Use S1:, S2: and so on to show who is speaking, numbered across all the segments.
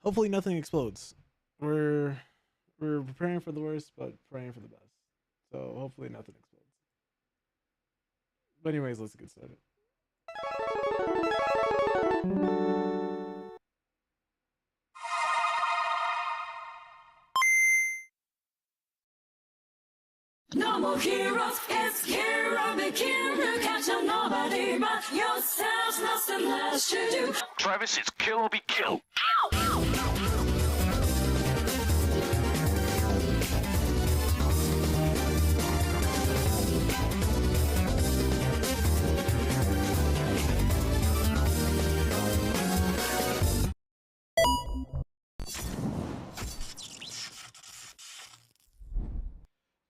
S1: Hopefully nothing explodes. We're we're preparing for the worst, but praying for the best. So hopefully nothing explodes. But anyways, let's get started.
S2: No more heroes, it's hero begin. You can't tell nobody but yourself. Nothing less to do.
S3: Travis, it's kill or be killed.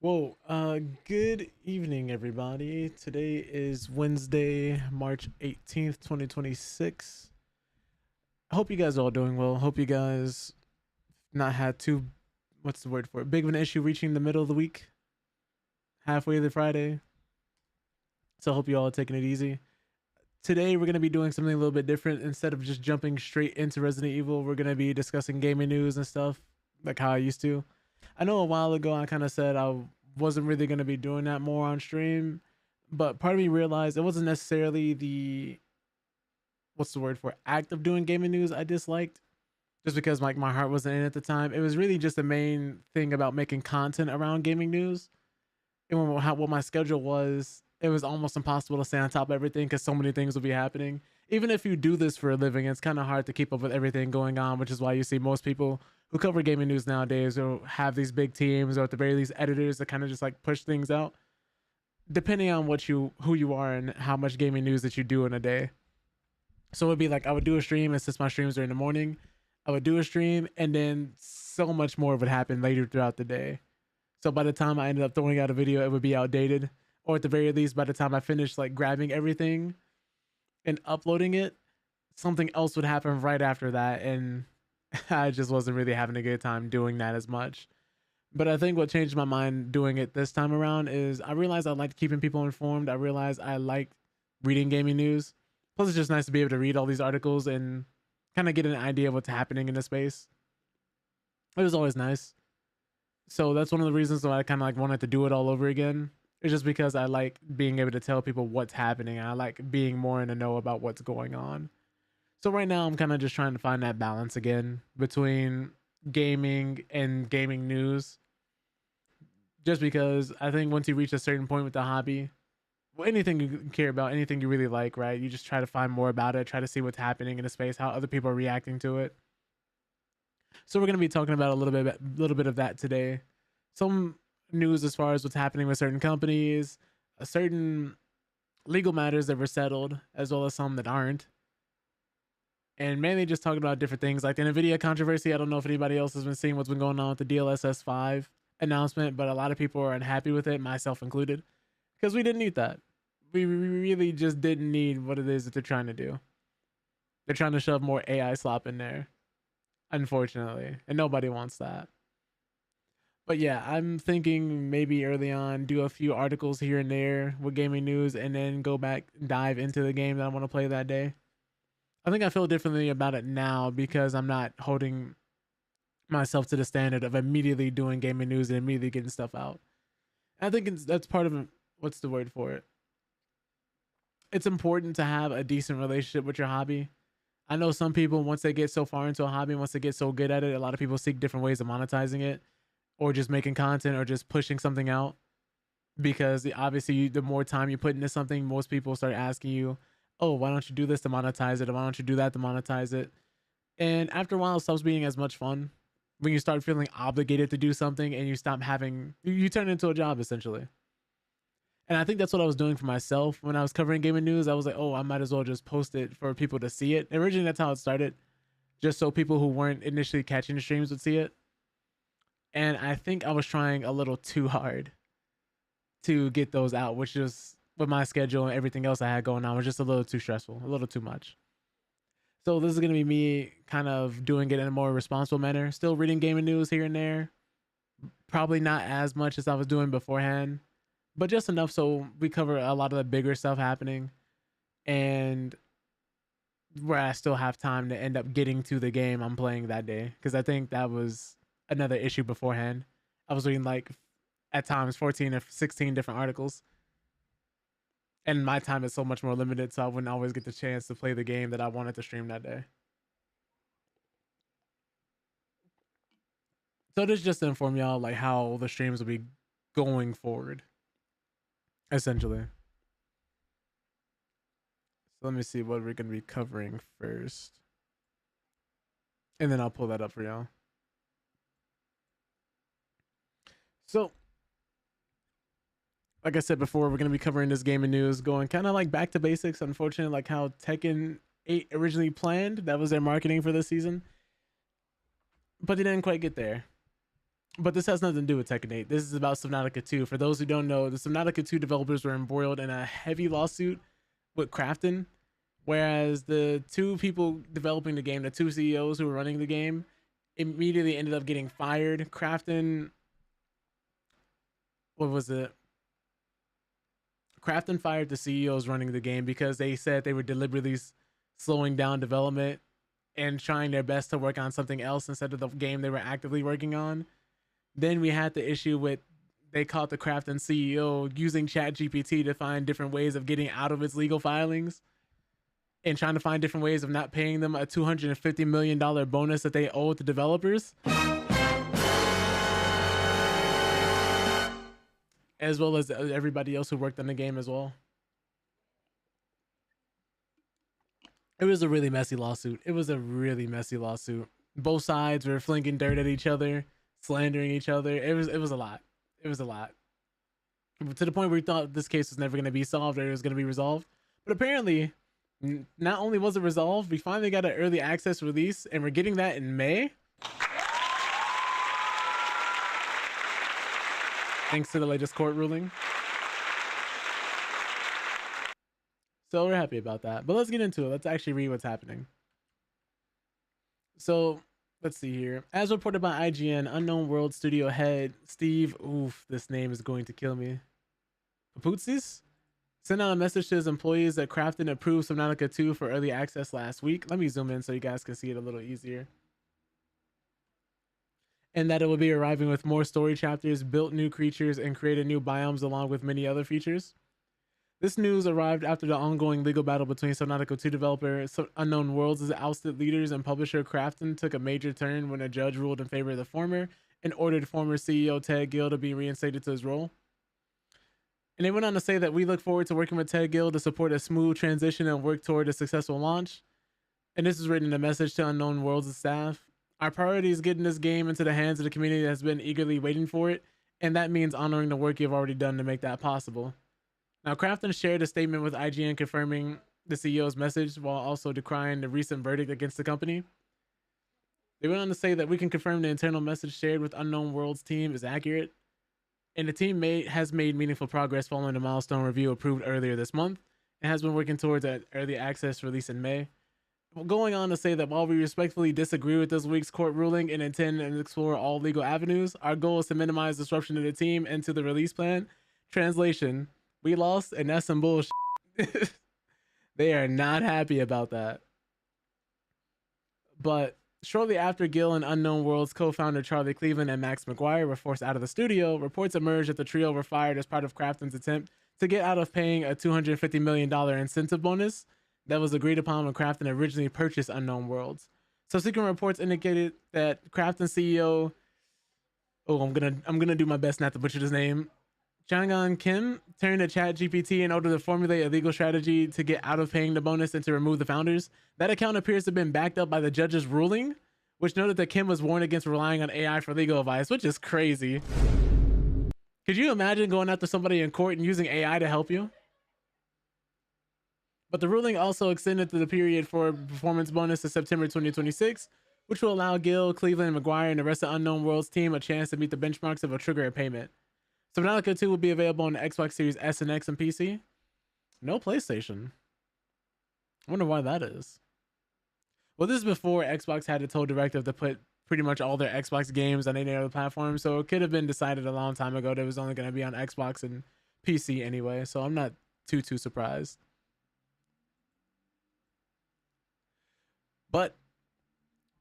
S1: Whoa, good evening, everybody. Today is Wednesday, March 18th, 2026. I hope you guys are all doing well. Hope you guys not had too, what's the word for it? Big of an issue reaching the middle of the week, halfway of the Friday. So I hope you all are taking it easy. Today, we're going to be doing something a little bit different. Instead of just jumping straight into Resident Evil, we're going to be discussing gaming news and stuff, like how I used to. I know a while ago I kind of said I wasn't really going to be doing that more on stream, but part of me realized it wasn't necessarily the, what's the word for it, act of doing gaming news I disliked, just because like my heart wasn't in it at the time. It was really just the main thing about making content around gaming news. And what my schedule was, it was almost impossible to stay on top of everything because so many things will be happening. Even if you do this for a living, it's kind of hard to keep up with everything going on, which is why you see most people who cover gaming news nowadays or have these big teams, or at the very least editors that kind of just like push things out, depending on who you are and how much gaming news that you do in a day. So it'd be like I would do a stream, and since my streams are in the morning, I would do a stream, and then so much more would happen later throughout the day. So by the time I ended up throwing out a video, it would be outdated. Or at the very least, by the time I finished like grabbing everything and uploading it, something else would happen right after that. And I just wasn't really having a good time doing that as much. But I think what changed my mind doing it this time around is I realized I liked keeping people informed. I realized I liked reading gaming news. Plus, it's just nice to be able to read all these articles and kind of get an idea of what's happening in the space. It was always nice. So that's one of the reasons why I kind of like wanted to do it all over again. It's just because I like being able to tell people what's happening. And I like being more in the know about what's going on. So right now I'm kind of just trying to find that balance again between gaming and gaming news. Just because I think once you reach a certain point with the hobby, well, anything you care about, anything you really like, right? You just try to find more about it, try to see what's happening in the space, how other people are reacting to it. So we're going to be talking about a little bit of that today. Some news as far as what's happening with certain companies, certain legal matters that were settled, as well as some that aren't. And mainly just talking about different things like the Nvidia controversy. I don't know if anybody else has been seeing what's been going on with the DLSS 5 announcement, but a lot of people are unhappy with it, myself included, because we didn't need that. We really just didn't need what it is that they're trying to do. They're trying to shove more AI slop in there, unfortunately, and nobody wants that. But yeah, I'm thinking maybe early on do a few articles here and there with gaming news, and then go back dive into the game that I want to play that day. I think I feel differently about it now because I'm not holding myself to the standard of immediately doing gaming news and immediately getting stuff out. I think that's part of, what's the word for it? It's important to have a decent relationship with your hobby. I know some people, once they get so far into a hobby, once they get so good at it, a lot of people seek different ways of monetizing it, or just making content, or just pushing something out. Because obviously, the more time you put into something, most people start asking you, "Oh, why don't you do this to monetize it? Or why don't you do that to monetize it?" And after a while, it stops being as much fun when you start feeling obligated to do something, and you stop having, you turn it into a job essentially. And I think that's what I was doing for myself when I was covering gaming news. I was like, oh, I might as well just post it for people to see it. And originally, that's how it started, just so people who weren't initially catching the streams would see it. And I think I was trying a little too hard to get those out, which is, with my schedule and everything else I had going on, was just a little too stressful, a little too much. So this is going to be me kind of doing it in a more responsible manner. Still reading gaming news here and there. Probably not as much as I was doing beforehand, but just enough so we cover a lot of the bigger stuff happening. And where I still have time to end up getting to the game I'm playing that day. Because I think that was another issue beforehand. I was reading like at times 14 or 16 different articles. And my time is so much more limited, so I wouldn't always get the chance to play the game that I wanted to stream that day. So this is just to inform y'all like how the streams will be going forward, essentially. So let me see what we're gonna be covering first, and then I'll pull that up for y'all. So, like I said before, we're gonna be covering this gaming news, going kind of like back to basics. Unfortunately, like how Tekken 8 originally planned, that was their marketing for this season, but they didn't quite get there. But this has nothing to do with Tekken 8. This is about Subnautica 2. For those who don't know, the Subnautica 2 developers were embroiled in a heavy lawsuit with Krafton, whereas the two people developing the game, the two CEOs who were running the game, immediately ended up getting fired. Krafton, what was it? Krafton fired the CEOs running the game because they said they were deliberately slowing down development and trying their best to work on something else instead of the game they were actively working on. Then we had the issue with, they caught the Krafton CEO using ChatGPT to find different ways of getting out of its legal filings and trying to find different ways of not paying them a $250 million bonus that they owe to developers, as well as everybody else who worked on the game as well. It was a really messy lawsuit. Both sides were flinging dirt at each other, slandering each other. It was a lot. To the point where we thought this case was never going to be solved or it was going to be resolved. But apparently, not only was it resolved, we finally got an early access release, and we're getting that in May. Thanks to the latest court ruling. So we're happy about that. But let's get into it. Let's actually read what's happening. So let's see here. As reported by IGN, Unknown World studio head Steve, this name is going to kill me, Papoutsis, sent out a message to his employees that Krafton approved Subnautica 2 for early access last week. Let me zoom in so you guys can see it a little easier. And that it will be arriving with more story chapters, built new creatures, and created new biomes along with many other features. This news arrived after the ongoing legal battle between Subnautica 2 developer Unknown Worlds' ousted leaders and publisher Krafton took a major turn when a judge ruled in favor of the former and ordered former CEO Ted Gill to be reinstated to his role. And they went on to say that we look forward to working with Ted Gill to support a smooth transition and work toward a successful launch. And this is written in a message to Unknown Worlds' staff. Our priority is getting this game into the hands of the community that has been eagerly waiting for it, and that means honoring the work you've already done to make that possible. Now, Krafton shared a statement with IGN confirming the CEO's message while also decrying the recent verdict against the company. They went on to say that we can confirm the internal message shared with Unknown Worlds team is accurate, and the team has made meaningful progress following the milestone review approved earlier this month and has been working towards an early access release in May. Going on to say that while we respectfully disagree with this week's court ruling and intend to explore all legal avenues, our goal is to minimize disruption to the team and to the release plan. Translation: we lost, and that's some bullshit. They are not happy about that. But shortly after Gill and Unknown Worlds co-founder Charlie Cleveland and Max McGuire were forced out of the studio, reports emerged that the trio were fired as part of Krafton's attempt to get out of paying a $250 million incentive bonus that was agreed upon when Krafton originally purchased Unknown Worlds. Subsequent reports indicated that Krafton CEO, I'm gonna do my best not to butcher his name, Changan Kim, turned to ChatGPT in order to formulate a legal strategy to get out of paying the bonus and to remove the founders. That account appears to have been backed up by the judge's ruling, which noted that Kim was warned against relying on AI for legal advice, which is crazy. Could you imagine going after somebody in court and using AI to help you? But the ruling also extended the period for performance bonus to September 2026, which will allow Gill, Cleveland, McGuire, and the rest of Unknown Worlds team a chance to meet the benchmarks of a trigger a payment. Subnautica 2 will be available on the Xbox Series S and X and PC. No PlayStation. I wonder why that is. Well, this is before Xbox had a total directive to put pretty much all their Xbox games on any other platform, so it could have been decided a long time ago that it was only going to be on Xbox and PC anyway, so I'm not too surprised. But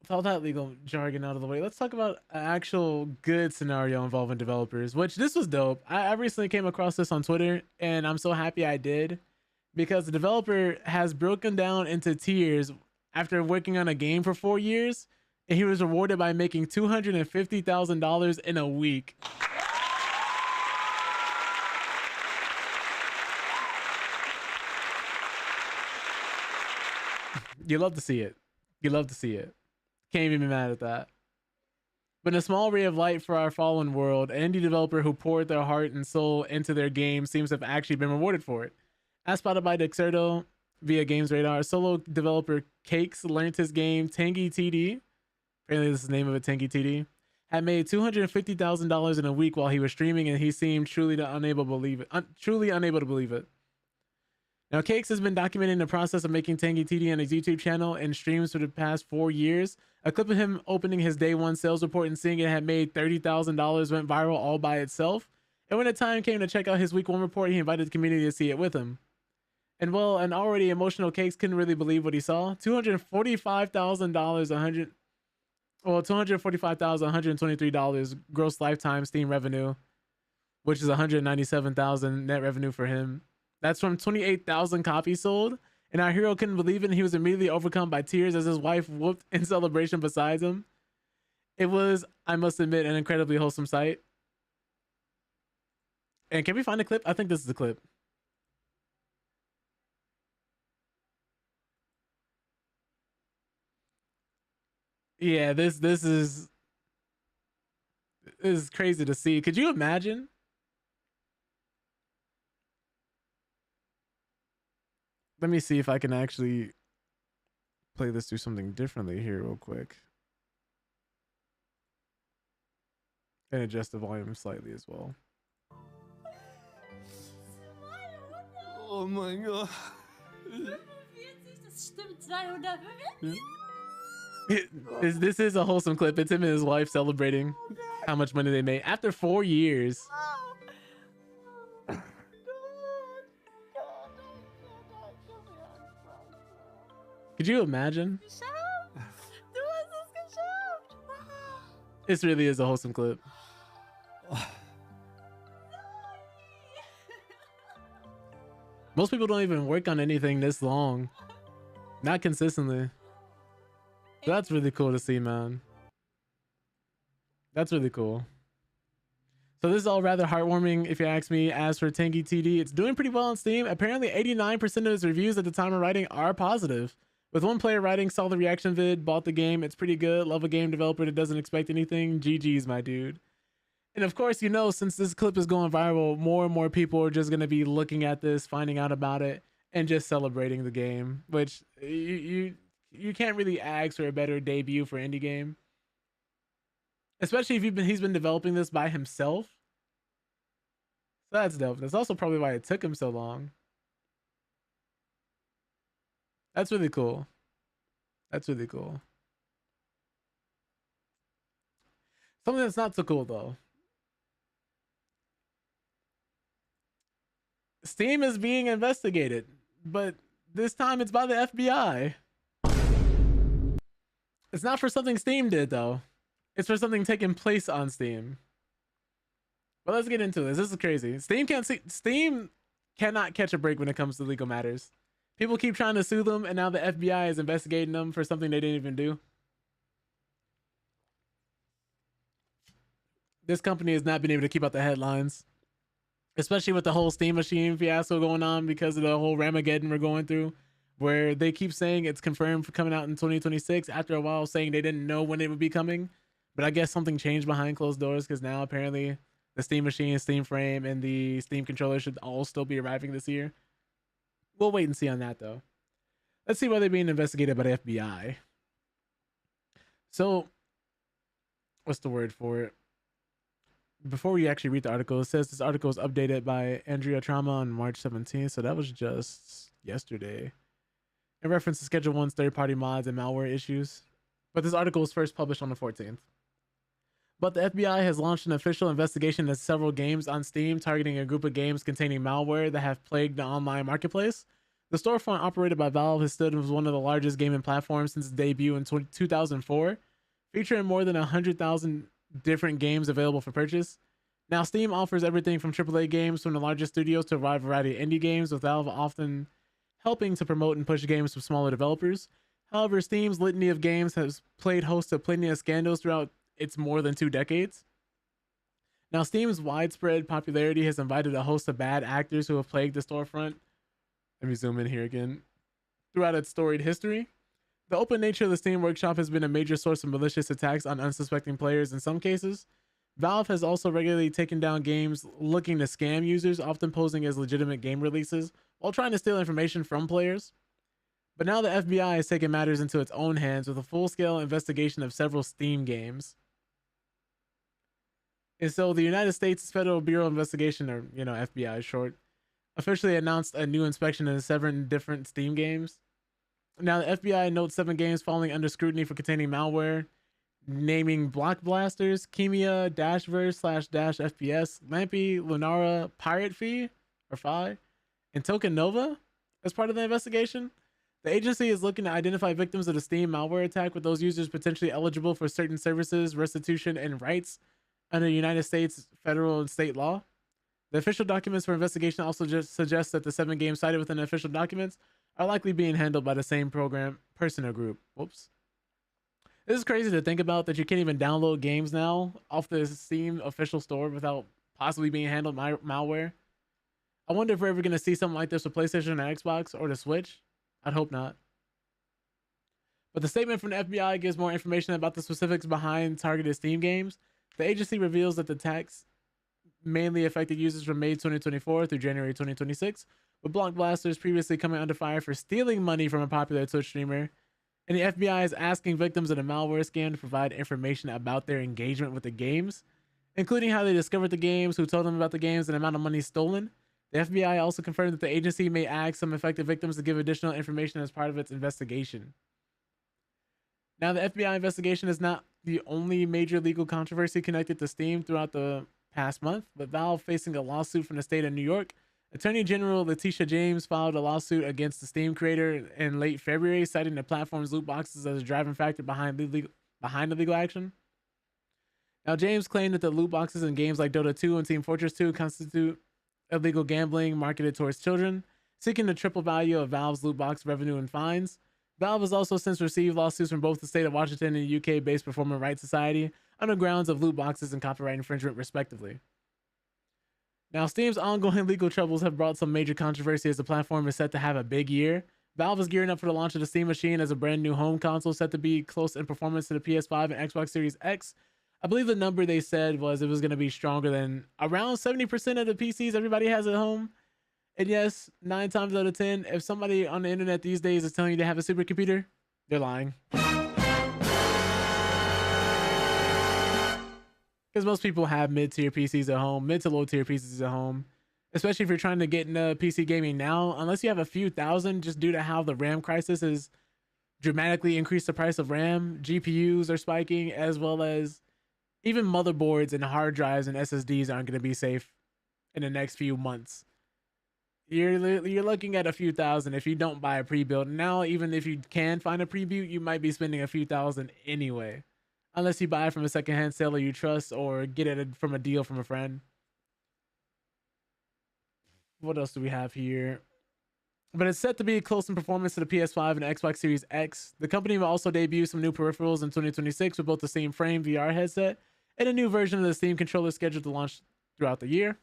S1: with all that legal jargon out of the way, let's talk about an actual good scenario involving developers, which this was dope. I recently came across this on Twitter, and I'm so happy I did because the developer has broken down into tiers after working on a game for 4 years, and he was rewarded by making $250,000 in a week. You love to see it. You love to see it. Can't even be mad at that. But in a small ray of light for our fallen world, an indie developer who poured their heart and soul into their game seems to have actually been rewarded for it. As spotted by Dexerto via Games Radar, solo developer Cakes learned his game Tangy TD, apparently this is the name of it, Tangy TD, had made $250,000 in a week while he was streaming, and he seemed truly unable to believe it. Now, Cakes has been documenting the process of making Tangy TD on his YouTube channel and streams for the past 4 years. A clip of him opening his day one sales report and seeing it had made $30,000 went viral all by itself. And when the time came to check out his week one report, he invited the community to see it with him. And well, an already emotional Cakes couldn't really believe what he saw. $245,123 gross lifetime Steam revenue, which is $197,000 net revenue for him. That's from 28,000 copies sold. And our hero couldn't believe it, and he was immediately overcome by tears as his wife whooped in celebration beside him. It was, I must admit, an incredibly wholesome sight. And can we find a clip? I think this is the clip. Yeah, this is crazy to see. Could you imagine? Let me see if I can actually play this through something differently here real quick. And adjust the volume slightly as well.
S4: Oh mein Gott.
S2: 45, das stimmt, 200.
S1: This is a wholesome clip. It's him and his wife celebrating how much money they made after 4 years. Could you imagine? This really is a wholesome clip. Most people don't even work on anything this long. Not consistently. So that's really cool to see, man. That's really cool. So this is all rather heartwarming, if you ask me. As for Tangy TD, it's doing pretty well on Steam. Apparently 89% of his reviews at the time of writing are positive. With one player writing, saw the reaction vid, bought the game. It's pretty good. Love a game developer that doesn't expect anything. GG's, my dude. And of course, you know, since this clip is going viral, more and more people are just going to be looking at this, finding out about it, and just celebrating the game, which you can't really ask for a better debut for indie game. Especially if he's been developing this by himself. So that's dope. That's also probably why it took him so long. That's really cool. That's really cool. Something that's not so cool though. Steam is being investigated, but this time it's by the FBI. It's not for something Steam did though. It's for something taking place on Steam. But let's get into this. This is crazy. Steam cannot catch a break when it comes to legal matters. People keep trying to sue them, and now the FBI is investigating them for something they didn't even do. This company has not been able to keep up the headlines, especially with the whole Steam Machine fiasco going on because of the whole Ramageddon we're going through, where they keep saying it's confirmed for coming out in 2026 after a while saying they didn't know when it would be coming. But I guess something changed behind closed doors because now apparently the Steam Machine, Steam Frame, and the Steam controller should all still be arriving this year. We'll wait and see on that though. Let's see why they're being investigated by the FBI. So, what's the word for it? Before we actually read the article, it says this article was updated by Andrea Trauma on March 17th. So that was just yesterday. In reference to Schedule 1's third-party mods and malware issues. But this article was first published on the 14th. But the FBI has launched an official investigation into several games on Steam targeting a group of games containing malware that have plagued the online marketplace. The storefront operated by Valve has stood as one of the largest gaming platforms since its debut in 2004, featuring more than 100,000 different games available for purchase. Now, Steam offers everything from AAA games from the largest studios to a wide variety of indie games, with Valve often helping to promote and push games from smaller developers. However, Steam's litany of games has played host to plenty of scandals throughout its more than 2 decades. Now, Steam's widespread popularity has invited a host of bad actors who have plagued the storefront. Let me zoom in here again. Throughout its storied history, the open nature of the Steam Workshop has been a major source of malicious attacks on unsuspecting players in some cases. Valve has also regularly taken down games looking to scam users, often posing as legitimate game releases, while trying to steal information from players. But now the FBI has taken matters into its own hands with a full-scale investigation of several Steam games. And so the United States Federal Bureau of Investigation, or FBI short, officially announced a new inspection into 7 different Steam games. Now the FBI notes 7 games falling under scrutiny for containing malware, naming Block Blasters, Chemia, Dashverse/FPS, Lampy, Lunara, Pirate Fee or Fi, and Token Nova as part of the investigation. The agency is looking to identify victims of the Steam malware attack, with those users potentially eligible for certain services, restitution, and rights under United States federal and state law. The official documents for investigation also just suggest that the 7 games cited within the official documents are likely being handled by the same person or group. Whoops. This is crazy to think about, that you can't even download games now off the Steam official store without possibly being handled by malware. I wonder if we're ever going to see something like this with PlayStation or Xbox or the Switch. I'd hope not. But the statement from the FBI gives more information about the specifics behind targeted Steam games. The agency reveals that the attacks mainly affected users from May 2024 through January 2026, with Block Blasters previously coming under fire for stealing money from a popular Twitch streamer. And the FBI is asking victims of the malware scam to provide information about their engagement with the games, including how they discovered the games, who told them about the games, and the amount of money stolen. The FBI also confirmed that the agency may ask some affected victims to give additional information as part of its investigation. Now, the FBI investigation is not the only major legal controversy connected to Steam throughout the past month, but Valve facing a lawsuit from the state of New York. Attorney General Letitia James filed a lawsuit against the Steam creator in late February, citing the platform's loot boxes as a driving factor behind the legal action. Now, James claimed that the loot boxes in games like Dota 2 and Team Fortress 2 constitute illegal gambling marketed towards children, seeking the triple value of Valve's loot box revenue and fines. Valve has also since received lawsuits from both the state of Washington and the UK-based Performance Rights Society under grounds of loot boxes and copyright infringement, respectively. Now, Steam's ongoing legal troubles have brought some major controversy as the platform is set to have a big year. Valve is gearing up for the launch of the Steam Machine as a brand new home console set to be close in performance to the PS5 and Xbox Series X. I believe the number they said was it was going to be stronger than around 70% of the PCs everybody has at home. And yes, 9 times out of 10, if somebody on the internet these days is telling you they have a supercomputer, they're lying. Because most people have mid-tier PCs at home, mid to low-tier PCs at home. Especially if you're trying to get into PC gaming now, unless you have a few thousand, just due to how the RAM crisis has dramatically increased the price of RAM, GPUs are spiking, as well as even motherboards and hard drives and SSDs aren't going to be safe in the next few months. You're looking at a few thousand if you don't buy a pre-built. Now, even if you can find a pre-built, you might be spending a few thousand anyway. Unless you buy it from a secondhand seller you trust or get it from a deal from a friend. What else do we have here? But it's set to be close in performance to the PS5 and Xbox Series X. The company will also debut some new peripherals in 2026 with both the same frame VR headset and a new version of the Steam controller scheduled to launch throughout the year.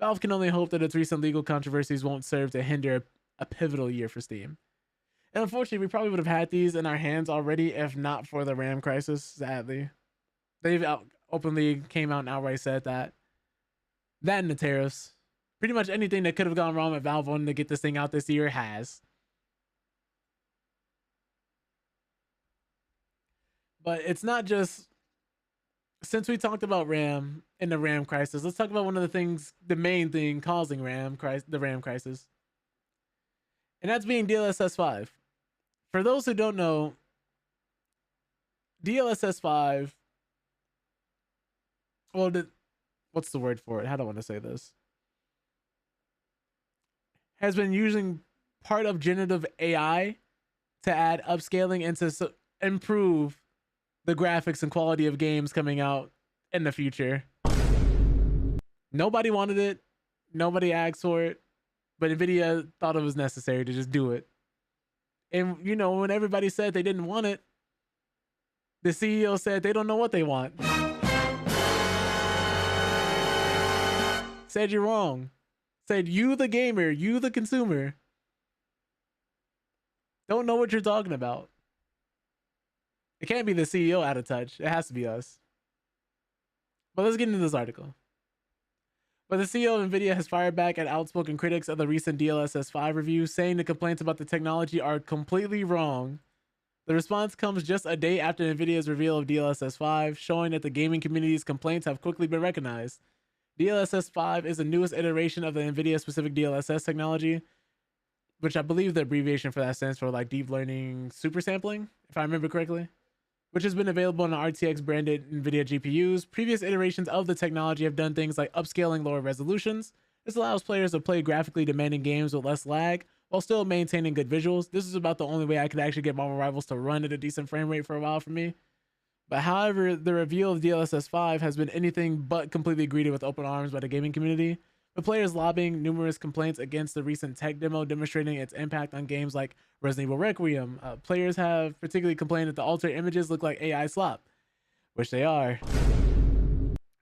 S1: Valve can only hope that its recent legal controversies won't serve to hinder a pivotal year for Steam. And unfortunately, we probably would have had these in our hands already if not for the RAM crisis, sadly. They've openly came out and outright said that. That and the tariffs. Pretty much anything that could have gone wrong with Valve wanting to get this thing out this year has. But it's not just... Since we talked about RAM and the RAM crisis, let's talk about one of the things, the main thing causing the RAM crisis. And that's being DLSS 5. For those who don't know, DLSS 5, well, what's the word for it? How do I want to say this? Has been using part of generative AI to add upscaling and to improve the graphics and quality of games coming out in the future. Nobody wanted it. Nobody asked for it. But NVIDIA thought it was necessary to just do it. And, you know, when everybody said they didn't want it, the CEO said they don't know what they want. Said you're wrong. Said you, the gamer, you, the consumer, don't know what you're talking about. It can't be the CEO out of touch. It has to be us. But let's get into this article. But the CEO of NVIDIA has fired back at outspoken critics of the recent DLSS 5 review, saying the complaints about the technology are completely wrong. The response comes just a day after NVIDIA's reveal of DLSS 5, showing that the gaming community's complaints have quickly been recognized. DLSS 5 is the newest iteration of the NVIDIA-specific DLSS technology, which I believe the abbreviation for that stands for like deep learning super sampling, if I remember correctly, which has been available on RTX branded NVIDIA GPUs. Previous iterations of the technology have done things like upscaling lower resolutions. This allows players to play graphically demanding games with less lag while still maintaining good visuals. This is about the only way I could actually get Marvel Rivals to run at a decent frame rate for a while for me. But however, the reveal of DLSS 5 has been anything but completely greeted with open arms by the gaming community, with players lobbying numerous complaints against the recent tech demo demonstrating its impact on games like Resident Evil Requiem. Players have particularly complained that the altered images look like AI slop, which they are,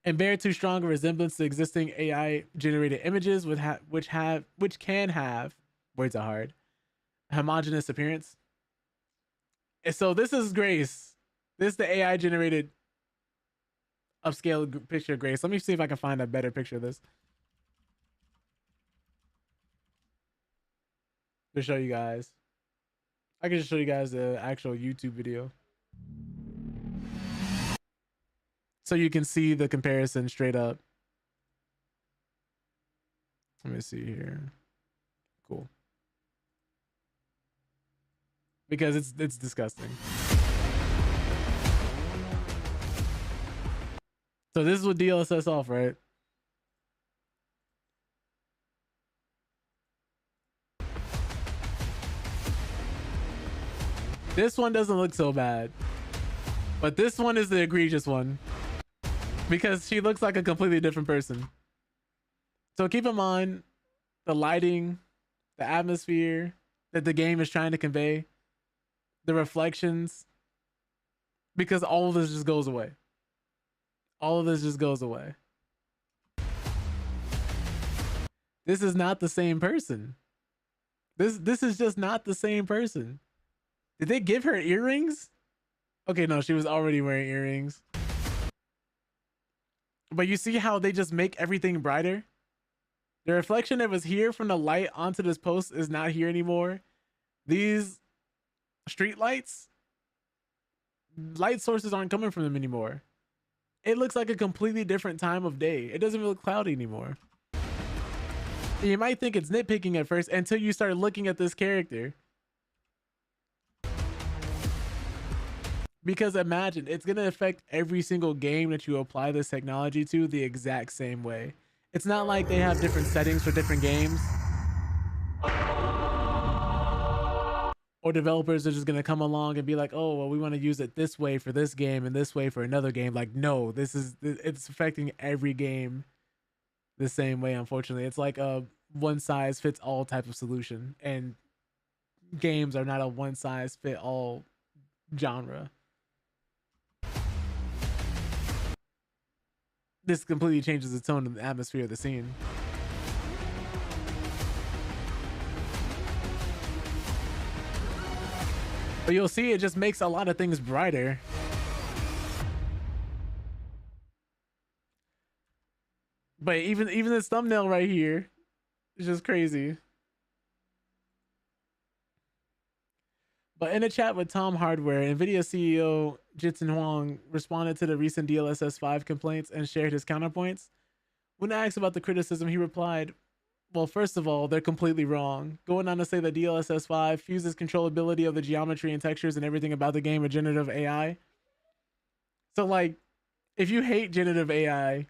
S1: and bear too strong a resemblance to existing AI-generated images, which can have, words are hard, homogeneous appearance. And so this is Grace. This is the AI-generated upscale picture of Grace. Let me see if I can find a better picture of this to show you guys. I can just show you guys the actual YouTube video, so you can see the comparison straight up. Let me see here. Cool. Because it's disgusting. So this is what DLSS off, right? This one doesn't look so bad, but this one is the egregious one because she looks like a completely different person. So keep in mind the lighting, the atmosphere that the game is trying to convey, the reflections, because all of this just goes away. All of this just goes away. This is not the same person. This is just not the same person. Did they give her earrings? Okay, no, she was already wearing earrings. But you see how they just make everything brighter? The reflection that was here from the light onto this post is not here anymore. These street lights, light sources aren't coming from them anymore. It looks like a completely different time of day. It doesn't even look cloudy anymore. And you might think it's nitpicking at first until you start looking at this character. Because imagine, it's going to affect every single game that you apply this technology to the exact same way. It's not like they have different settings for different games, or developers are just going to come along and be like, oh, well, we want to use it this way for this game and this way for another game. Like, no, it's affecting every game the same way, unfortunately. It's like a one size fits all type of solution, and games are not a one size fit all genre. This completely changes the tone and the atmosphere of the scene. But you'll see it just makes a lot of things brighter. But even this thumbnail right here is just crazy. But in a chat with Tom Hardware, NVIDIA CEO Jensen Huang responded to the recent DLSS 5 complaints and shared his counterpoints. When asked about the criticism, he replied, well, first of all, they're completely wrong. Going on to say that DLSS 5 fuses controllability of the geometry and textures and everything about the game with generative AI. So, like, if you hate generative AI,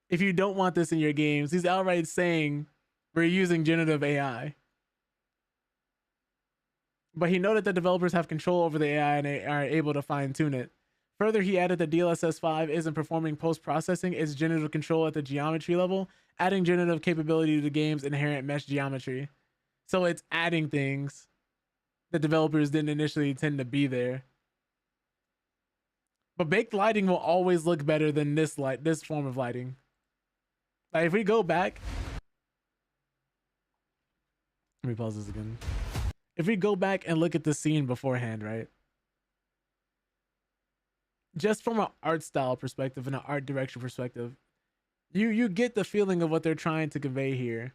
S1: if you don't want this in your games, he's outright saying we're using generative AI. but he noted that developers have control over the AI and they are able to fine tune it. Further, he added that DLSS 5 isn't performing post-processing, it's generative control at the geometry level, adding generative capability to the game's inherent mesh geometry. So it's adding things that developers didn't initially intend to be there. But baked lighting will always look better than this form of lighting. Like if we go back, let me pause this again. If we go back and look at the scene beforehand, right? Just from an art style perspective and an art direction perspective, you get the feeling of what they're trying to convey here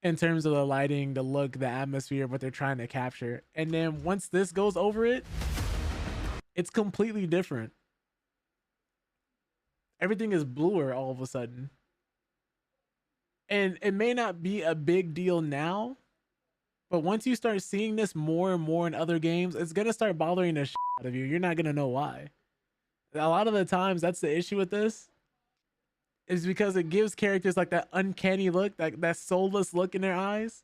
S1: in terms of the lighting, the look, the atmosphere, what they're trying to capture. And then once this goes over it, it's completely different. Everything is bluer all of a sudden. And it may not be a big deal now, but once you start seeing this more and more in other games, it's going to start bothering the shit out of you. You're not going to know why. A lot of the times, that's the issue with this, is because it gives characters like that uncanny look, that soulless look in their eyes.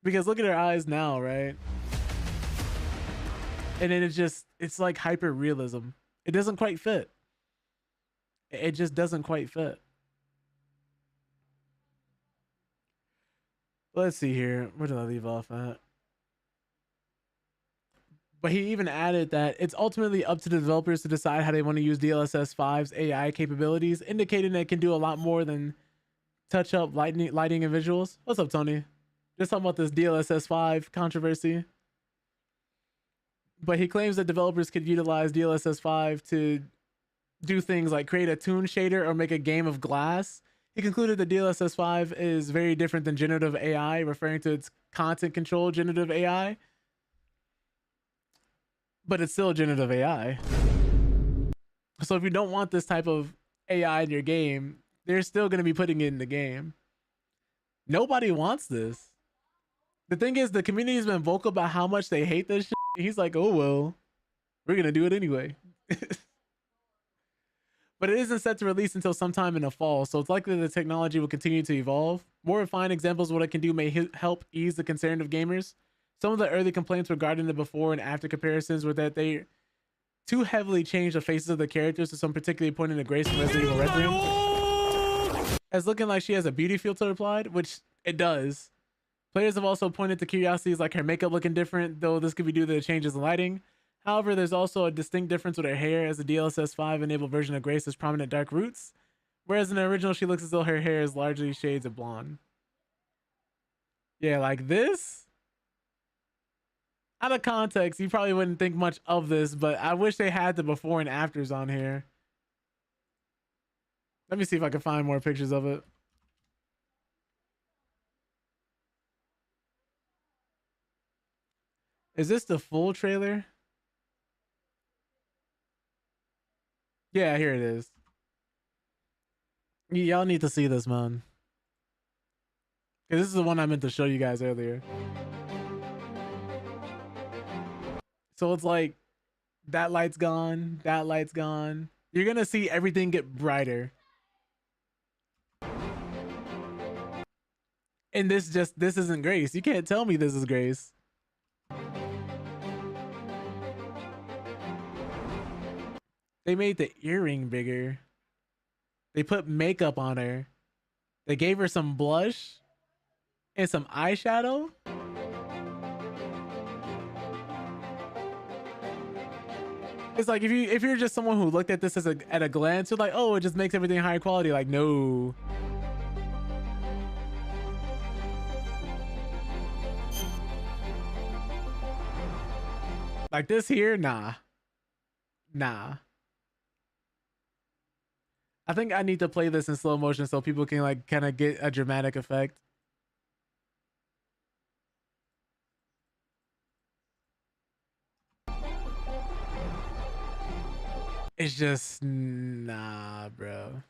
S1: Because look at her eyes now, right? And then it's like hyper realism. It doesn't quite fit. It just doesn't quite fit. Let's see here. Where did I leave off at? But he even added that it's ultimately up to the developers to decide how they want to use DLSS 5's AI capabilities, indicating that it can do a lot more than touch up lighting and visuals. What's up, Tony? Just talking about this DLSS 5 controversy. But he claims that developers could utilize DLSS 5 to do things like create a toon shader or make a game of glass. He concluded that DLSS 5 is very different than generative AI, referring to its content control generative AI. But it's still generative AI. So if you don't want this type of AI in your game, they're still going to be putting it in the game. Nobody wants this. The thing is, the community has been vocal about how much they hate this shit. He's like, oh, well, we're going to do it anyway. But it isn't set to release until sometime in the fall, so it's likely the technology will continue to evolve. More refined examples of what it can do may help ease the concern of gamers. Some of the early complaints regarding the before and after comparisons were that they too heavily changed the faces of the characters, to some particularly pointing to Grace from Resident Evil Requiem as looking like she has a beauty filter applied, which it does. Players have also pointed to curiosities like her makeup looking different, though this could be due to the changes in lighting. However, there's also a distinct difference with her hair, as the DLSS 5 enabled version of Grace has prominent dark roots, whereas in the original she looks as though her hair is largely shades of blonde. Yeah, like this? Out of context, you probably wouldn't think much of this, but I wish they had the before and afters on here. Let me see if I can find more pictures of it. Is this the full trailer? Yeah, here it is. Y'all need to see this, man. This is the one I meant to show you guys earlier. So it's like, that light's gone, that light's gone. You're gonna see everything get brighter. And this isn't Grace. You can't tell me this is Grace. They made the earring bigger. They put makeup on her. They gave her some blush and some eyeshadow. It's like if you're just someone who looked at this as at a glance, you're like, oh, it just makes everything higher quality. Like, no. Like this here, nah. I think I need to play this in slow motion so people can like kind of get a dramatic effect. It's just, nah, bro.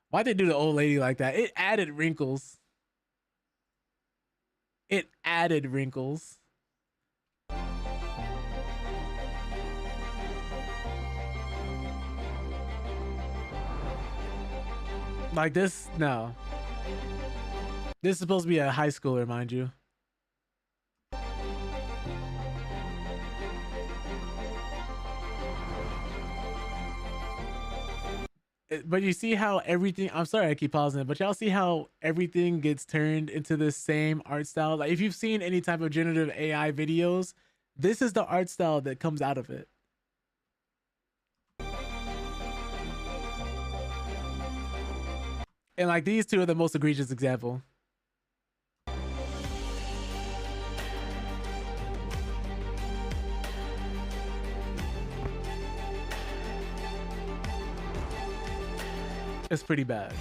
S1: Why'd they do the old lady like that? It added wrinkles. It added wrinkles. Like this, no. This is supposed to be a high schooler, mind you. But you see how everything, I'm sorry I keep pausing it, but y'all see how everything gets turned into the same art style? Like if you've seen any type of generative AI videos, this is the art style that comes out of it. And like these two are the most egregious example. It's pretty bad.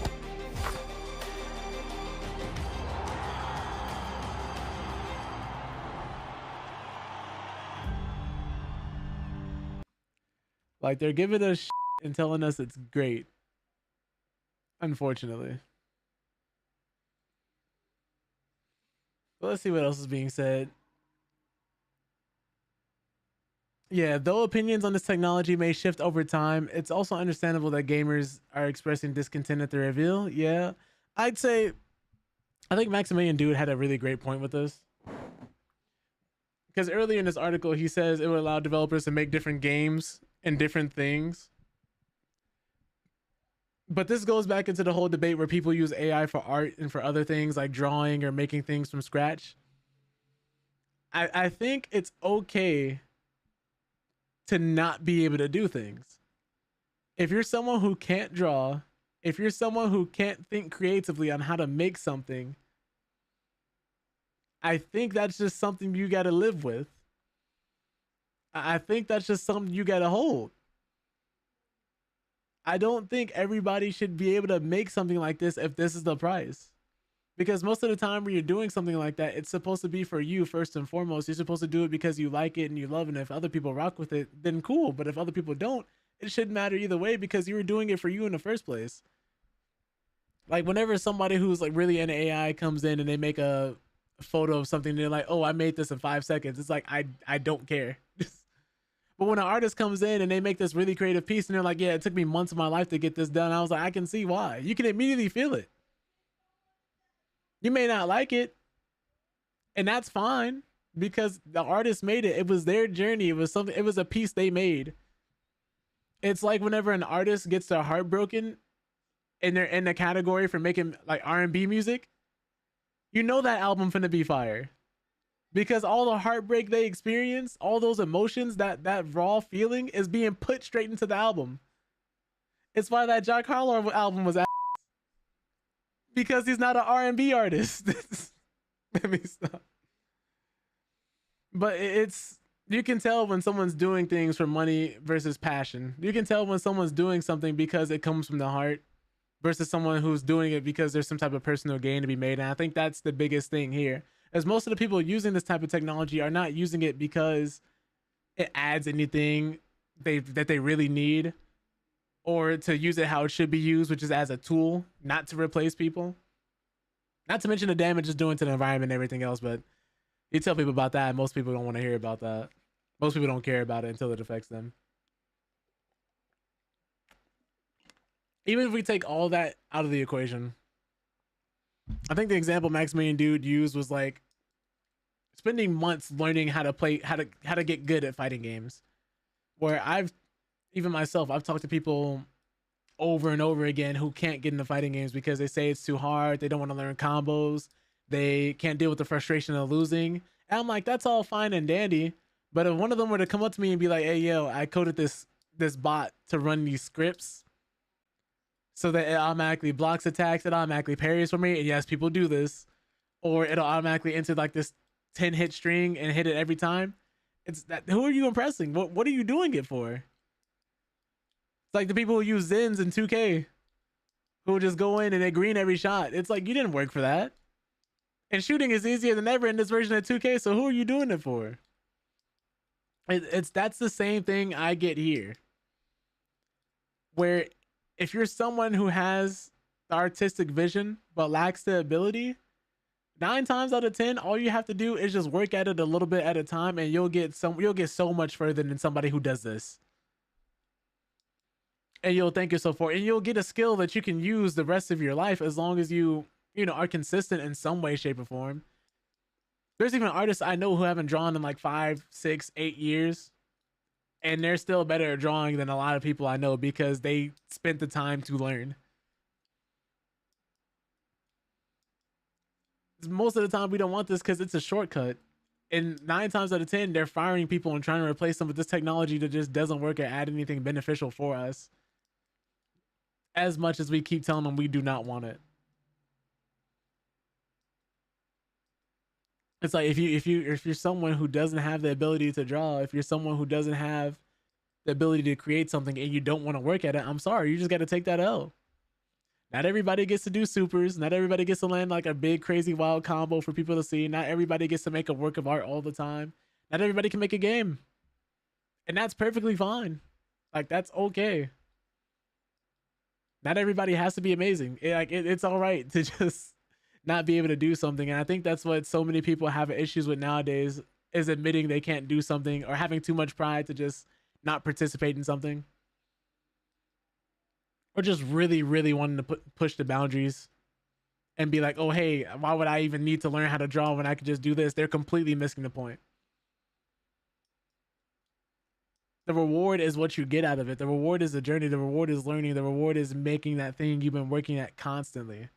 S1: Like they're giving us shit and telling us it's great. Unfortunately. But let's see what else is being said. Yeah, though opinions on this technology may shift over time, it's also understandable that gamers are expressing discontent at the reveal. Yeah, I'd say, I think Maximilian Dude had a really great point with this. Because earlier in this article, he says it would allow developers to make different games and different things. But this goes back into the whole debate where people use AI for art and for other things like drawing or making things from scratch. I think it's okay to not be able to do things. If you're someone who can't draw, if you're someone who can't think creatively on how to make something, I think that's just something you got to live with. I think that's just something you got to hold. I don't think everybody should be able to make something like this if this is the price. Because most of the time when you're doing something like that, it's supposed to be for you first and foremost. You're supposed to do it because you like it and you love it. And if other people rock with it, then cool. But if other people don't, it shouldn't matter either way because you were doing it for you in the first place. Like whenever somebody who's like really into AI comes in and they make a photo of something, and they're like, oh, I made this in 5 seconds. It's like, I don't care. But when an artist comes in and they make this really creative piece and they're like, yeah, it took me months of my life to get this done. I was like, I can see why. You can immediately feel it. You may not like it, and that's fine because the artist made it. It was their journey. It was something. It was a piece they made. It's like whenever an artist gets their heart broken, and they're in the category for making like R&B music, you know that album finna be fire, because all the heartbreak they experience, all those emotions, that raw feeling is being put straight into the album. It's why that Jack Harlow album was because he's not an R&B artist. Let me stop. But it's, you can tell when someone's doing things for money versus passion. You can tell when someone's doing something because it comes from the heart versus someone who's doing it because there's some type of personal gain to be made. And I think that's the biggest thing here, as most of the people using this type of technology are not using it because it adds anything that they really need, or to use it how it should be used, which is as a tool, not to replace people. Not to mention the damage it's doing to the environment and everything else, but you tell people about that, and most people don't want to hear about that. Most people don't care about it until it affects them. Even if we take all that out of the equation, I think the example Maximilian Dude used was like spending months learning how to play, how to get good at fighting games. Where even myself, I've talked to people over and over again who can't get into fighting games because they say it's too hard. They don't want to learn combos. They can't deal with the frustration of losing. And I'm like, that's all fine and dandy. But if one of them were to come up to me and be like, hey, yo, I coded this bot to run these scripts so that it automatically blocks attacks, it automatically parries for me. And yes, people do this. Or it'll automatically enter like this 10-hit string and hit it every time. It's that, who are you impressing? What are you doing it for? It's like the people who use Zins in 2K who will just go in and they green every shot. It's like, you didn't work for that. And shooting is easier than ever in this version of 2K, so who are you doing it for? That's the same thing I get here. Where if you're someone who has the artistic vision but lacks the ability, 9 times out of 10, all you have to do is just work at it a little bit at a time, and you'll get so much further than somebody who does this. And you'll thank yourself for it, and you'll get a skill that you can use the rest of your life as long as you are consistent in some way, shape, or form. There's even artists I know who haven't drawn in like 5, 6, 8 years, and they're still better at drawing than a lot of people I know because they spent the time to learn. Most of the time, we don't want this because it's a shortcut. And 9 times out of 10, they're firing people and trying to replace them with this technology that just doesn't work or add anything beneficial for us. As much as we keep telling them we do not want it. It's like if you're someone who doesn't have the ability to draw, if you're someone who doesn't have the ability to create something and you don't want to work at it, I'm sorry, you just got to take that L. Not everybody gets to do supers. Not everybody gets to land like a big, crazy, wild combo for people to see. Not everybody gets to make a work of art all the time. Not everybody can make a game. And that's perfectly fine. Like, that's okay. Not everybody has to be amazing. It's all right to just not be able to do something. And I think that's what so many people have issues with nowadays, is admitting they can't do something or having too much pride to just not participate in something. Or just really, really wanting to push the boundaries and be like, oh, hey, why would I even need to learn how to draw when I could just do this? They're completely missing the point. The reward is what you get out of it. The reward is the journey. The reward is learning. The reward is making that thing you've been working at constantly.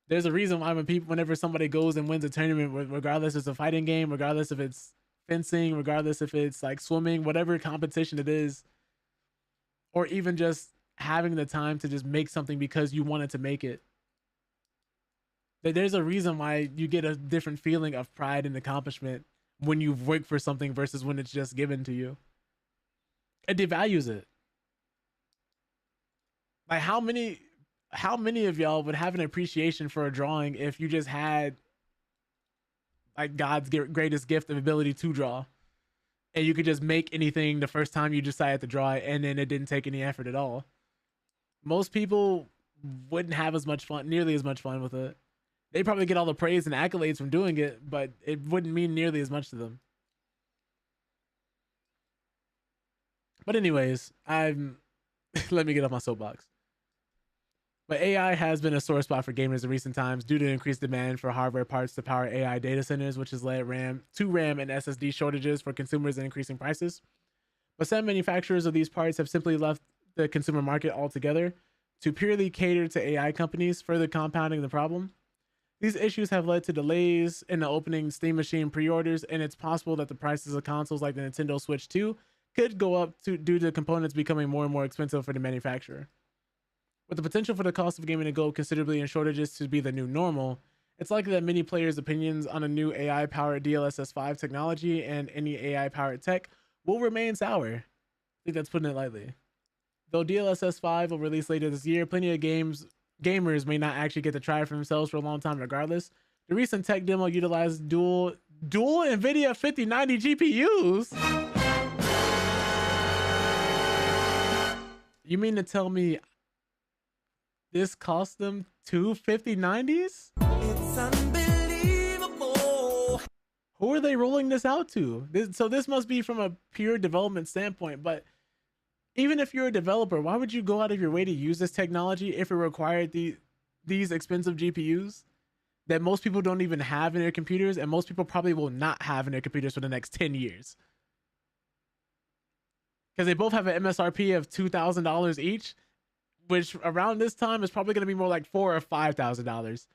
S1: There's a reason why whenever somebody goes and wins a tournament, regardless if it's a fighting game, regardless if it's fencing, regardless if it's like swimming, whatever competition it is, or even just having the time to just make something because you wanted to make it. There's a reason why you get a different feeling of pride and accomplishment when you've worked for something versus when it's just given to you. It devalues it. Like how many of y'all would have an appreciation for a drawing if you just had like God's greatest gift of ability to draw? And you could just make anything the first time you decided to draw it, and then it didn't take any effort at all. Most people wouldn't have nearly as much fun with it. They probably get all the praise and accolades from doing it, but it wouldn't mean nearly as much to them. But anyways, let me get off my soapbox. But AI has been a sore spot for gamers in recent times due to increased demand for hardware parts to power AI data centers, which has led to RAM and SSD shortages for consumers and increasing prices. But some manufacturers of these parts have simply left the consumer market altogether to purely cater to AI companies, further compounding the problem. These issues have led to delays in the opening Steam Machine pre-orders, and it's possible that the prices of consoles like the Nintendo Switch 2 could go up due to components becoming more and more expensive for the manufacturer. With the potential for the cost of gaming to go considerably and shortages to be the new normal, it's likely that many players' opinions on a new AI-powered DLSS 5 technology and any AI-powered tech will remain sour. I think that's putting it lightly. Though DLSS 5 will release later this year, plenty of gamers may not actually get to try it for themselves for a long time regardless. The recent tech demo utilized dual NVIDIA 5090 GPUs. You mean to tell me this cost them 2 5090s?
S4: It's unbelievable.
S1: Who are they rolling this out to? So this must be from a pure development standpoint, but even if you're a developer, why would you go out of your way to use this technology if it required these expensive GPUs that most people don't even have in their computers, and most people probably will not have in their computers for the next 10 years? Because they both have an MSRP of $2,000 each, which around this time is probably going to be more like $4,000 or $5,000.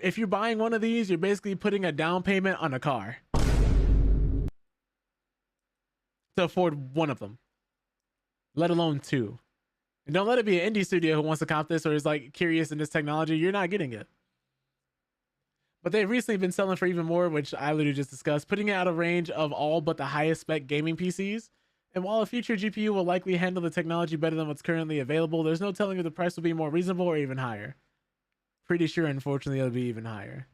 S1: If you're buying one of these, you're basically putting a down payment on a car to afford one of them, let alone two. And don't let it be an indie studio who wants to cop this or is like curious in this technology. You're not getting it. But they've recently been selling for even more, which I literally just discussed, putting it out of range of all but the highest spec gaming PCs. And while a future GPU will likely handle the technology better than what's currently available, there's no telling if the price will be more reasonable or even higher. Pretty sure, unfortunately, it'll be even higher.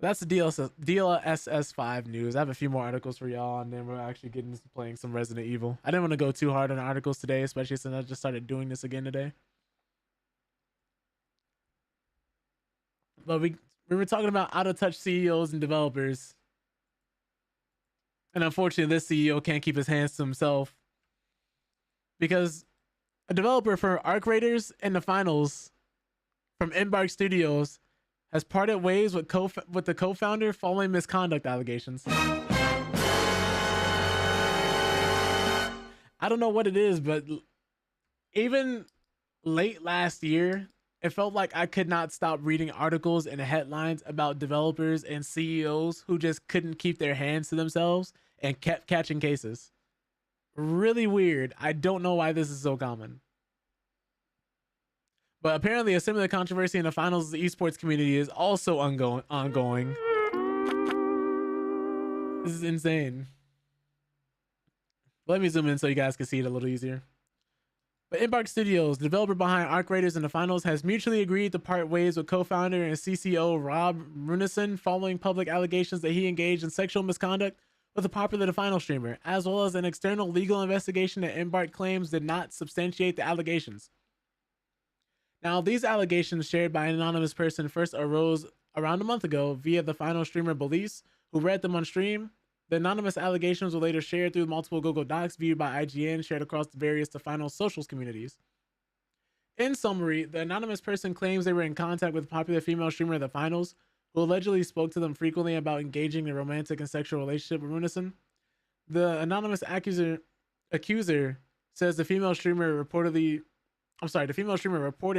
S1: That's the DLSS 5 news. I have a few more articles for y'all, and then we're actually getting into playing some Resident Evil. I didn't want to go too hard on articles today, especially since I just started doing this again today. But we were talking about out-of-touch CEOs and developers. And unfortunately, this CEO can't keep his hands to himself because A developer for Arc Raiders and the Finals from Embark Studios has parted ways with the co-founder following misconduct allegations. I don't know what it is, but even late last year, it felt like I could not stop reading articles and headlines about developers and CEOs who just couldn't keep their hands to themselves and kept catching cases. Really weird. I don't know why this is so common. But apparently a similar controversy in the finals of the esports community is also ongoing. This is insane. Let me zoom in so you guys can see it a little easier. But Embark Studios, the developer behind Arc Raiders and the Finals, has mutually agreed to part ways with co-founder and CCO Rob Runison following public allegations that he engaged in sexual misconduct with a popular Final streamer, as well as an external legal investigation that Embark claims did not substantiate the allegations. Now, these allegations shared by an anonymous person first arose around a month ago via the Final streamer Belize, who read them on stream. The anonymous allegations were later shared through multiple Google Docs viewed by IGN, shared across the various The Final socials communities. In summary, the anonymous person claims they were in contact with a popular female streamer of The Finals, who allegedly spoke to them frequently about engaging in a romantic and sexual relationship with Runison. The anonymous accuser says the female streamer reported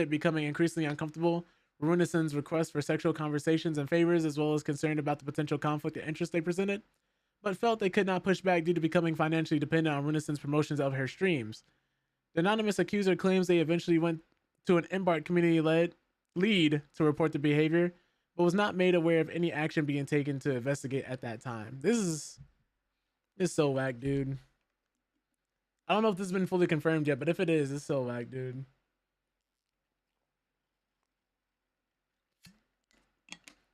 S1: becoming increasingly uncomfortable with Runison's request for sexual conversations and favors, as well as concerned about the potential conflict of interest they presented, but felt they could not push back due to becoming financially dependent on Runison's promotions of her streams. The anonymous accuser claims they eventually went to an Embark community lead to report the behavior, but was not made aware of any action being taken to investigate at that time. This is so whack, dude. I don't know if this has been fully confirmed yet, but if it is, it's so whack, dude.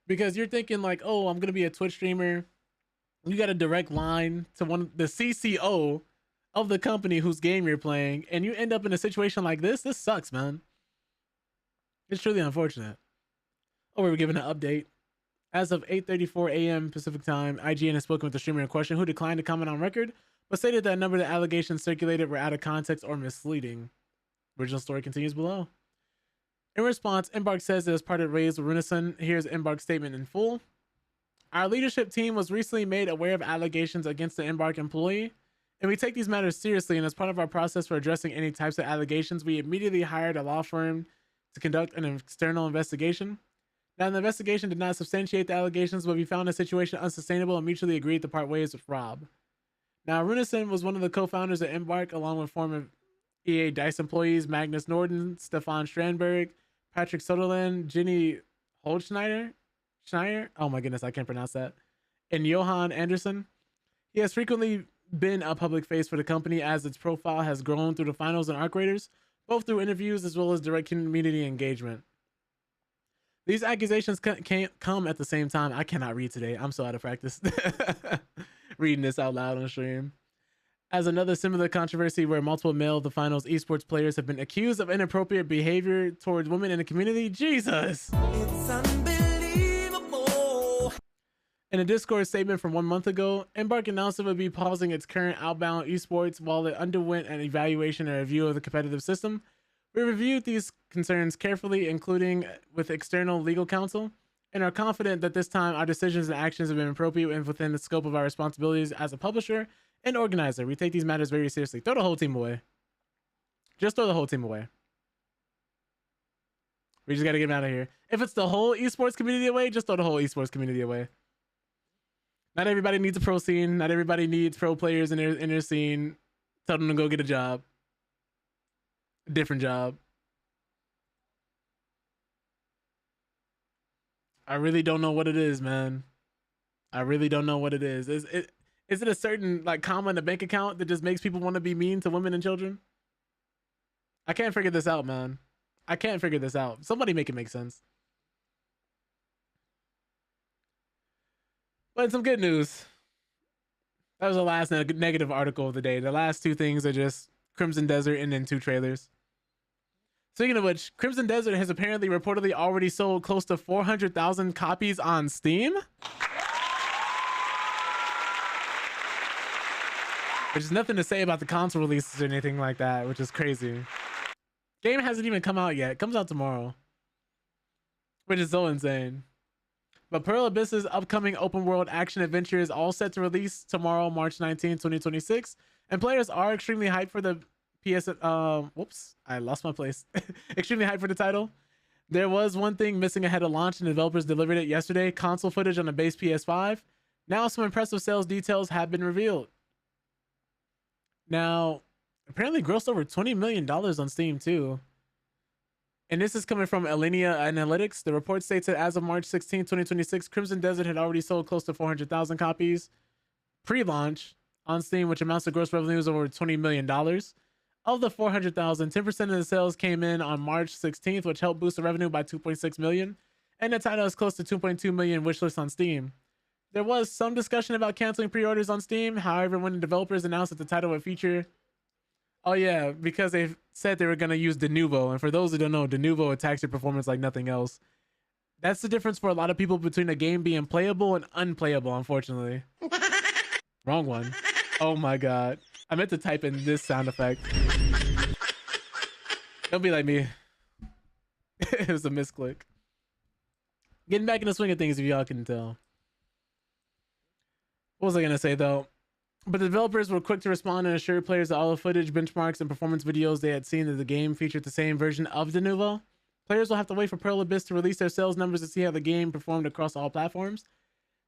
S1: Because you're thinking like, oh, I'm going to be a Twitch streamer. You got a direct line to the CCO of the company whose game you're playing, and you end up in a situation like this. This sucks, man. It's truly unfortunate. Oh, we were given an update. As of 8:34 a.m. Pacific time, IGN has spoken with the streamer in question, who declined to comment on record, but stated that a number of the allegations circulated were out of context or misleading. Original story continues below. In response, Embark says it has parted ways with Runison. Here's Embark's statement in full. Our leadership team was recently made aware of allegations against the Embark employee, and we take these matters seriously, and as part of our process for addressing any types of allegations, we immediately hired a law firm to conduct an external investigation. Now, the investigation did not substantiate the allegations, but we found the situation unsustainable and mutually agreed to part ways with Rob. Now, Runison was one of the co-founders of Embark, along with former EA DICE employees Magnus Norden, Stefan Strandberg, Patrick Soderlund, Jenny Holdschneider, oh my goodness, I can't pronounce that, and Johan Anderson. He has frequently been a public face for the company as its profile has grown through the finals and Arc Raiders, both through interviews as well as direct community engagement. These accusations can't come at the same time. I cannot read today. I'm so out of practice reading this out loud on stream. As another similar controversy where multiple male The Finals esports players have been accused of inappropriate behavior towards women in the community. Jesus.
S4: It's unbelievable.
S1: In a Discord statement from 1 month ago, Embark announced it would be pausing its current outbound esports while it underwent an evaluation and review of the competitive system. We reviewed these concerns carefully, including with external legal counsel, and are confident that this time our decisions and actions have been appropriate and within the scope of our responsibilities as a publisher and organizer. We take these matters very seriously. Throw the whole team away. Just throw the whole team away. We just got to get them out of here. If it's the whole esports community away, just throw the whole esports community away. Not everybody needs a pro scene. Not everybody needs pro players in their scene. Tell them to go get a job. A different job. I really don't know what it is, man. I really don't know what it is. Is it a certain like comma in a bank account that just makes people want to be mean to women and children? I can't figure this out, man. I can't figure this out. Somebody make it make sense. But some good news. That was the last negative article of the day. The last two things are just Crimson Desert and then 2 trailers. Speaking of which, Crimson Desert has apparently reportedly already sold close to 400,000 copies on Steam. Which is nothing to say about the console releases or anything like that, which is crazy. Game hasn't even come out yet. It comes out tomorrow, which is so insane. But Pearl Abyss's upcoming open world action adventure is all set to release tomorrow, March 19, 2026. And players are extremely hyped for the whoops, I lost my place. Extremely hyped for the title. There was one thing missing ahead of launch, and developers delivered it yesterday: console footage on the base PS5. Now some impressive sales details have been revealed. Now, apparently grossed over $20 million on Steam too. And this is coming from Alinea Analytics. The report states that as of March 16, 2026, Crimson Desert had already sold close to 400,000 copies pre-launch on Steam, which amounts to gross revenues of over $20 million. Of the 400,000, 10% of the sales came in on March 16th, which helped boost the revenue by 2.6 million. And the title is close to 2.2 million wishlists on Steam. There was some discussion about canceling pre-orders on Steam. However, when the developers announced that the title would feature... Oh yeah, because they said they were going to use de novo. And for those who don't know, de novo attacks your performance like nothing else. That's the difference for a lot of people between a game being playable and unplayable, unfortunately. Wrong one. Oh my god. I meant to type in this sound effect. Don't be like me. It was a misclick. Getting back in the swing of things, if y'all can tell. What was I going to say though? But the developers were quick to respond and assure players that all the footage, benchmarks, and performance videos they had seen that the game featured the same version of de novo. Players will have to wait for Pearl Abyss to release their sales numbers to see how the game performed across all platforms.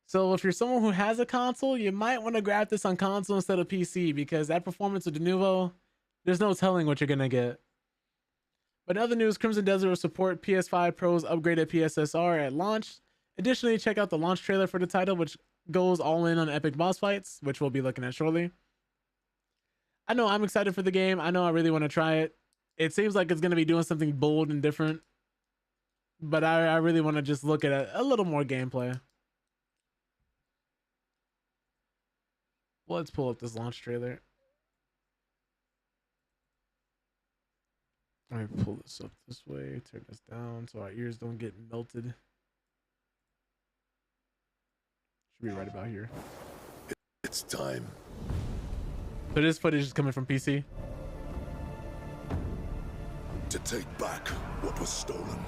S1: So if you're someone who has a console, you might want to grab this on console instead of PC, because that performance of de novo, there's no telling what you're going to get. But in other news, Crimson Desert will support PS5 Pro's upgraded PSSR at launch. Additionally, check out the launch trailer for the title, which goes all in on epic boss fights, which we'll be looking at shortly. I know I'm excited for the game. I know I really want to try it. It seems like it's going to be doing something bold and different, but I really want to just look at a little more gameplay. Well, let's pull up this launch trailer. Let me pull this up this way, turn this down so our ears don't get melted. Should be right about here.
S5: It's time.
S1: So this footage is coming from PC.
S5: To take back what was stolen.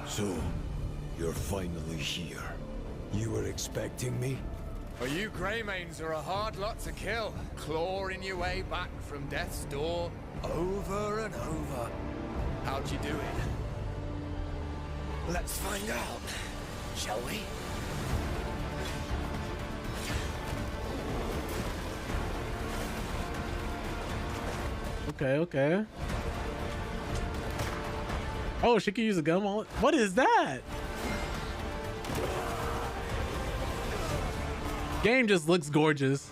S6: So, you're finally here. You were expecting me?
S7: Well, you Greymanes are a hard lot to kill, clawing your way back from death's door over and over. How'd you do it? Let's find out, shall we?
S1: Okay. Oh, she can use a gun. What is that? Game just looks gorgeous.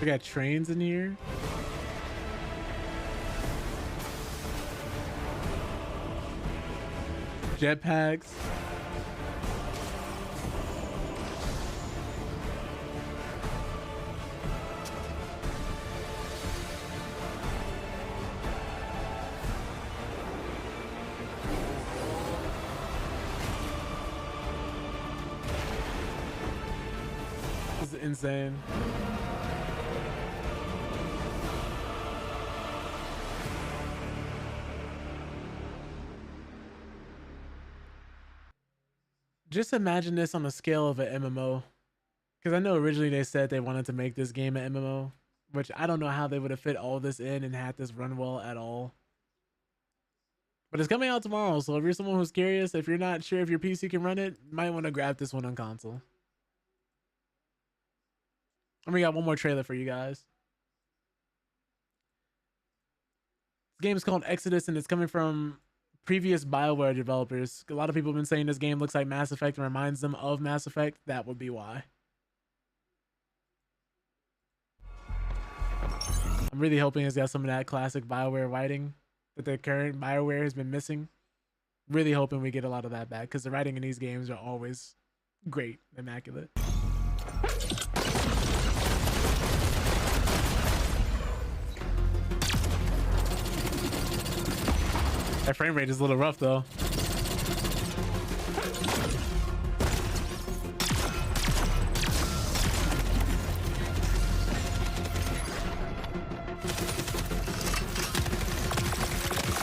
S1: We got trains in here. Jetpacks. This is insane. Just imagine this on a scale of an MMO. Because I know originally they said they wanted to make this game an MMO, which I don't know how they would have fit all this in and had this run well at all. But it's coming out tomorrow, so if you're someone who's curious, if you're not sure if your PC can run it, you might want to grab this one on console. And we got one more trailer for you guys. This game is called Exodus, and it's coming from previous BioWare developers. A lot of people have been saying this game looks like Mass Effect and reminds them of Mass Effect. That would be why. I'm really hoping it's got some of that classic BioWare writing that the current BioWare has been missing. Really hoping we get a lot of that back, because the writing in these games are always great, immaculate. That frame rate is a little rough though.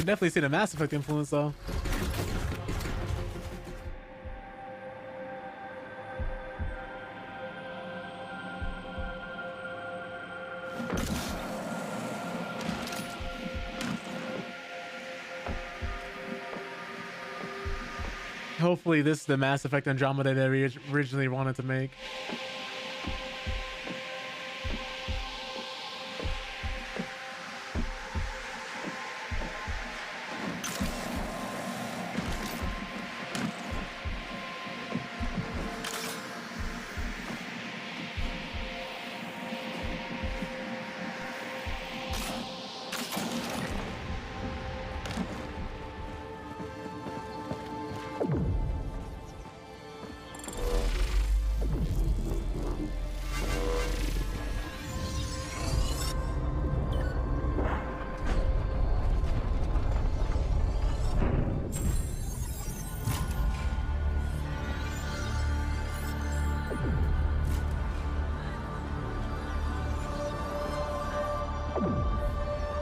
S1: can definitely see the Mass Effect influence though. Hopefully this is the Mass Effect Andromeda that we originally wanted to make.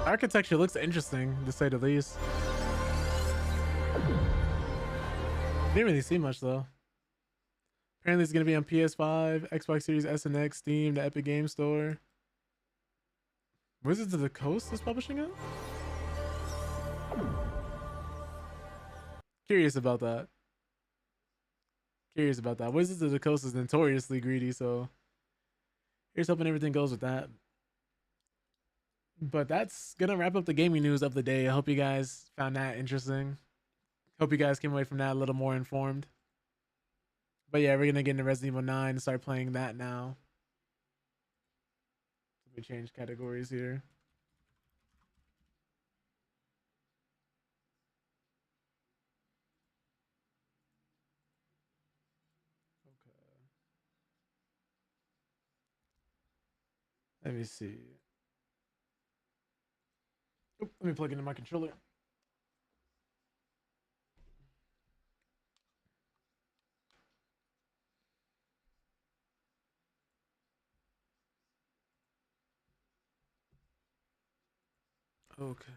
S1: Architecture looks interesting, to say the least. Didn't really see much though. Apparently it's gonna be on PS5, Xbox Series S and X, Steam, the Epic Game Store. Wizards of the Coast is publishing it? Curious about that. Curious about that. Wizards of the Coast is notoriously greedy, so here's hoping everything goes with that. But that's gonna wrap up the gaming news of the day. I hope you guys found that interesting. Hope you guys came away from that a little more informed. But yeah, we're gonna get into Resident Evil 9 and start playing that now. Let me change categories here. Okay. Let me see. Oop, let me plug into my controller. Okay.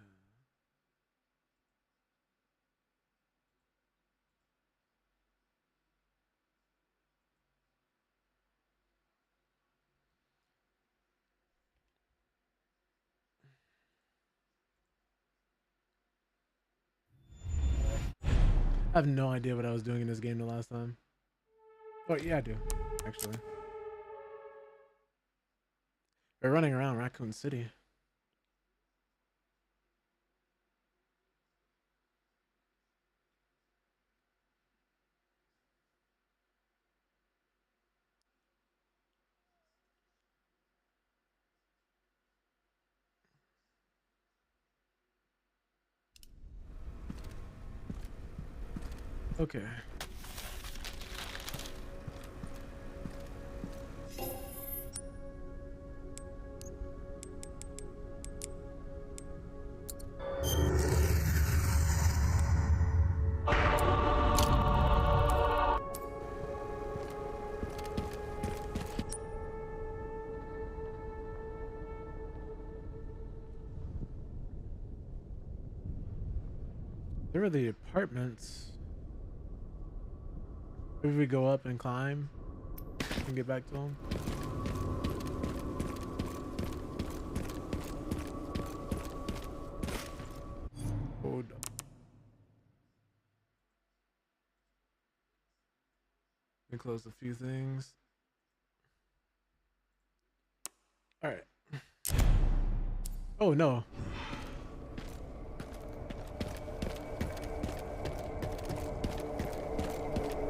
S1: I have no idea what I was doing in this game the last time. Oh, yeah, I do, actually. We're running around Raccoon City. Okay. There are the apartments. Maybe we go up and climb and get back to them. Hold up. Let me close a few things. All right. Oh no.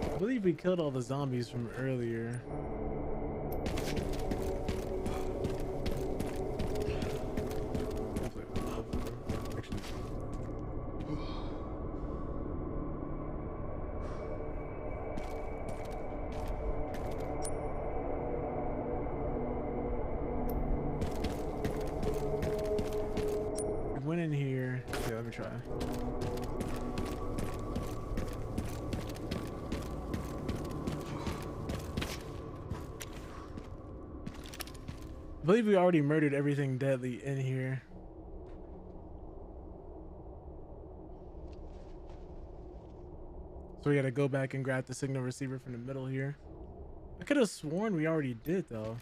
S1: I believe we killed all the zombies from earlier. We went in here. Okay, let me try. I believe we already murdered everything deadly in here. So we gotta go back and grab the signal receiver from the middle here. I could have sworn we already did though.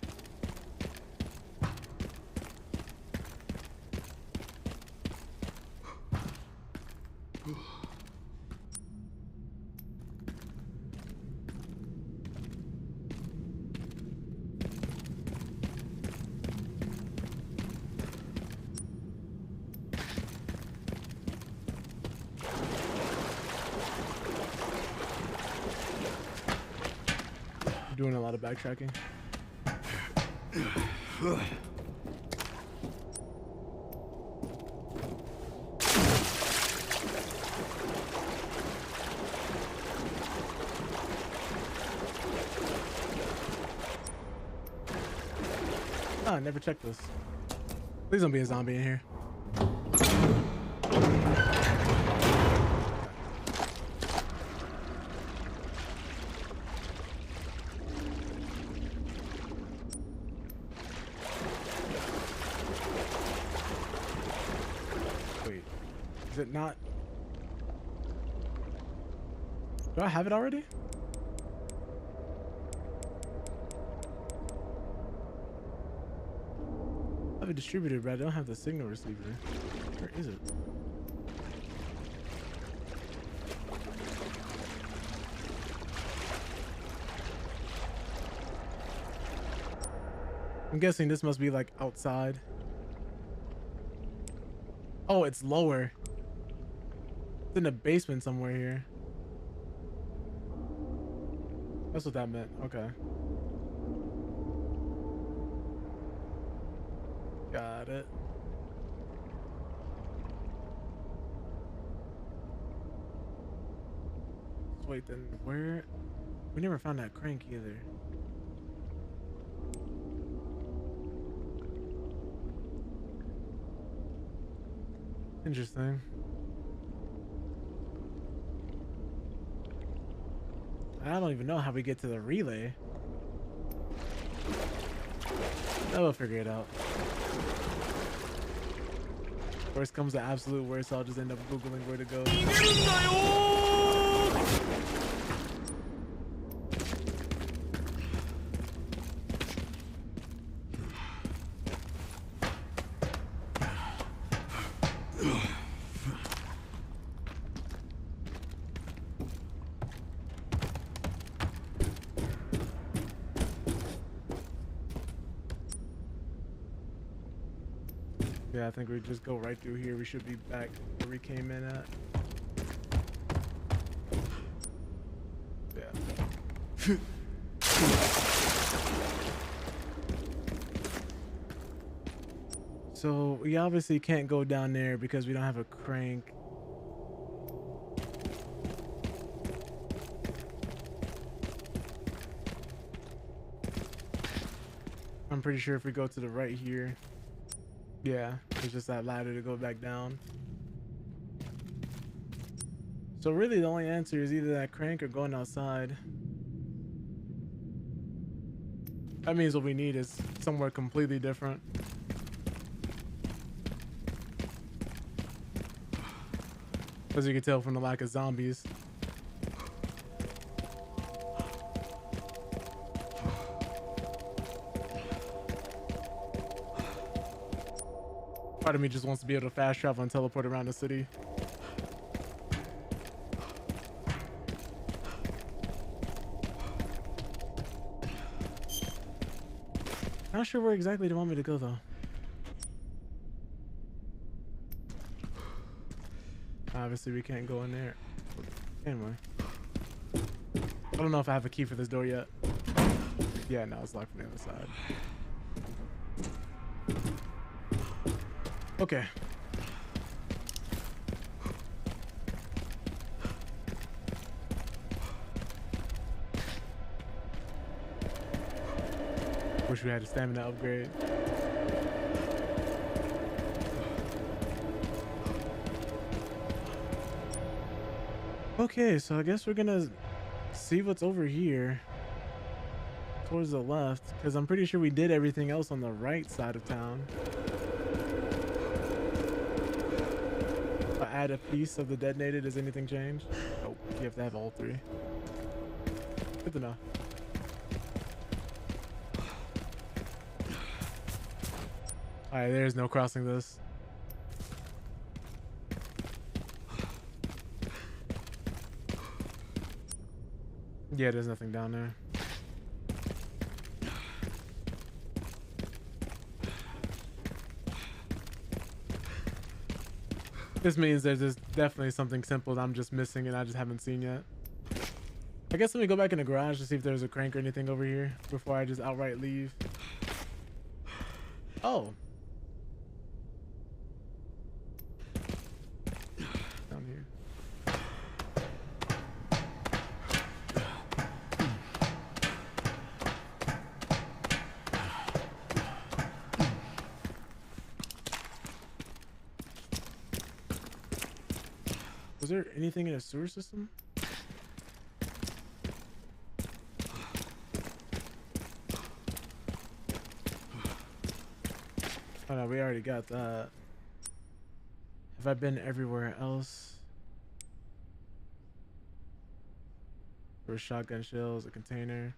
S1: Doing a lot of backtracking. Ah, I never checked this. Please don't be a zombie in here. Is it not? Do I have it already? I have a distributor, but I don't have the signal receiver. Where is it? I'm guessing this must be like outside. Oh, it's lower. It's in the basement somewhere here. That's what that meant. Okay. Got it. Wait, then where? We never found that crank either. Interesting. I don't even know how we get to the relay. I will figure it out. Worst comes to absolute worst, I'll just end up Googling where to go. Yeah, I think we just go right through here. We should be back where we came in at. Yeah. So we obviously can't go down there because we don't have a crank. I'm pretty sure if we go to the right here, yeah, it's just that ladder to go back down. So really the only answer is either that crank or going outside. That means what we need is somewhere completely different. As you can tell from the lack of zombies. Part of me just wants to be able to fast travel and teleport around the city. Not sure where exactly they want me to go though. Obviously we can't go in there. Anyway. I don't know if I have a key for this door yet. Yeah, no, it's locked from the other side. Okay. Wish we had a stamina upgrade. Okay, so I guess we're gonna see what's over here towards the left, because I'm pretty sure we did everything else on the right side of town. If I add a piece of the detonated, does anything change? Nope. You have to have all three. Good to know. Alright, there's no crossing this. Yeah, there's nothing down there. This means there's definitely something simple that I'm just missing and I just haven't seen yet. I guess let me go back in the garage to see if there's a crank or anything over here before I just outright leave. Oh. Down here. Was there anything in a sewer system? Oh no, we already got that. Have I been everywhere else? There were shotgun shells, a container.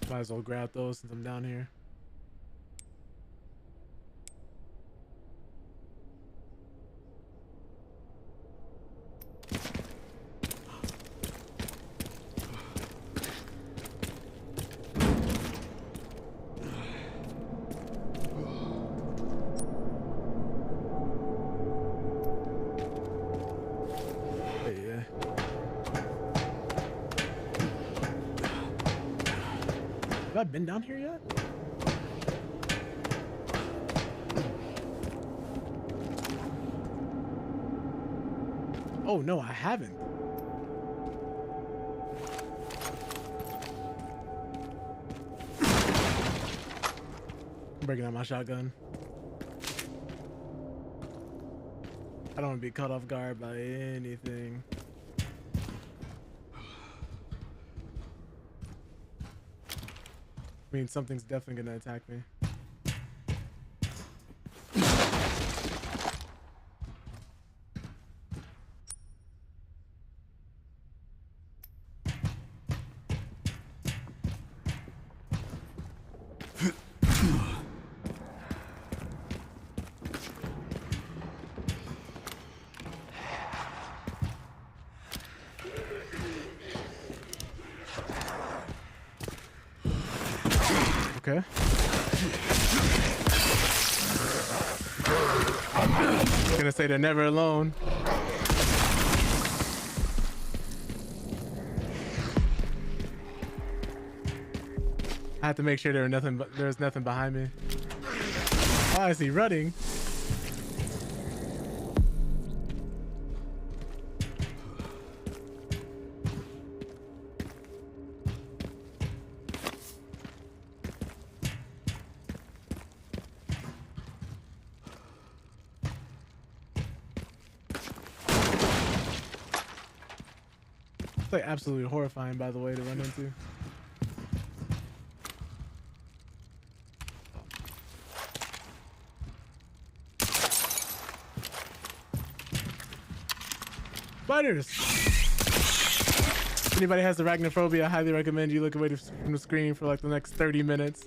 S1: Might as well grab those since I'm down here. Have I been down here yet? Oh no, I haven't. I'm breaking out my shotgun. I don't want to be caught off guard by anything. I mean, something's definitely gonna attack me. Okay. I'm gonna say they're never alone. I have to make sure there's nothing behind me. Oh, I see running. It's like absolutely horrifying, by the way, to run into. Spiders! If anybody has arachnophobia, I highly recommend you look away from the screen for like the next 30 minutes.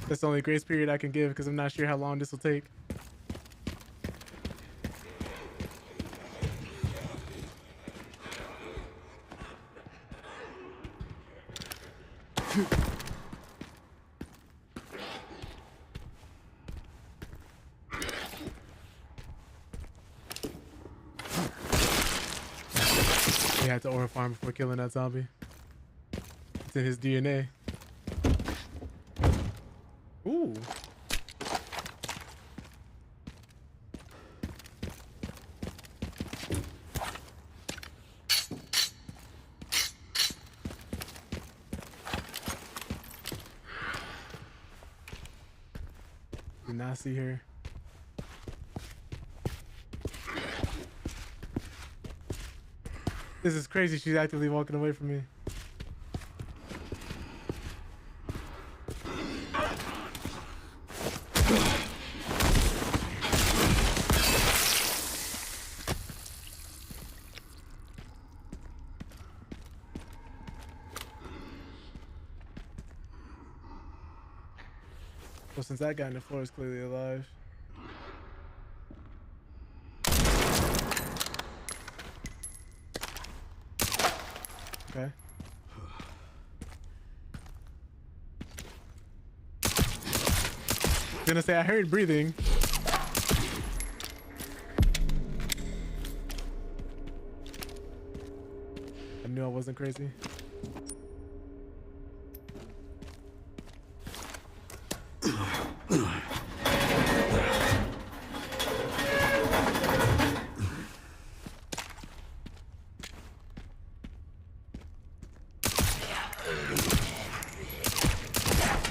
S1: That's the only grace period I can give because I'm not sure how long this will take. He had to order farm before killing that zombie. It's in his DNA. Ooh. not see her. This is crazy. She's actively walking away from me. Well, since that guy on the floor is clearly alive. Okay. I'm gonna say I heard breathing. I knew I wasn't crazy.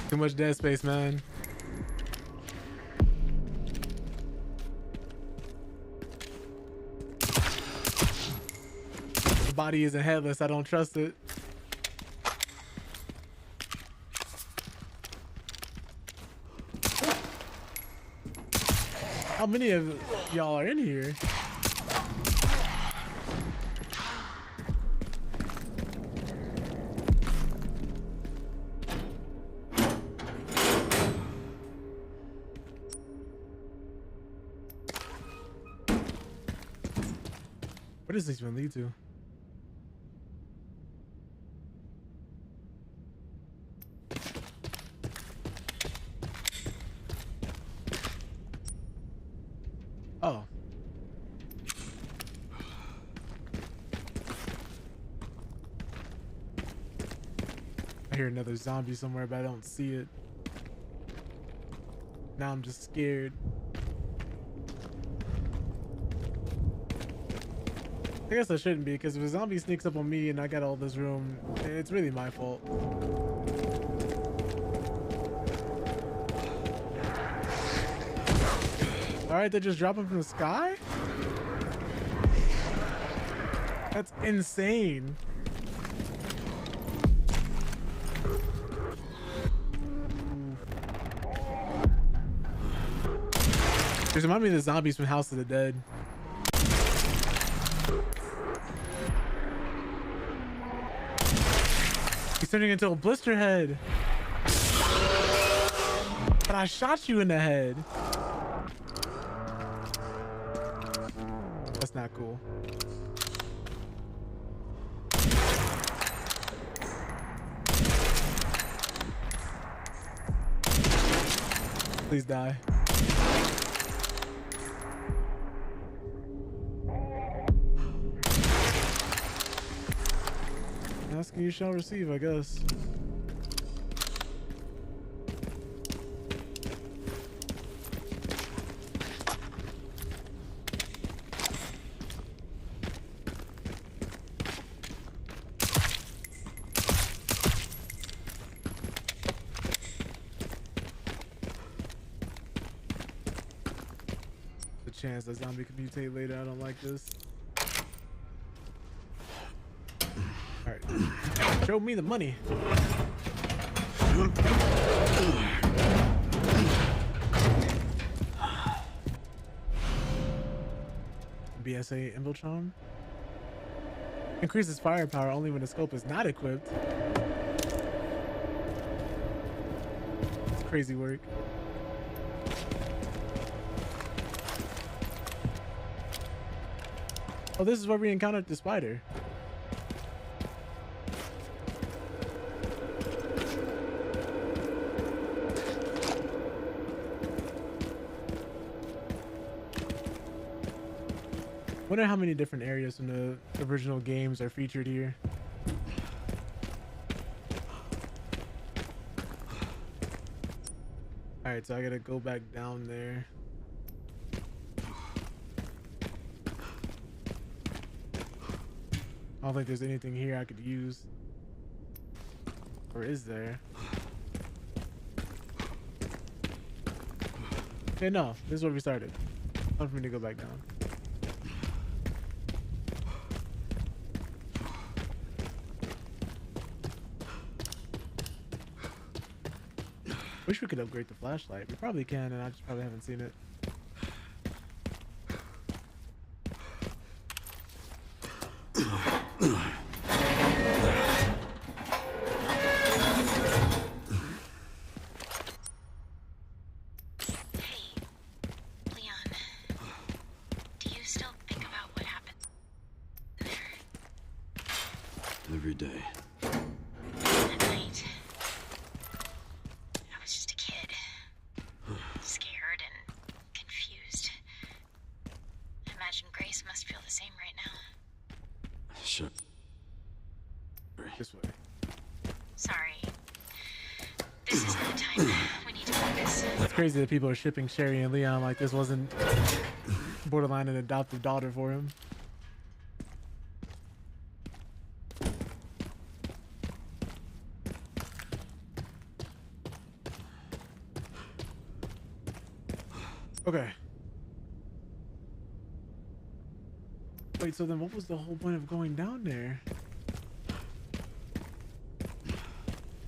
S1: Too much dead space, man. The body isn't headless. I don't trust it. How many of y'all are in here? Where does this even lead to? Oh. I hear another zombie somewhere, but I don't see it. Now I'm just scared. I guess I shouldn't be, because if a zombie sneaks up on me and I got all this room, it's really my fault. Alright, they just drop him from the sky? That's insane. This reminds me of the zombies from House of the Dead. He's turning into a blister head. But I shot you in the head. That's not cool. Please die. Asking you shall receive, I guess. The chance that zombie can mutate later, I don't like this. Alright. Show me the money. BSA Imblecharm. Increases firepower only when the scope is not equipped. It's crazy work. Oh, this is where we encountered the spider. Wonder how many different areas from the original games are featured here. Alright, so I gotta go back down there. I don't think there's anything here I could use. Or is there? Okay, no, this is where we started. Time for me to go back down. Wish we could upgrade the flashlight. We probably can, and I just probably haven't seen it.
S6: Every day.
S8: That night, I was just a kid. Scared and confused. I imagine Grace must feel the same right now.
S6: Sure.
S1: This way.
S8: Sorry. This isn't the time. We need to focus.
S1: It's crazy that people are shipping Sherry and Leon like this wasn't borderline an adopted daughter for him. Okay. Wait, so then what was the whole point of going down there?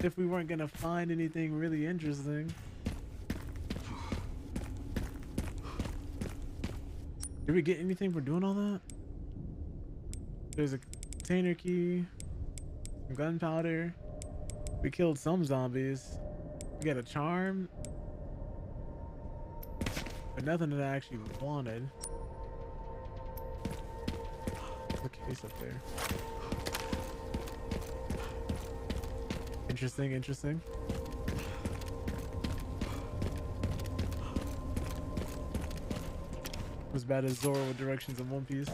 S1: If we weren't gonna find anything really interesting. Did we get anything for doing all that? There's a container key, some gunpowder. We killed some zombies. We got a charm. But nothing that I actually wanted. There's a case up there. Interesting, interesting. As bad as Zoro with directions in One Piece.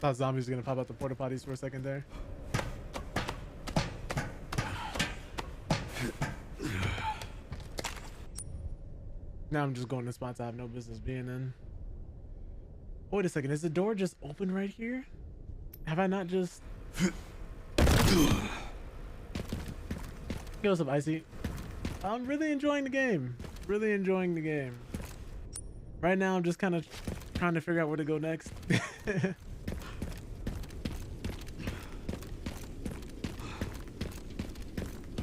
S1: Thought zombies were gonna pop out the porta potties for a second there. Now I'm just going to spots I have no business being in. Wait a second, is the door just open right here? Have I not just... Yo, what's up, Icy? I'm really enjoying the game. Really enjoying the game. Right now, I'm just kind of trying to figure out where to go next.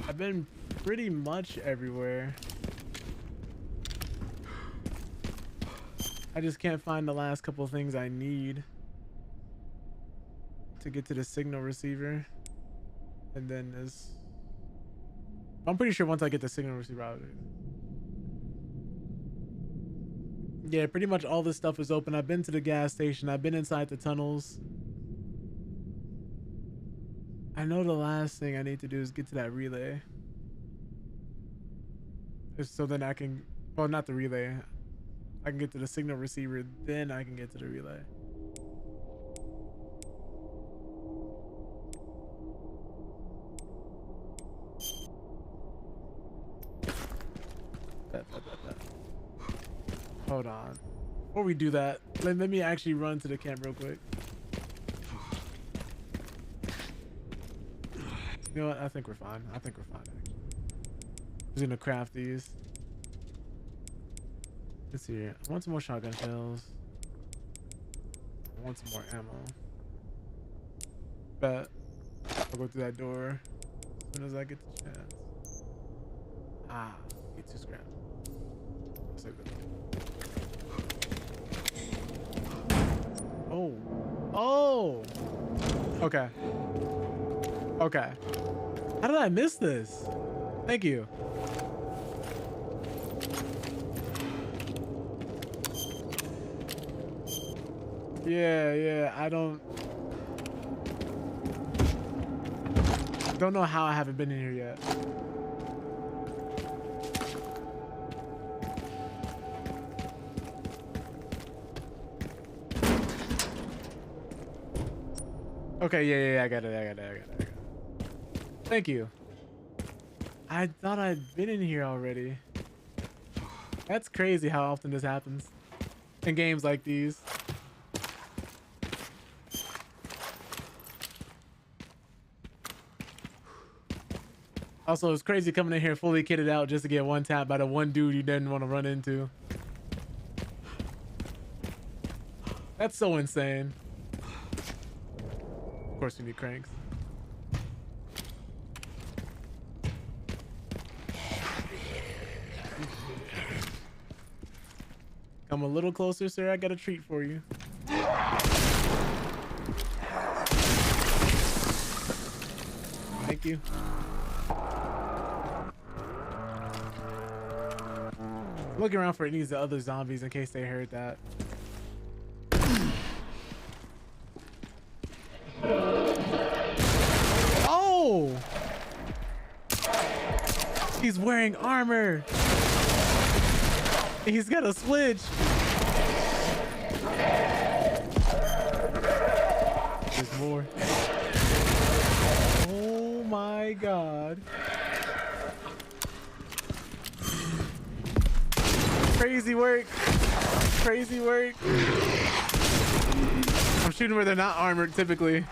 S1: I've been pretty much everywhere. I just can't find the last couple things I need to get to the signal receiver. And then this. I'm pretty sure once I get the signal receiver out. Yeah, pretty much all this stuff is open. I've been to the gas station. I've been inside the tunnels. I know the last thing I need to do is get to that relay. Just so then I can, well, not the relay. I can get to the signal receiver, then I can get to the relay. Hold on. Before we do that, let me actually run to the camp real quick. You know what? I think we're fine. I think we're fine, actually. I'm just gonna craft these. Let's see here. I want some more shotgun shells. I want some more ammo. Bet I'll go through that door as soon as I get the chance. Ah, get 2 scrap. So good. Oh. Oh! Okay. Okay. How did I miss this? Thank you. Yeah, I don't know how I haven't been in here yet. Okay, yeah, I got it. Thank you. I thought I'd been in here already. That's crazy how often this happens in games like these. Also, it's crazy coming in here fully kitted out just to get one tap by the one dude you didn't want to run into. That's so insane. Of course, we need cranks. Come a little closer, sir. I got a treat for you. Thank you. Looking around for any of the other zombies in case they heard that. Oh! He's wearing armor. He's got a switch. There's more. Oh my god. Crazy work. Crazy work. I'm shooting where they're not armored typically.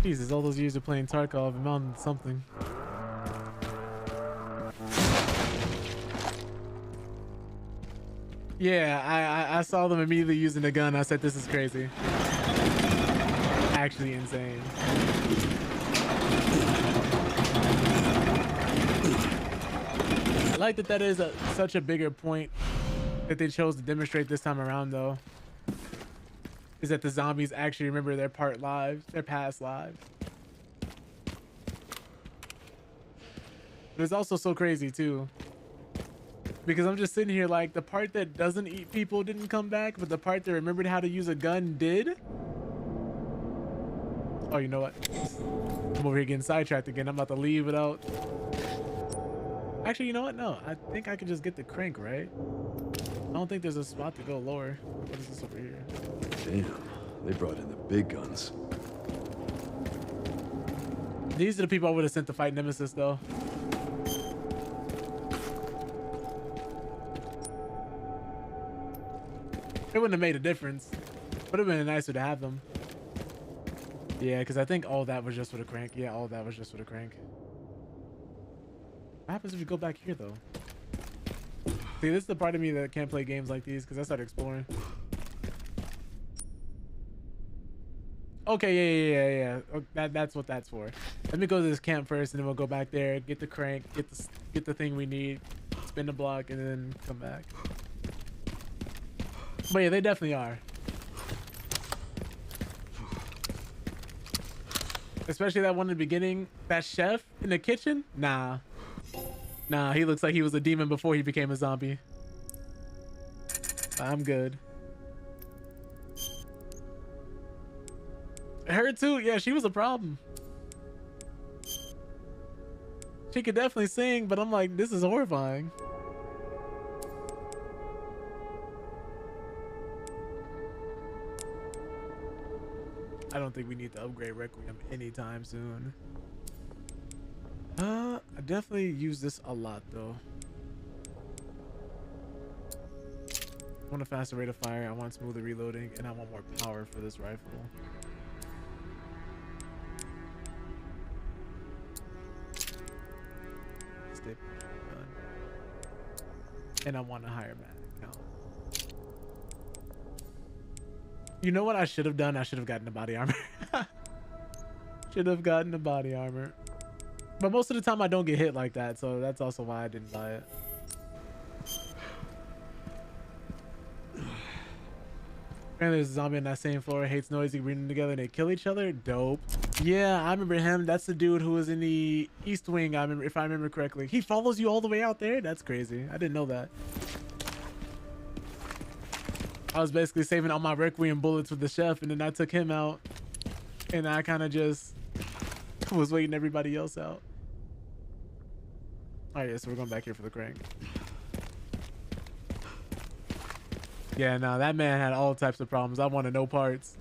S1: Jesus, all those years of playing Tarkov, I'm on something. Yeah, I saw them immediately using the gun. I said, this is crazy. Actually insane. I like that that is such a bigger point that they chose to demonstrate this time around, though. Is that the zombies actually remember their past lives. But it's also so crazy, too. Because I'm just sitting here like, the part that doesn't eat people didn't come back, but the part that remembered how to use a gun did? Oh, you know what? I'm over here getting sidetracked again. I'm about to leave without... Actually, you know what? No, I think I can just get the crank, right? I don't think there's a spot to go lower. What is this over here?
S6: Damn, they brought in the big guns.
S1: These are the people I would have sent to fight Nemesis, though. It wouldn't have made a difference. Would have been nicer to have them. Yeah, because I think all that was just for the crank. Yeah, all that was just for the crank. What happens if we go back here, though? See, this is the part of me that can't play games like these because I started exploring. Okay, yeah. Oh, that's what that's for. Let me go to this camp first, and then we'll go back there, get the crank, get the thing we need, spin the block, and then come back. But yeah, they definitely are. Especially that one in the beginning, that chef in the kitchen. Nah, he looks like he was a demon before he became a zombie. I'm good. Her too. Yeah, she was a problem. She could definitely sing, but I'm like, this is horrifying. I don't think we need to upgrade Requiem anytime soon. I definitely use this a lot though. I want a faster rate of fire, I want smoother reloading, and I want more power for this rifle. Stick gun. And I want a higher mag count. You know what I should have done? I should have gotten the body armor. Should have gotten the body armor. But most of the time I don't get hit like that, so that's also why I didn't buy it. Apparently there's a zombie on that same floor, hates noisy, reading together, and they kill each other. Dope. Yeah, I remember him. That's the dude who was in the East Wing, I remember, if I remember correctly. He follows you all the way out there? That's crazy. I didn't know that. I was basically saving all my Requiem bullets with the chef, and then I took him out, and I kind of just was waiting everybody else out. All right, so we're going back here for the crank. Yeah, no, that man had all types of problems. I wanted no parts.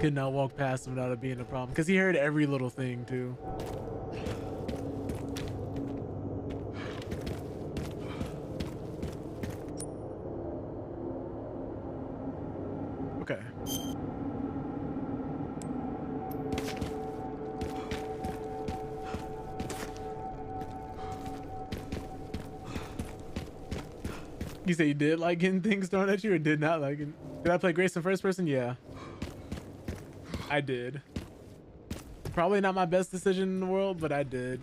S1: Could not walk past him without it being a problem because he heard every little thing too. Okay. You say you did like getting things thrown at you or did not like it? Did I play Grace in first person? Yeah. I did. Probably not my best decision in the world, but I did.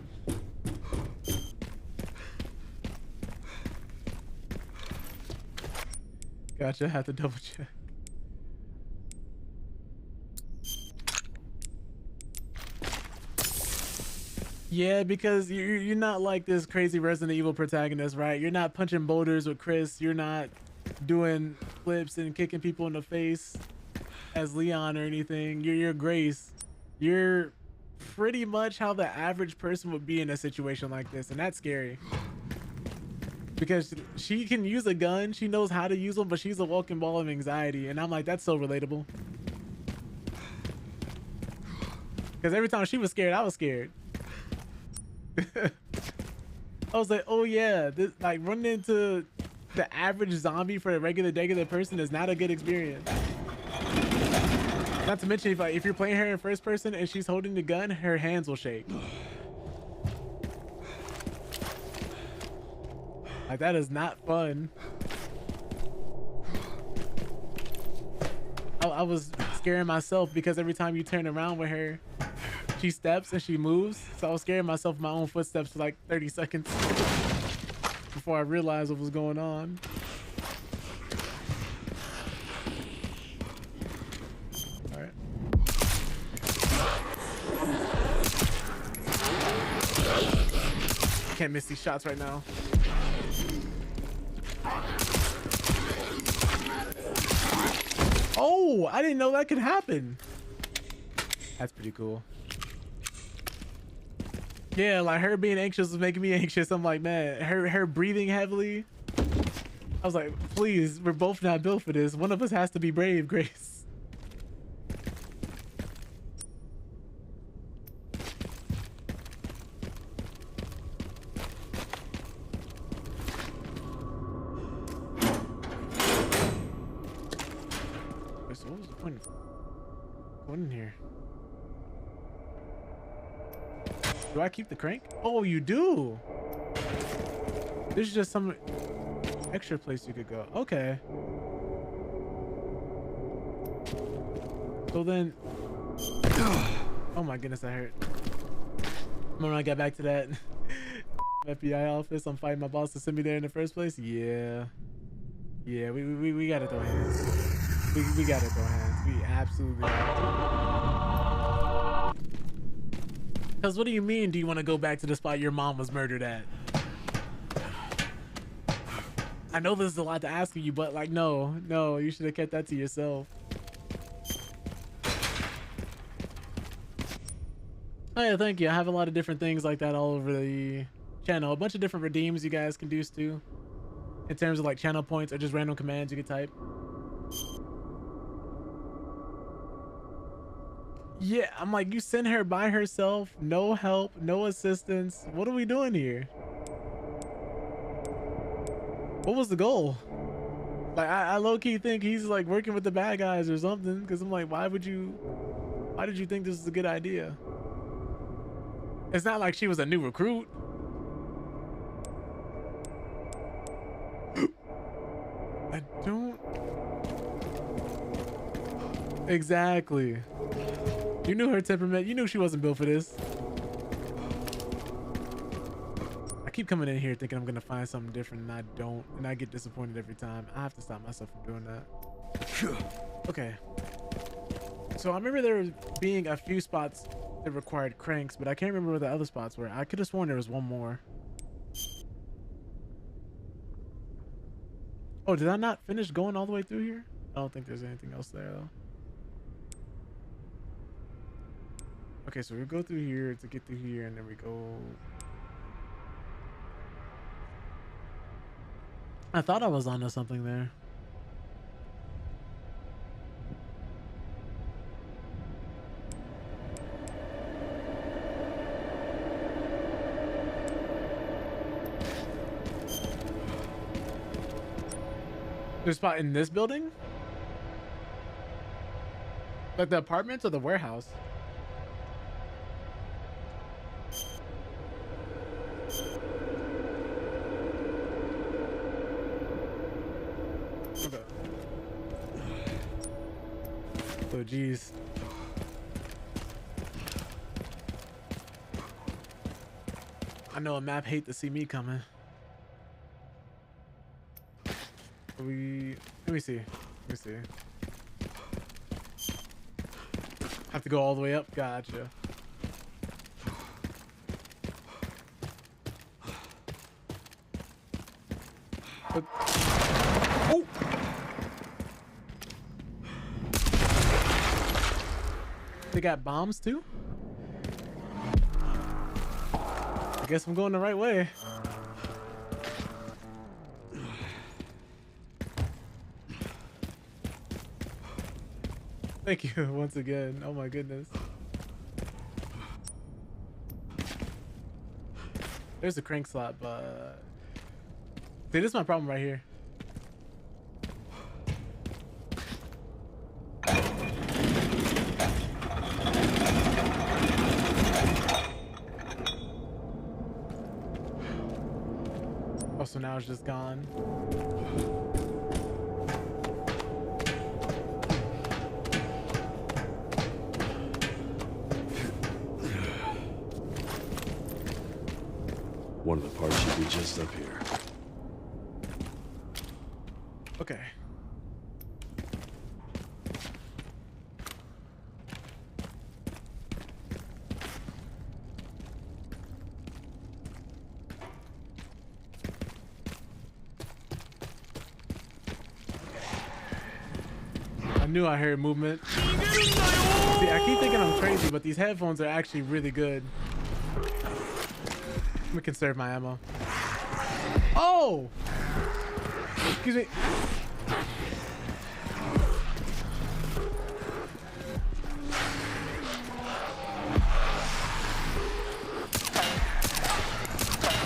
S1: Gotcha, have to double check. Yeah, because you're not like this crazy Resident Evil protagonist, right? You're not punching boulders with Chris. You're not doing flips and kicking people in the face as Leon or anything. You're Grace. You're pretty much how the average person would be in a situation like this, and that's scary. Because she can use a gun, she knows how to use them, but she's a walking ball of anxiety, and I'm like, that's so relatable. Because every time she was scared, I was scared. I was like, oh yeah, this, like running into the average zombie for a regular person is not a good experience. Not to mention if you're playing her in first person and she's holding the gun, her hands will shake. Like that is not fun. I was scaring myself because every time you turn around with her, she steps and she moves. So I was scaring myself with my own footsteps for like 30 seconds before I realized what was going on. All right. Can't miss these shots right now. Oh, I didn't know that could happen. That's pretty cool. Yeah, like her being anxious was making me anxious. I'm like, man, her breathing heavily. I was like, please, we're both not built for this. One of us has to be brave, Grace. So what was the point of going in here? Do I keep the crank? Oh, you do. There's just some extra place you could go. Okay. So then, oh my goodness, that hurt. Remember when I got back to that FBI office, I'm fighting my boss to send me there in the first place. Yeah, we gotta throw hands. We gotta throw hands. We absolutely have to. Because what do you mean, do you want to go back to the spot your mom was murdered at? I know this is a lot to ask of you, but like, no, you should have kept that to yourself. Oh yeah, thank you. I have a lot of different things like that all over the channel. A bunch of different redeems you guys can do too. In terms of like channel points or just random commands you can type. Yeah, I'm like, you send her by herself, no help, no assistance. What are we doing here? What was the goal? Like, I low-key think he's like working with the bad guys or something, because I'm like, why did you think this is a good idea? It's not like she was a new recruit. I don't... Exactly. You knew her temperament. You knew she wasn't built for this. I keep coming in here thinking I'm gonna find something different, and I don't, and I get disappointed every time. I have to stop myself from doing that. Okay. So I remember there being a few spots that required cranks, but I can't remember where the other spots were. I could have sworn there was one more. Oh, did I not finish going all the way through here? I don't think there's anything else there though. Okay, so we go through here to get through here, and then we go... I thought I was onto something there. There's a spot in this building? Like the apartments or the warehouse? Okay. Oh, geez. I know a map hate to see me coming. Let me see. Let me see. Have to go all the way up? Gotcha. But, oh! They got bombs too? I guess I'm going the right way. Thank you once again. Oh my goodness. There's a crank slot, but see, this is my problem right here. Oh, so now it's just gone.
S6: One of the parts should be just up here.
S1: Okay. I knew I heard movement. See, I keep thinking I'm crazy, but these headphones are actually really good. Let me conserve my ammo. Oh! Excuse me.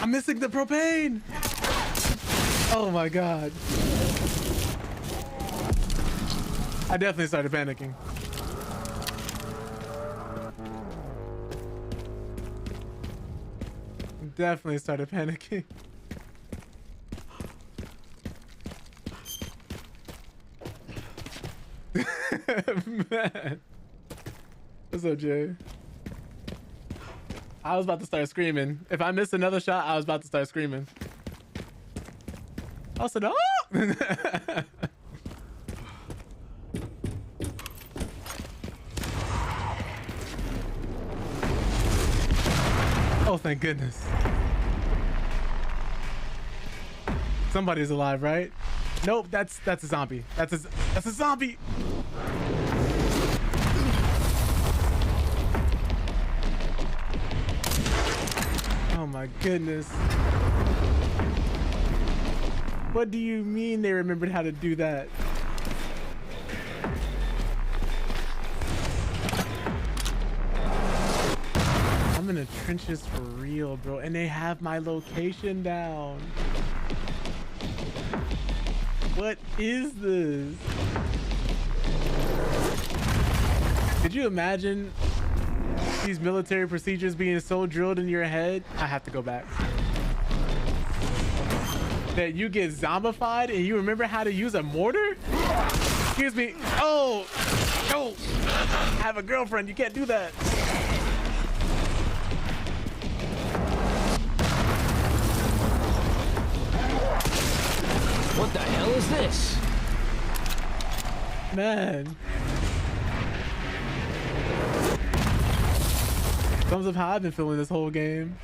S1: I'm missing the propane! Oh my god. I definitely started panicking. Definitely started panicking. Man. What's up, Jay? I was about to start screaming. If I missed another shot, I was about to start screaming. I said, oh! Oh, thank goodness. Somebody's alive, right? Nope, that's a zombie. That's a zombie. Oh my goodness. What do you mean they remembered how to do that? I'm in the trenches for real, bro. And they have my location down. What is this? Could you imagine these military procedures being so drilled in your head? I have to go back. That you get zombified and you remember how to use a mortar? Excuse me. Oh, no. I have a girlfriend. You can't do that.
S9: What the hell is this?
S1: Man. Thumbs up how I've been feeling this whole game.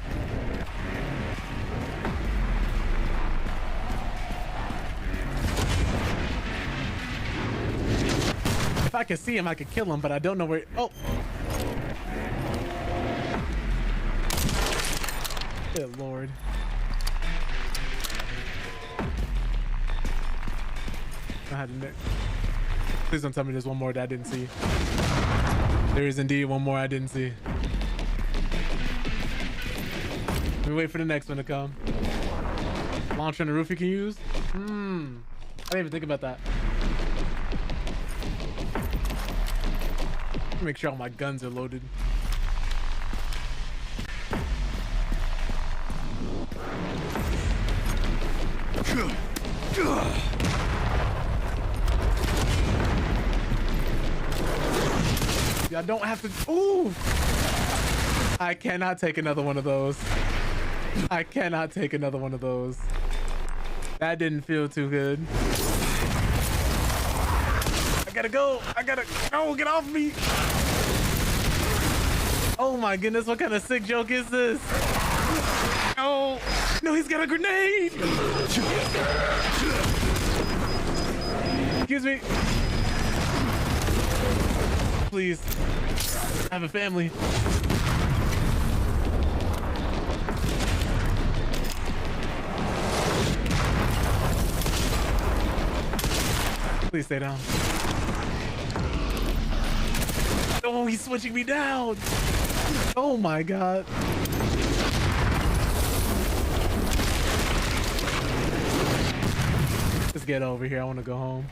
S1: If I could see him, I could kill him, but I don't know where. Oh. Good Lord. I had to. Please don't tell me there's one more that I didn't see. There is indeed one more I didn't see. Let me wait for the next one to come. Launcher on the roof you can use? didn't even think about that. Make sure all my guns are loaded. I don't have to. Ooh! I cannot take another one of those. I cannot take another one of those. That didn't feel too good. I gotta go. I gotta. No, get off me. Oh my goodness, what kind of sick joke is this? No. No, he's got a grenade. Excuse me. Please. I have a family. Please stay down. Oh, he's switching me down. Oh my God. Let's get over here. I want to go home.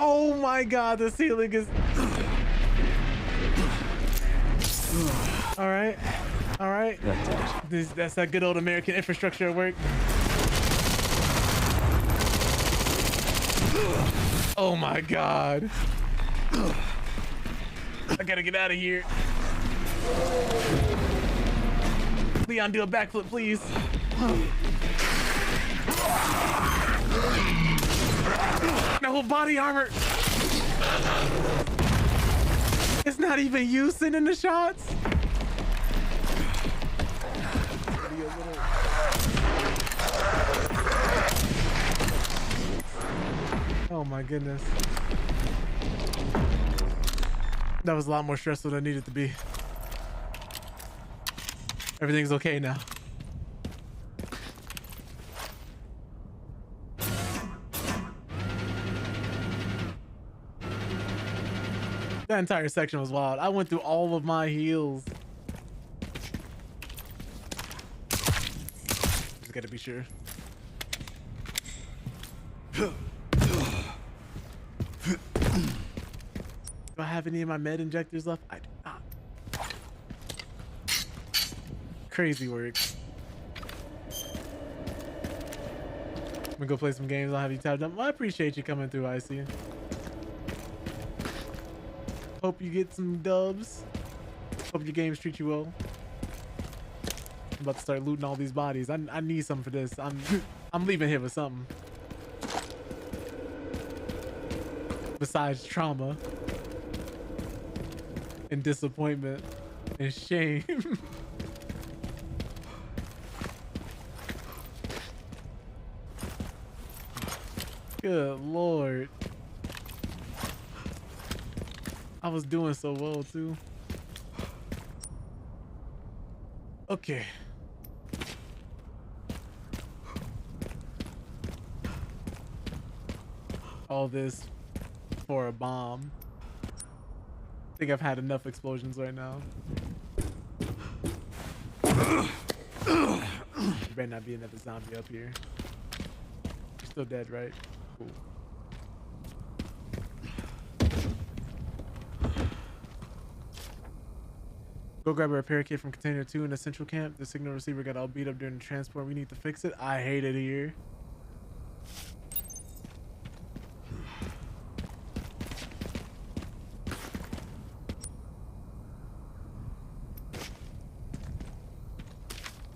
S1: Oh my God, the ceiling is... All right. All right. That's that good old American infrastructure at work. Oh my God. I gotta get out of here. Leon, do a backflip, please. No body armor. It's not even you sending the shots. Oh my goodness. That was a lot more stressful than it needed to be. Everything's okay now. That entire section was wild. I went through all of my heals. Just gotta be sure. Do I have any of my med injectors left? I do not. Crazy work. I'm gonna go play some games. I'll have you tapped up. Well, I appreciate you coming through, Icy. Hope you get some dubs. Hope your games treat you well. I'm about to start looting all these bodies. I need something for this. I'm leaving here with something. Besides trauma and disappointment and shame. Good Lord. I was doing so well too. Okay. All this for a bomb. I think I've had enough explosions right now. There better not be another zombie up here. You're still dead, right? Cool. Go grab a repair kit from container 2 in the central camp. The signal receiver got all beat up during the transport. We need to fix it. I hate it here.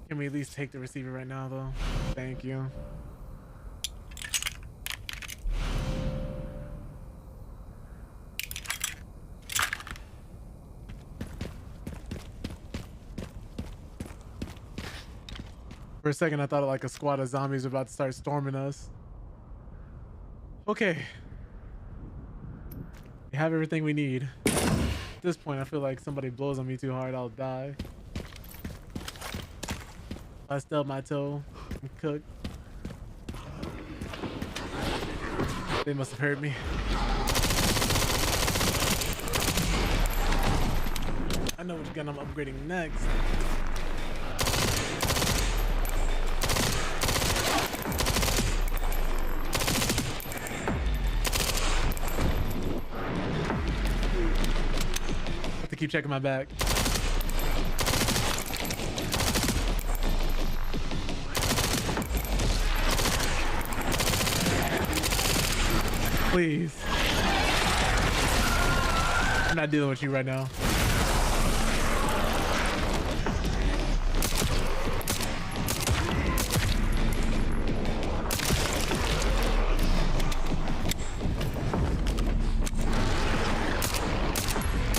S1: Can we at least take the receiver right now, though? Thank you. For a second, I thought like a squad of zombies were about to start storming us. Okay. We have everything we need. At this point, I feel like somebody blows on me too hard, I'll die. I stubbed my toe. I'm cooked. They must have heard me. I know which gun I'm upgrading next. keep checking my back. Please. I'm not dealing with you right now.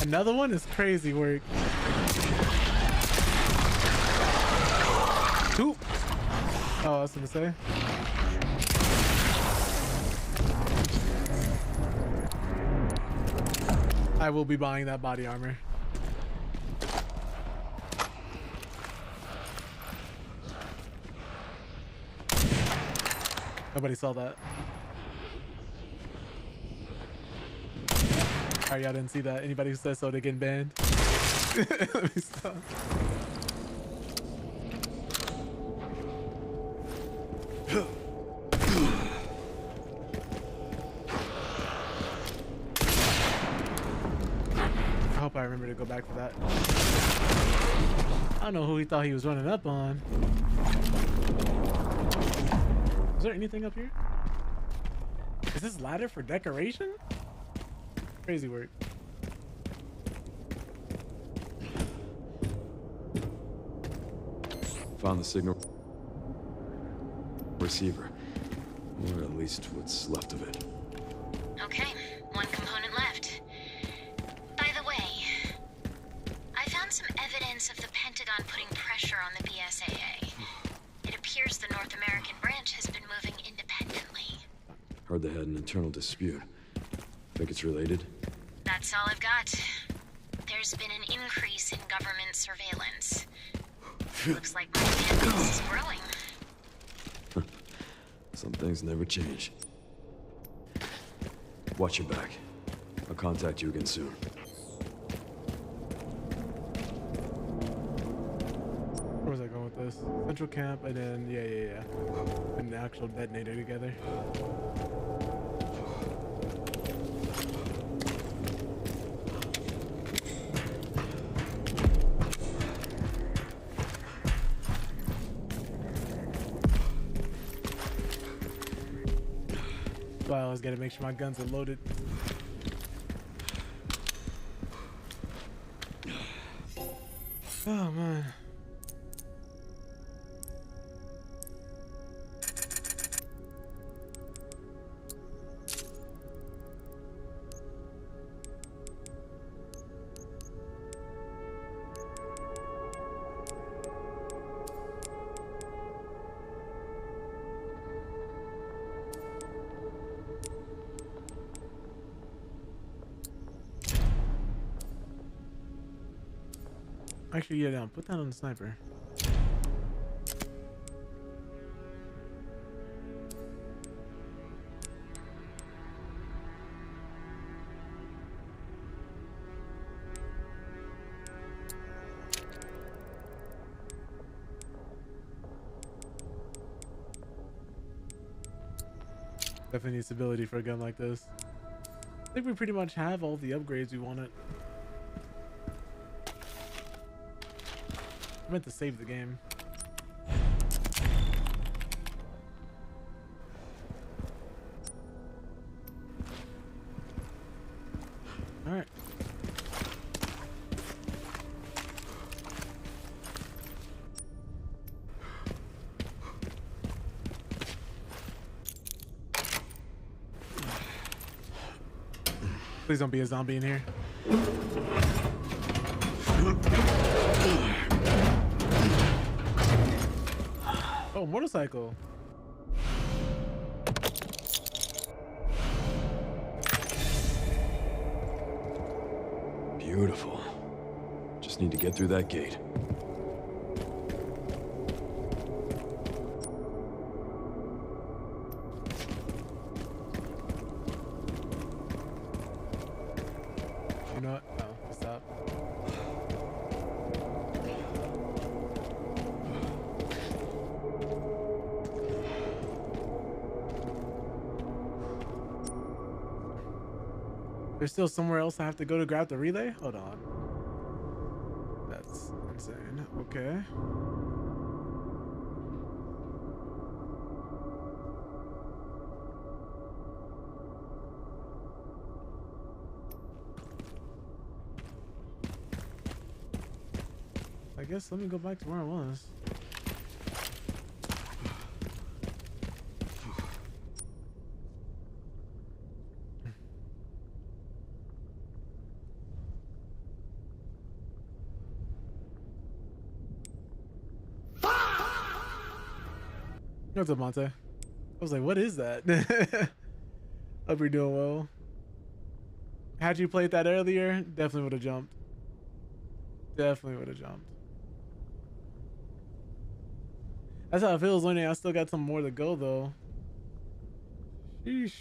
S1: Another one is crazy work. Two. Oh, I was gonna say. I will be buying that body armor. Nobody saw that. Alright, y'all didn't see that. Anybody who says so, they're getting banned. Let me stop. I hope I remember to go back for that. I don't know who he thought he was running up on. Is there anything up here? Is this ladder for decoration? Crazy work.
S6: Found the signal receiver, or at least what's left of it.
S8: Okay, one component left. By the way, I found some evidence of the Pentagon putting pressure on the BSAA. It appears the North American branch has been moving independently.
S6: Heard they had an internal dispute. Think it's related?
S8: That's all I've got. There's been an increase in government surveillance. Looks like my fan base is growing.
S6: Some things never change. Watch your back. I'll contact you again soon.
S1: Where was I going with this? Central camp, and then yeah. And the actual detonator together. So I always gotta make sure my guns are loaded. Oh man. Actually, yeah, down. Put that on the sniper. Definitely needs stability for a gun like this. I think we pretty much have all the upgrades we wanted. I meant to save the game. All right. Please don't be a zombie in here. Oh, motorcycle.
S6: Beautiful. Just need to get through that gate.
S1: You know what? Oh, stop. There's still somewhere else I have to go to grab the relay? Hold on. That's insane. Okay. I guess let me go back to where I was. What's up, Monte? I was like, what is that? Hope you're doing well. Had you played that earlier, definitely would have jumped. Definitely would have jumped. That's how it feels learning. I still got some more to go though. Sheesh.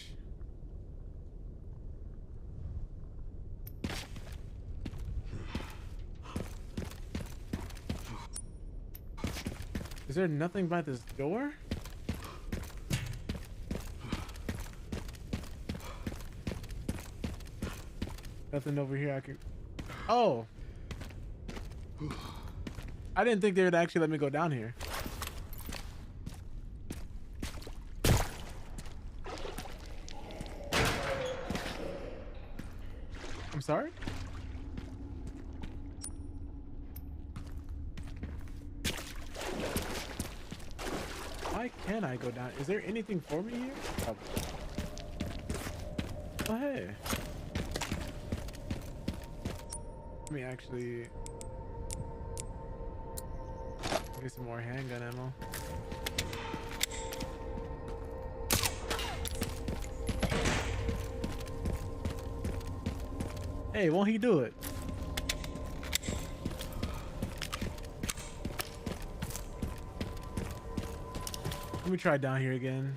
S1: Is there nothing by this door? Nothing over here I can... Oh! I didn't think they would actually let me go down here. I'm sorry? Why can't I go down? Is there anything for me here? Oh, oh hey. Let me actually get some more handgun ammo. Hey, won't he do it? Let me try down here again.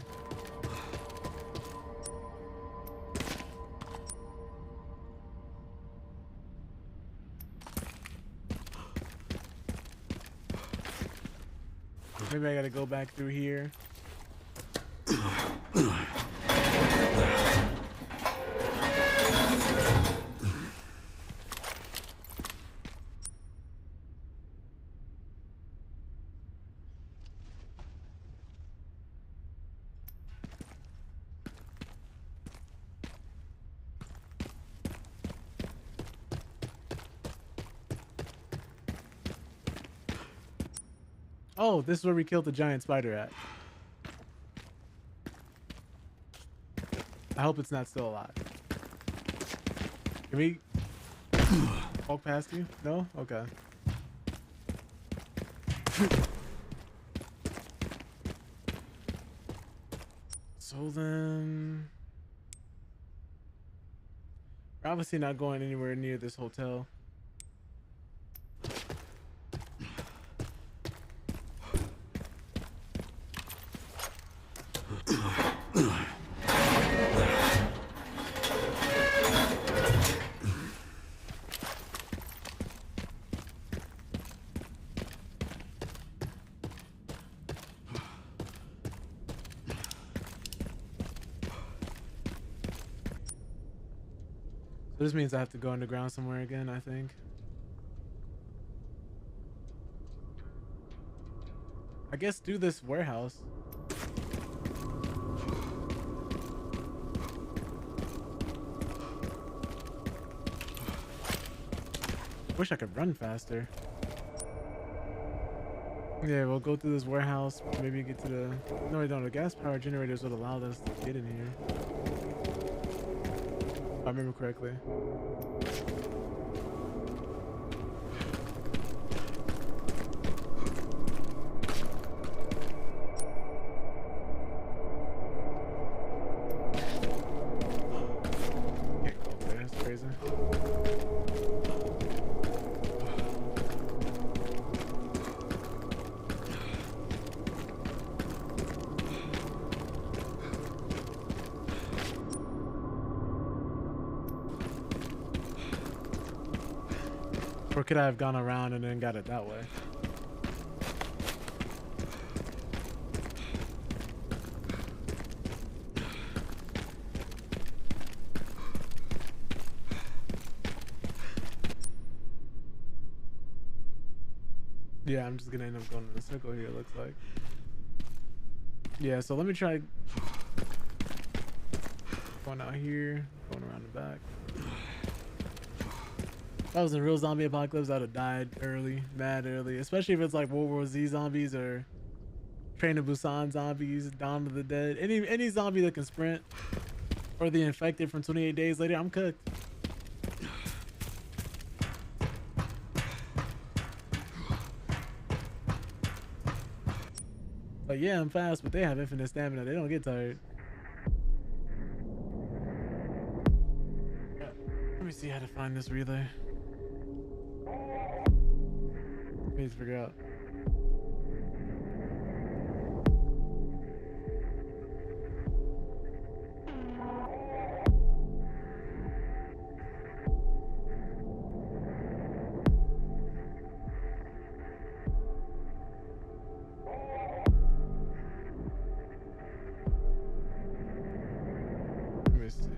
S1: Maybe I gotta go back through here. Oh, this is where we killed the giant spider at. I hope it's not still alive. Can we walk past you? No? Okay. So then... we're obviously not going anywhere near this hotel. So this means I have to go underground somewhere again, I think. I guess do this warehouse. Wish I could run faster. Yeah, we'll go through this warehouse. Maybe get to the... No, we don't. The gas power generators would allow us to get in here. If I remember correctly. Can't go up there. That's crazy. Or could I have gone around and then got it that way? Yeah, I'm just gonna end up going in a circle here, it looks like. Yeah, so let me try going out here, going around the back. If I was in a real zombie apocalypse, I'd have died early, mad early. Especially if it's like World War Z zombies or Train to Busan zombies, Dawn of the Dead. Any zombie that can sprint, or the infected from 28 days later, I'm cooked. Like, yeah, I'm fast, but they have infinite stamina. They don't get tired. Let me see how to find this relay. Need to figure out. Let me see.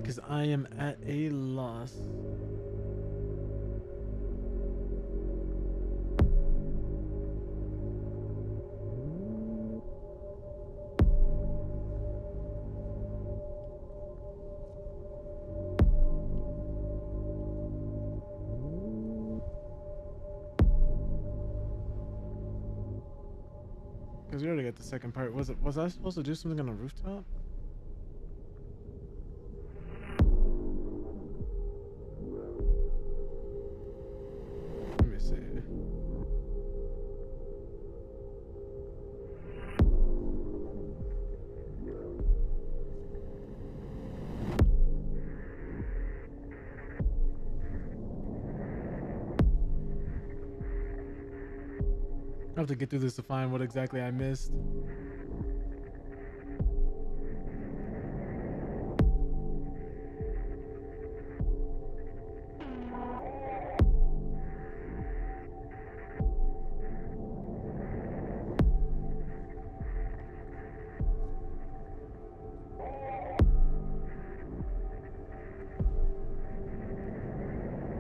S1: Because I am at a loss. Because we already got the second part. Was I supposed to do something on the rooftop? Let me see. I have to get through this to find what exactly I missed.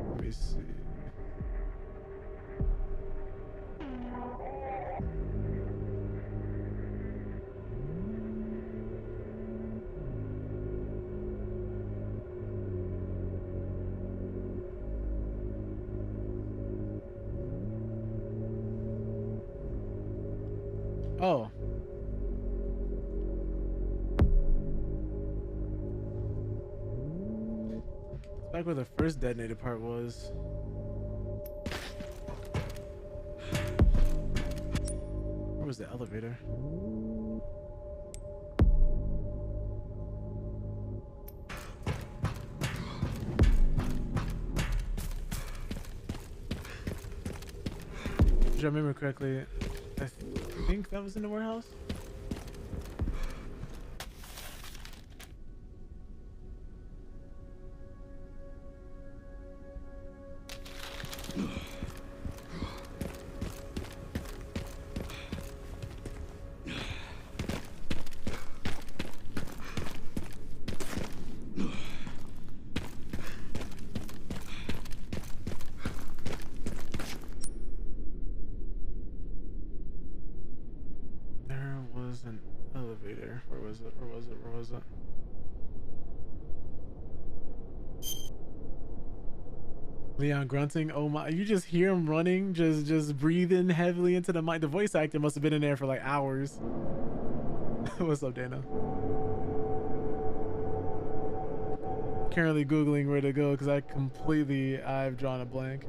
S1: Let me see. Oh. It's back where the first detonated part was. Where was the elevator? If I remember correctly, I think that was in the warehouse. There was an elevator. Where was it? Where was it? Where was it? Leon grunting. Oh my! You just hear him running, just breathing heavily into the mic. The voice actor must have been in there for like hours. What's up, Dana? Currently googling where to go because I've drawn a blank.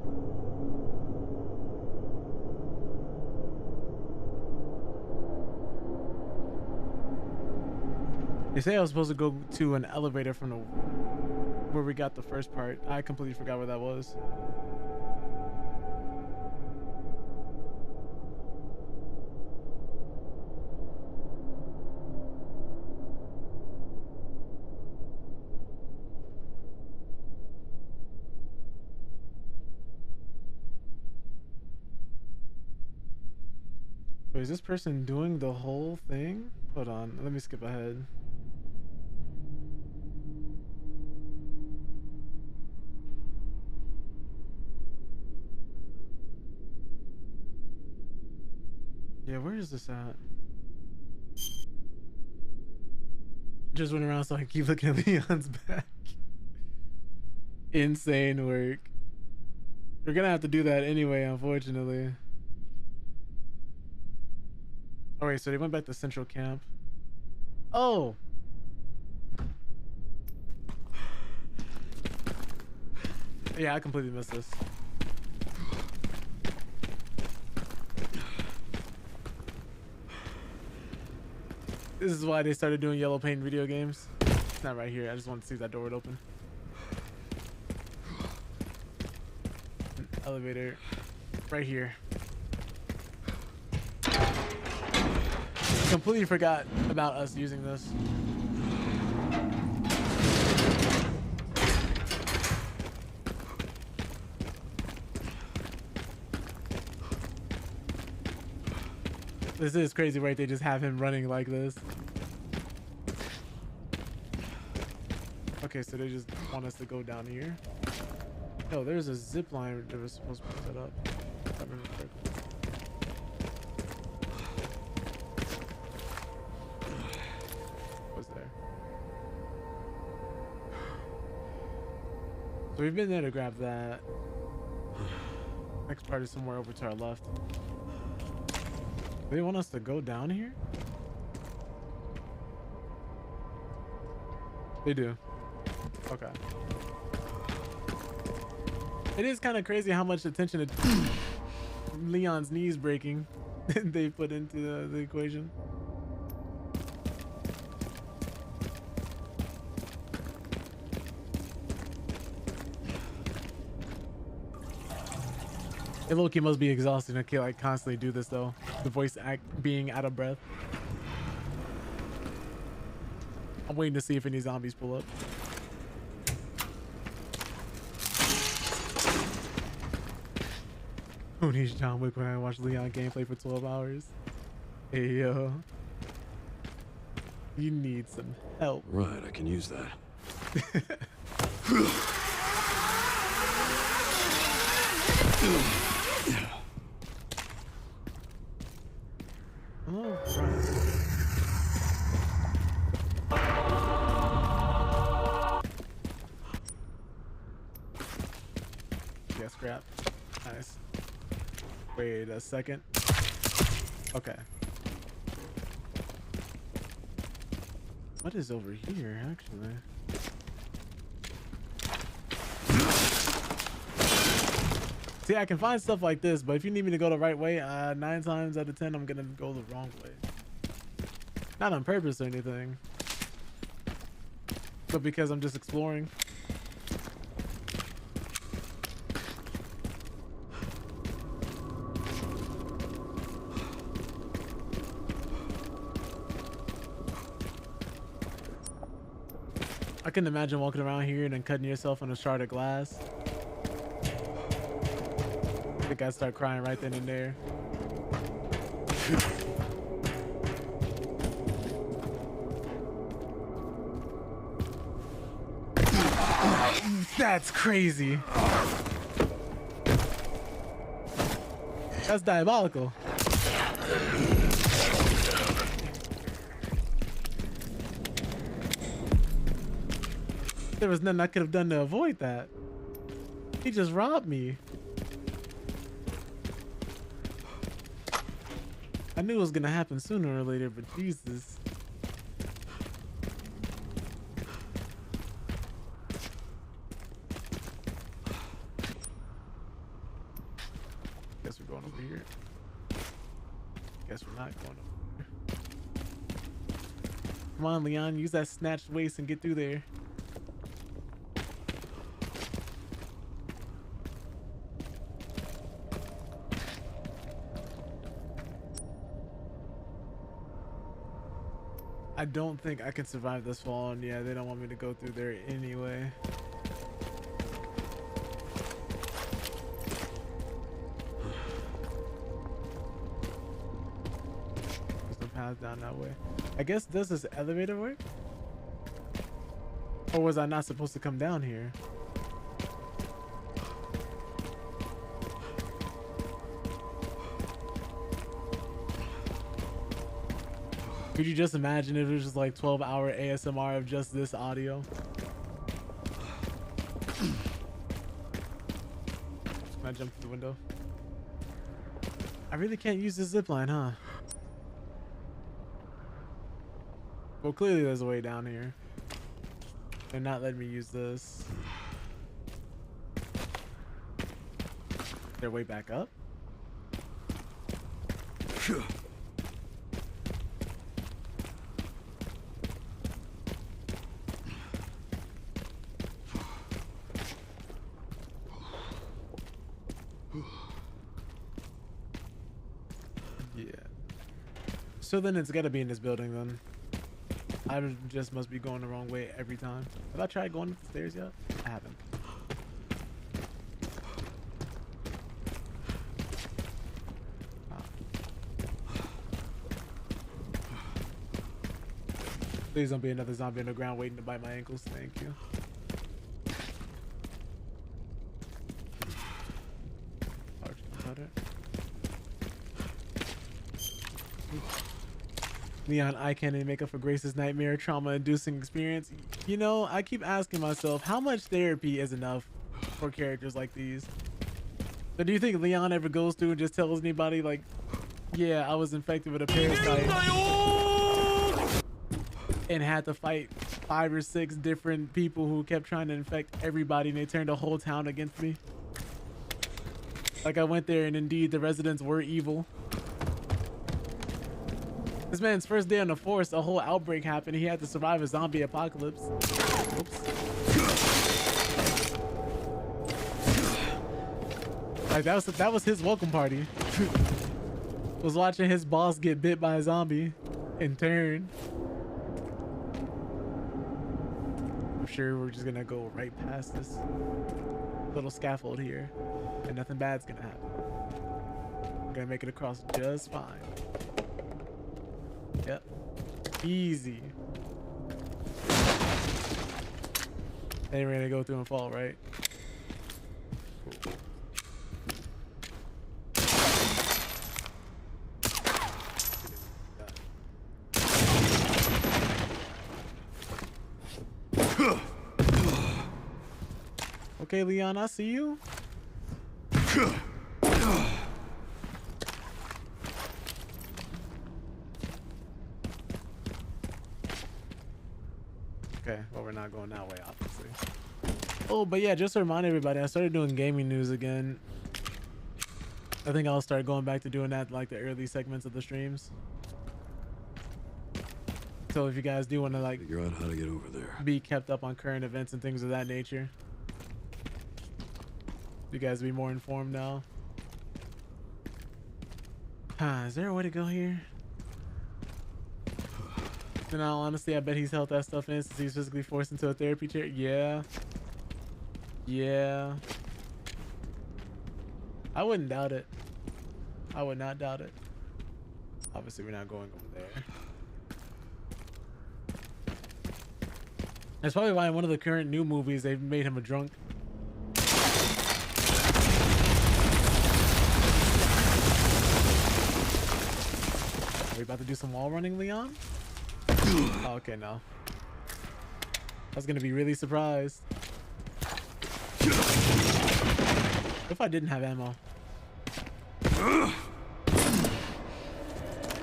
S1: They say I was supposed to go to an elevator from where we got the first part. I completely forgot where that was. Wait, is this person doing the whole thing? Hold on, let me skip ahead. Yeah, where is this at? Just went around so I can keep looking at Leon's back. Insane work. We're gonna have to do that anyway, unfortunately. Oh wait, so they went back to Central Camp. Oh! Yeah, I completely missed this. This is why they started doing yellow paint in video games. It's not right here. I just want to see if that door would open. An elevator right here. Completely forgot about us using this. This is crazy, right? They just have him running like this. Okay, so they just want us to go down here. Oh, there's a zip line that was supposed to be set up. If I remember correctly. What's there? So we've been there to grab that. Next part is somewhere over to our left. They want us to go down here? They do. Okay. It is kind of crazy how much attention to Leon's knees breaking they put into the equation. It low-key must be exhausting to like constantly do this though. The voice act being out of breath. I'm waiting to see if any zombies pull up. Who needs John Wick when I watch Leon gameplay for 12 hours? Hey yo. You need some help.
S6: Right, I can use that.
S1: Oh, right. Yeah, scrap. Nice. Wait a second. Okay. What is over here, actually? See, I can find stuff like this, but if you need me to go the right way, 9 times out of 10, I'm gonna go the wrong way. Not on purpose or anything, but because I'm just exploring. I couldn't imagine walking around here and then cutting yourself on a shard of glass. I think I'd start crying right then and there. That's crazy. That's diabolical. There was nothing I could have done to avoid that. He just robbed me. I knew it was gonna happen sooner or later, but Jesus. Guess we're going over here. Guess we're not going over here. Come on, Leon, use that snatched waist and get through there. I don't think I can survive this fall, and yeah, they don't want me to go through there anyway. path down that way. I guess, does this elevator work? Or was I not supposed to come down here? Could you just imagine if it was just like 12-hour ASMR of just this audio? Can I jump through the window? I really can't use this zip line, huh? Well, clearly there's a way down here. They're not letting me use this. Their way back up? Yeah. So then it's gotta be in this building then. I just must be going the wrong way every time. Have I tried going up the stairs yet? I haven't. Please don't be another zombie on the ground waiting to bite my ankles. Thank you. Leon eye candy make up for Grace's nightmare trauma-inducing experience. You know, I keep asking myself, how much therapy is enough for characters like these? So do you think Leon ever goes through and just tells anybody like, yeah, I was infected with a parasite and had to fight 5 or 6 different people who kept trying to infect everybody and they turned the whole town against me? Like I went there and indeed the residents were evil. This man's first day on the force, a whole outbreak happened. He had to survive a zombie apocalypse. Oops. Like that was his welcome party. Was watching his boss get bit by a zombie in turn. I'm sure we're just gonna go right past this little scaffold here, and nothing bad's gonna happen. We're gonna make it across just fine. Yep. Easy. Then we're gonna go through and fall, right? Cool. Okay, Leon, I see you. Okay, well, we're not going that way, obviously. Oh, but yeah, just to remind everybody, I started doing gaming news again. I think I'll start going back to doing that like the early segments of the streams. So if you guys do want to like
S6: figure out how to get over there,
S1: be kept up on current events and things of that nature, you guys be more informed now. Is there a way to go here? In all honesty, I bet he's held that stuff in since he's physically forced into a therapy chair. Yeah. Yeah. I wouldn't doubt it. I would not doubt it. Obviously, we're not going over there. That's probably why in one of the current new movies, they've made him a drunk. Are we about to do some wall running, Leon? Oh, okay, no. I was gonna be really surprised. What if I didn't have ammo? Could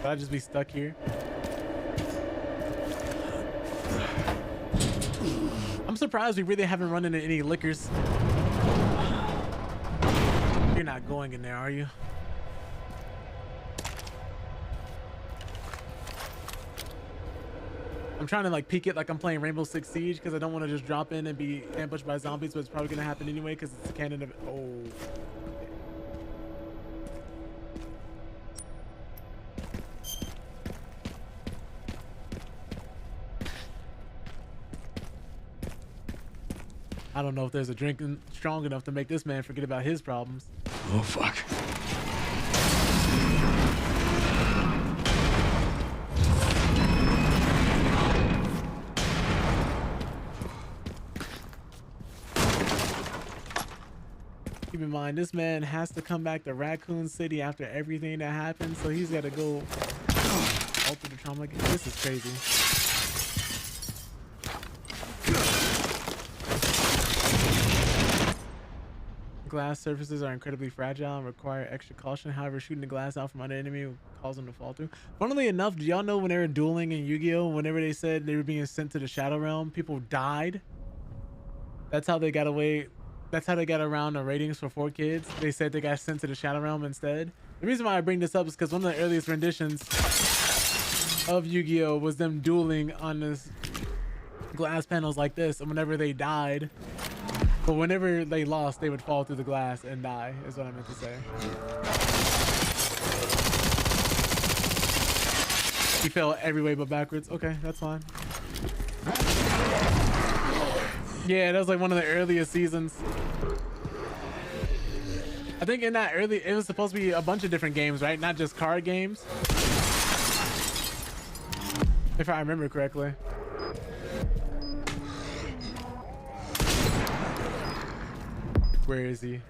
S1: I just be stuck here? I'm surprised we really haven't run into any liquors. You're not going in there, are you? I'm trying to like peek it like I'm playing Rainbow Six Siege because I don't want to just drop in and be ambushed by zombies, but it's probably gonna happen anyway because it's a cannon of. Oh. I don't know if there's a drink strong enough to make this man forget about his problems.
S6: Oh fuck.
S1: keep in mind, this man has to come back to Raccoon City after everything that happened, so he's got to go alter the trauma. This is crazy. Glass surfaces are incredibly fragile and require extra caution. However, shooting the glass out from under enemy will cause them to fall through. Funnily enough, do y'all know when they were dueling in Yu-Gi-Oh, whenever they said they were being sent to the Shadow Realm, people died? That's how they got away. That's how they got around the ratings for 4Kids. They said they got sent to the Shadow Realm instead. The reason why I bring this up is because one of the earliest renditions of Yu-Gi-Oh was them dueling on this glass panels like this, and whenever they died, but whenever they lost, they would fall through the glass and die, is what I meant to say. He fell every way but backwards. Okay, that's fine. Yeah, that was like one of the earliest seasons. I think in that early, it was supposed to be a bunch of different games, right? Not just card games. If I remember correctly. Where is he?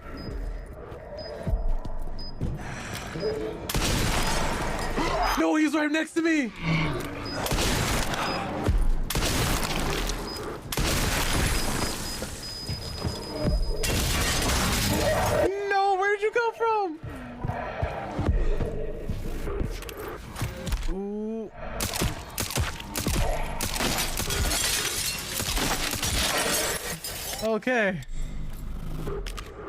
S1: No, he's right next to me. No, where'd you come from? Ooh. Okay.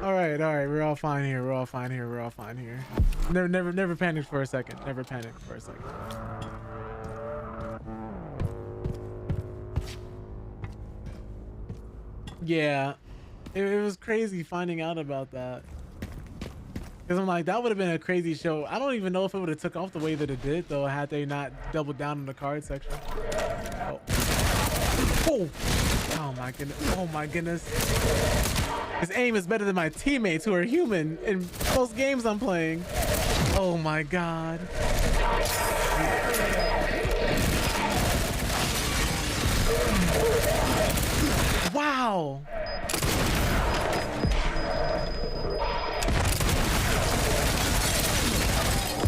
S1: All right, we're all fine here. We're all fine here. Never panic for a second. Never panic for a second. Yeah, it was crazy finding out about that. Because I'm like, that would have been a crazy show. I don't even know if it would have took off the way that it did, though, had they not doubled down on the card section. Oh. Oh my goodness. Oh my goodness. His aim is better than my teammates who are human in most games I'm playing. Oh my god. Wow.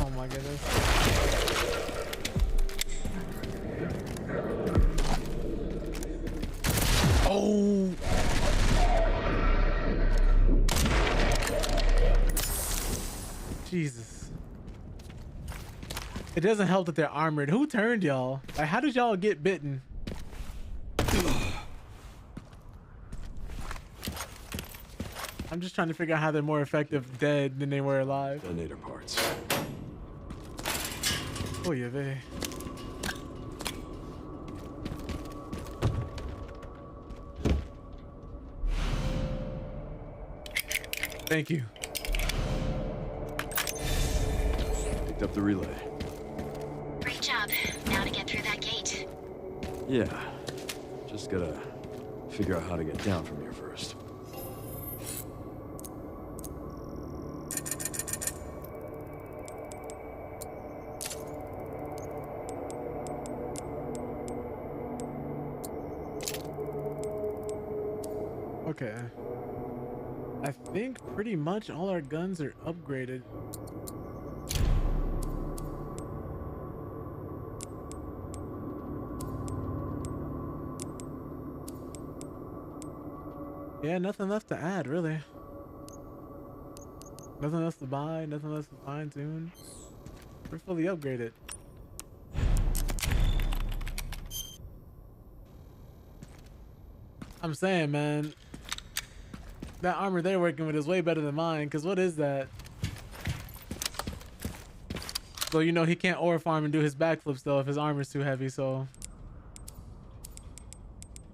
S1: Oh my goodness. Oh. Jesus. It doesn't help that they're armored. Who turned y'all? Like, how did y'all get bitten? I'm just trying to figure out how they're more effective dead than they were alive.
S6: Detonator parts.
S1: Oh yeah, they. Thank you.
S6: Picked up the relay.
S8: Great job. Now to get through that gate.
S6: Yeah. Just gotta figure out how to get down from here first.
S1: Okay. I think pretty much all our guns are upgraded. Yeah, nothing left to add, really. Nothing else to buy, nothing else to fine tune. We're fully upgraded. I'm saying, man, that armor they're working with is way better than mine, because what is that? So, you know, he can't ore farm and do his backflips, though, if his armor's too heavy, so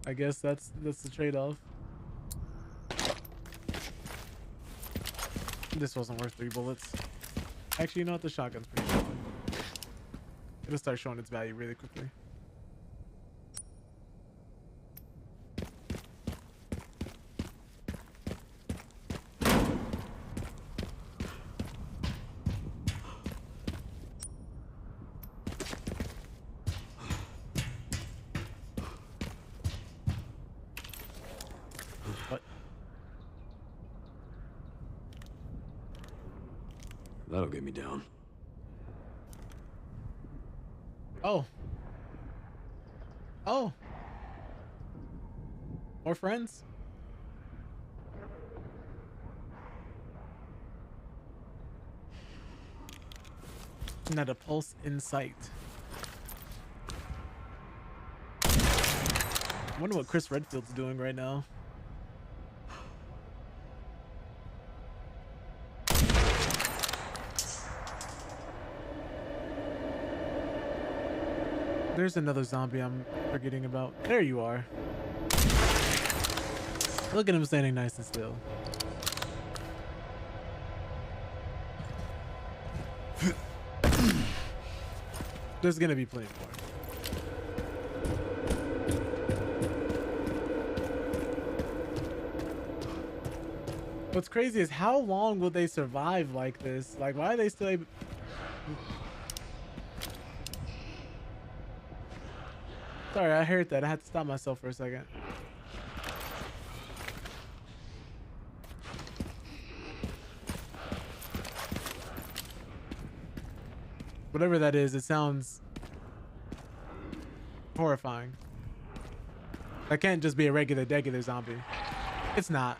S1: I guess that's the trade-off. This wasn't worth 3 bullets. Actually, you know what? The shotgun's pretty strong. It'll start showing its value really quickly. What?
S6: That'll get me down.
S1: Oh. Oh. More friends? Not a pulse in sight. I wonder what Chris Redfield's doing right now. There's another zombie I'm forgetting about. There you are. Look at him standing nice and still. There's gonna be plenty more. What's crazy is how long will they survive like this? Like, why are they still able... Sorry, I heard that. I had to stop myself for a second. Whatever that is, it sounds horrifying. That can't just be a regular zombie. It's not.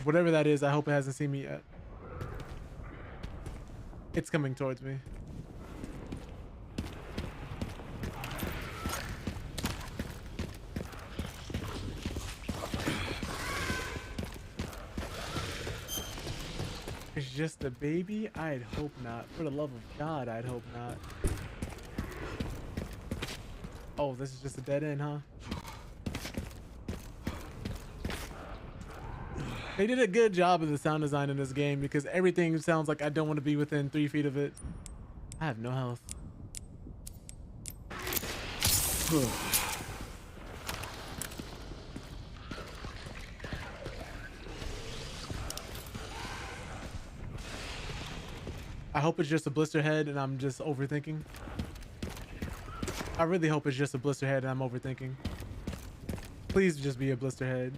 S1: Whatever that is, I hope it hasn't seen me yet. It's coming towards me. It's just a baby? I'd hope not. For the love of God, I'd hope not. Oh, this is just a dead end, huh? They did a good job of the sound design in this game because everything sounds like I don't want to be within 3 feet of it. I have no health. I hope it's just a blister head and I'm just overthinking. I really hope it's just a blister head and I'm overthinking. Please just be a blister head.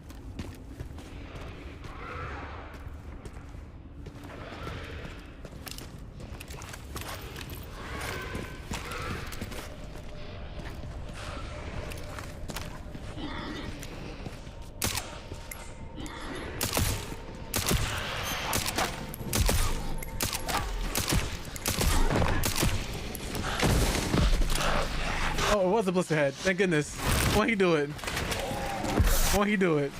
S1: Oh, it was a blister head. Thank goodness. Why'd he do it? Why'd he do it?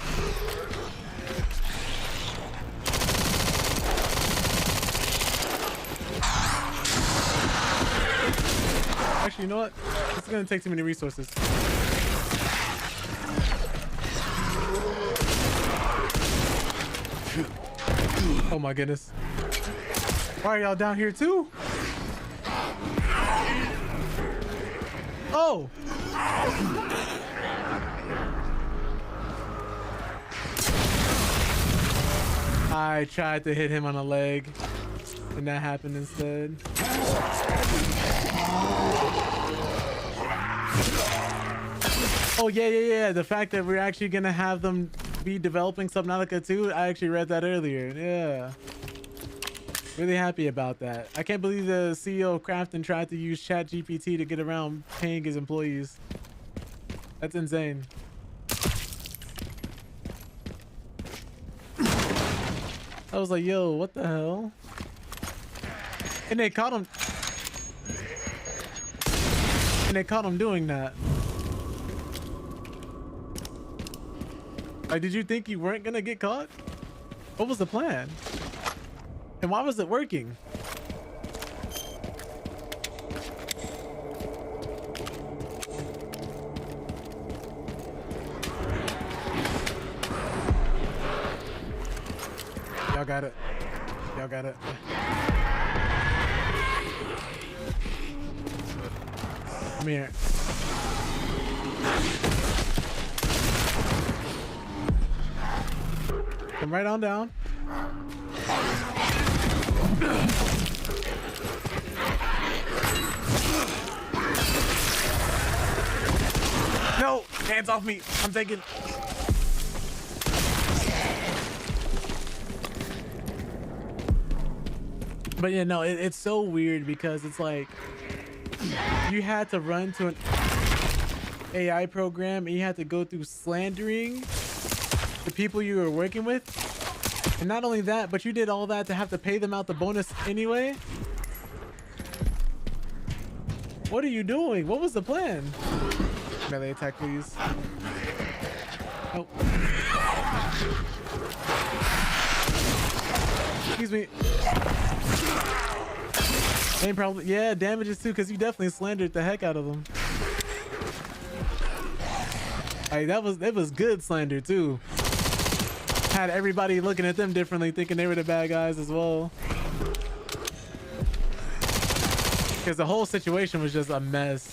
S1: Actually, you know what? It's gonna take too many resources. Oh my goodness. Why are y'all down here too? Oh! I tried to hit him on the leg, and that happened instead. Oh, yeah. The fact that we're actually gonna have them be developing Subnautica 2, I actually read that earlier. Yeah. Really happy about that. I can't believe the CEO of Crafton tried to use ChatGPT to get around paying his employees. That's insane. I was like, yo, what the hell? And they caught him. And they caught him doing that. Like, did you think you weren't gonna get caught? What was the plan? And why was it working? Y'all got it. Y'all got it. Come here. Come right on down. No! Hands off me! I'm taking... But yeah, no, it's so weird because it's like you had to run to an AI program and you had to go through slandering the people you were working with. And not only that, but you did all that to have to pay them out the bonus anyway. What are you doing? What was the plan? Melee attack, please. Oh. Excuse me. Same problem. Yeah, damages too, because you definitely slandered the heck out of them. Like, that was good slander too. Had everybody looking at them differently, thinking they were the bad guys as well. Because the whole situation was just a mess.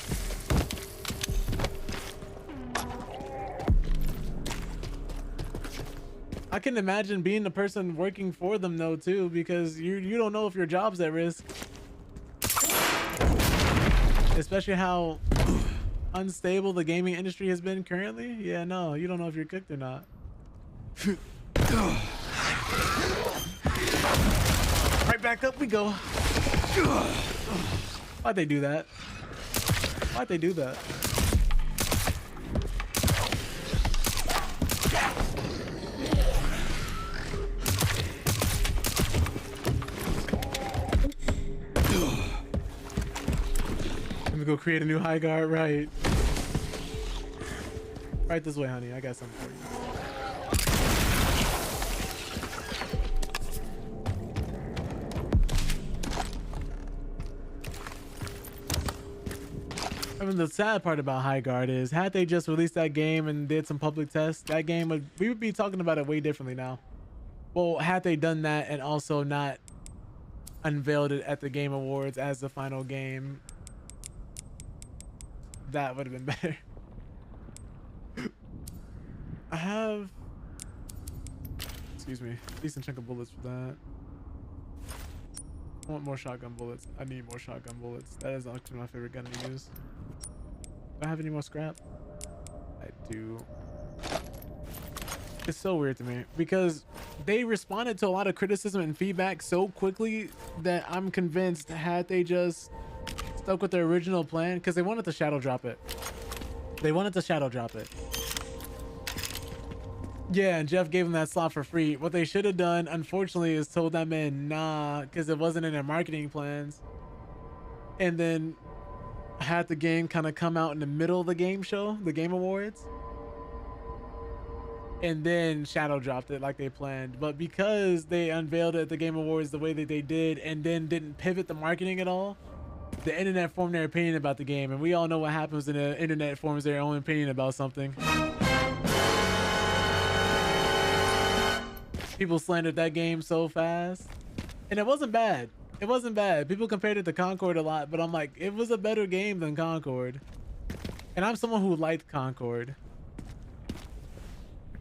S1: I can imagine being the person working for them though too, because you don't know if your job's at risk. Especially how unstable the gaming industry has been currently. Yeah, no, you don't know if you're cooked or not. Right back up we go. Why'd they do that? Why'd they do that? Let me go create a new high guard. Right. Right this way, honey. I got something for you. I mean, the sad part about High Guard is, had they just released that game and did some public tests, that game we would be talking about it way differently now. Well, had they done that and also not unveiled it at the Game Awards as the final game, that would have been better. I have, excuse me, a decent chunk of bullets for that. I want more shotgun bullets. I need more shotgun bullets. That is actually my favorite gun to use. Do I have any more scrap? I do. It's so weird to me because they responded to a lot of criticism and feedback so quickly that I'm convinced had they just stuck with their original plan, because they wanted to shadow drop it. They wanted to shadow drop it. Yeah, and Jeff gave them that slot for free. What they should have done, unfortunately, is told that man nah, because it wasn't in their marketing plans. And then had the game kind of come out in the middle of the game show, the Game Awards, and then shadow dropped it like they planned. But because they unveiled it at the Game Awards the way that they did and then didn't pivot the marketing at all, the internet formed their opinion about the game, and we all know what happens when the internet forms their own opinion about something. People slandered that game so fast, and it wasn't bad. It wasn't bad. People compared it to Concord a lot, but I'm like, it was a better game than Concord. And I'm someone who liked Concord.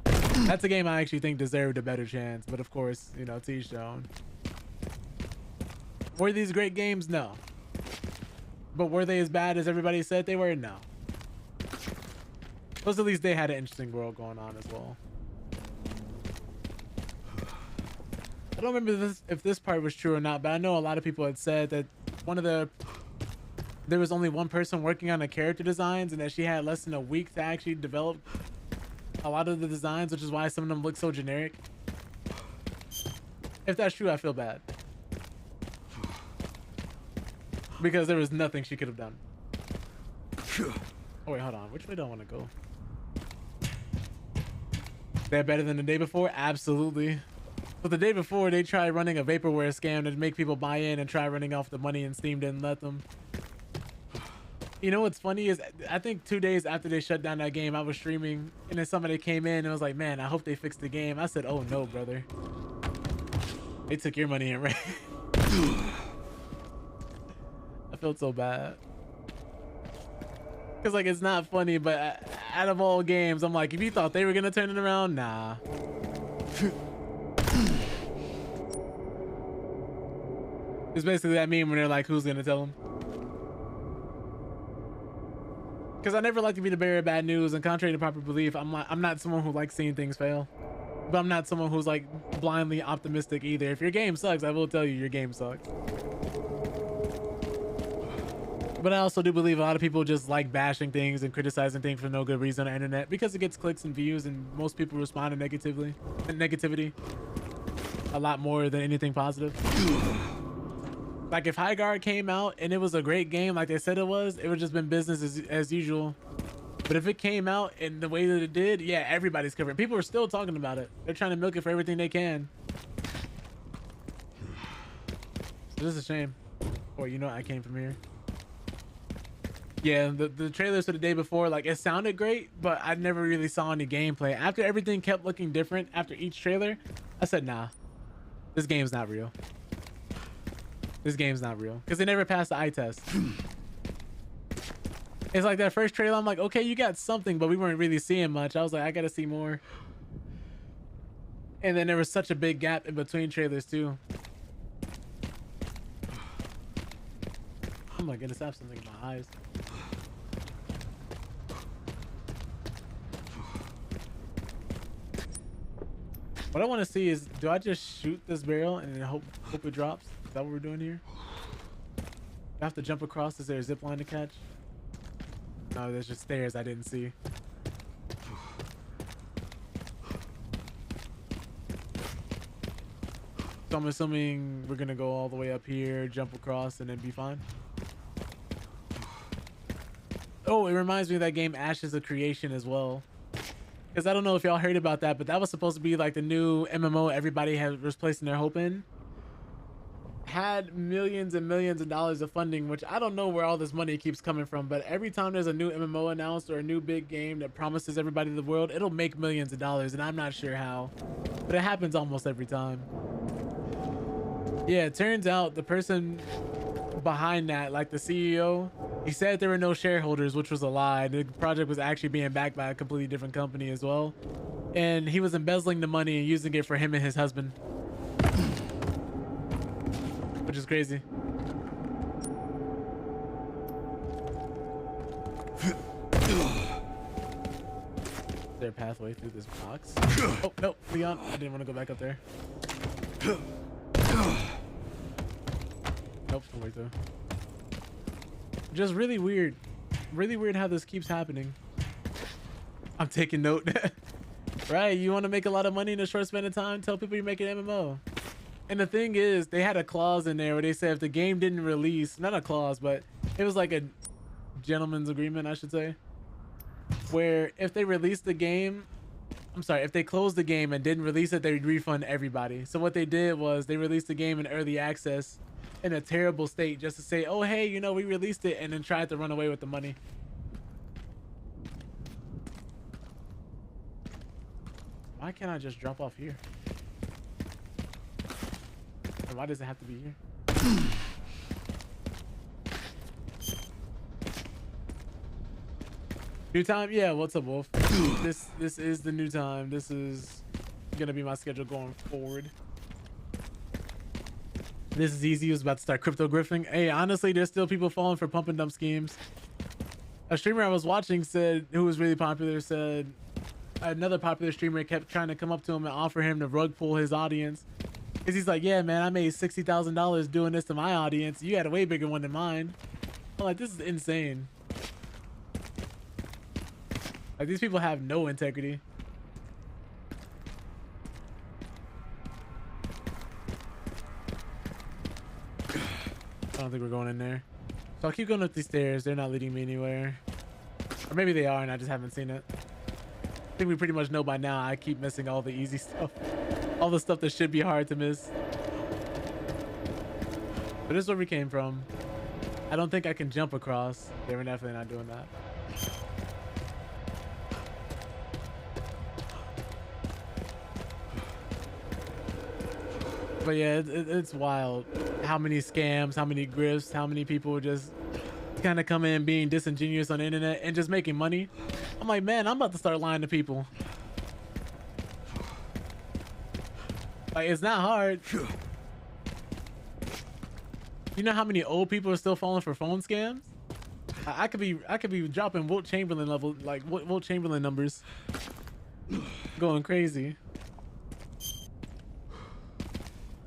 S1: That's a game I actually think deserved a better chance, but of course, you know, to each their own. Were these great games? No. But were they as bad as everybody said they were? No. Plus, at least they had an interesting world going on as well. I don't remember if this part was true or not, but I know a lot of people had said that there was only one person working on the character designs and that she had less than a week to actually develop a lot of the designs, which is why some of them look so generic. If that's true, I feel bad. Because there was nothing she could have done. Oh wait, hold on. Which way do I want to go? They're better than the day before? Absolutely. But the day before, they tried running a vaporware scam to make people buy in and try running off the money, and Steam didn't let them. You know what's funny is, I think 2 days after they shut down that game, I was streaming, and then somebody came in and was like, man, I hope they fixed the game. I said, oh no, brother. They took your money and ran. I felt so bad. Because, like, it's not funny, but out of all games, I'm like, if you thought they were going to turn it around, nah. It's basically that meme when they're like, who's gonna tell them? Because I never like to be the bearer of bad news, and contrary to popular belief, I'm not someone who likes seeing things fail. but I'm not someone who's like blindly optimistic either. If your game sucks, I will tell you your game sucks. But I also do believe a lot of people just like bashing things and criticizing things for no good reason on the internet because it gets clicks and views, and most people respond to negativity a lot more than anything positive. Like if High Guard came out and it was a great game like they said it would just been business as usual. But if it came out in the way that it did, yeah, everybody's covering. People are still talking about it. They're trying to milk it for everything they can. So this is a shame. Oh, you know I came from here. Yeah, the trailers for the day before, like it sounded great, but I never really saw any gameplay. After everything kept looking different after each trailer, I said, nah, this game's not real. This game's not real because they never passed the eye test. It's like that first trailer, I'm like, okay, you got something, but we weren't really seeing much. I was like, I gotta see more. And then there was such a big gap in between trailers too. Oh my goodness, I have something in my eyes. What I want to see is, do I just shoot this barrel and then hope it drops? Is that what we're doing here? I have to jump across. Is there a zip line to catch? No, there's just stairs I didn't see. So I'm assuming we're gonna go all the way up here, jump across, and then be fine. Oh, it reminds me of that game Ashes of Creation as well. Because I don't know if y'all heard about that, but that was supposed to be like the new MMO everybody was placing their hope in. Had millions and millions of dollars of funding, which I don't know where all this money keeps coming from, but every time there's a new MMO announced or a new big game that promises everybody the world, it'll make millions of dollars, and I'm not sure how, but it happens almost every time. Yeah, it turns out the person behind that, like the CEO, he said there were no shareholders, which was a lie. The project was actually being backed by a completely different company as well, and he was embezzling the money and using it for him and his husband, which is crazy. Is there a pathway through this box? Oh no, Leon, I didn't want to go back up there. Nope, no way through. Just really weird how this keeps happening. I'm taking note. Right, you want to make a lot of money in a short span of time, tell people you're making MMO. And the thing is, they had a clause in there where they said if the game didn't release, not a clause, but it was like a gentleman's agreement, I should say, where if they released the game, if they closed the game and didn't release it, they'd refund everybody. So what they did was they released the game in early access in a terrible state just to say, oh hey, you know, we released it, and then tried to run away with the money. Why can't I just drop off here? And why does it have to be here? New time? Yeah, what's up, Wolf? This is the new time. This is gonna be my schedule going forward. This is easy. I was about to start crypto grifting. Hey, honestly, there's still people falling for pump and dump schemes. A streamer I was watching said, who was really popular, said another popular streamer kept trying to come up to him and offer him to rug pull his audience. Cause he's like, yeah, man, I made $60,000 doing this to my audience. You had a way bigger one than mine. I'm like, this is insane. Like, these people have no integrity. I don't think we're going in there. So I'll keep going up these stairs. They're not leading me anywhere. Or maybe they are and I just haven't seen it. I think we pretty much know by now I keep missing all the easy stuff. All the stuff that should be hard to miss. But this is where we came from. I don't think I can jump across. They were definitely not doing that. But yeah, it's wild how many scams, how many grifts, how many people just kind of come in being disingenuous on the internet and just making money. I'm like, man, I'm about to start lying to people. Like, it's not hard. You know how many old people are still falling for phone scams? I could be dropping Wilt Chamberlain level, like Wilt Chamberlain numbers, going crazy.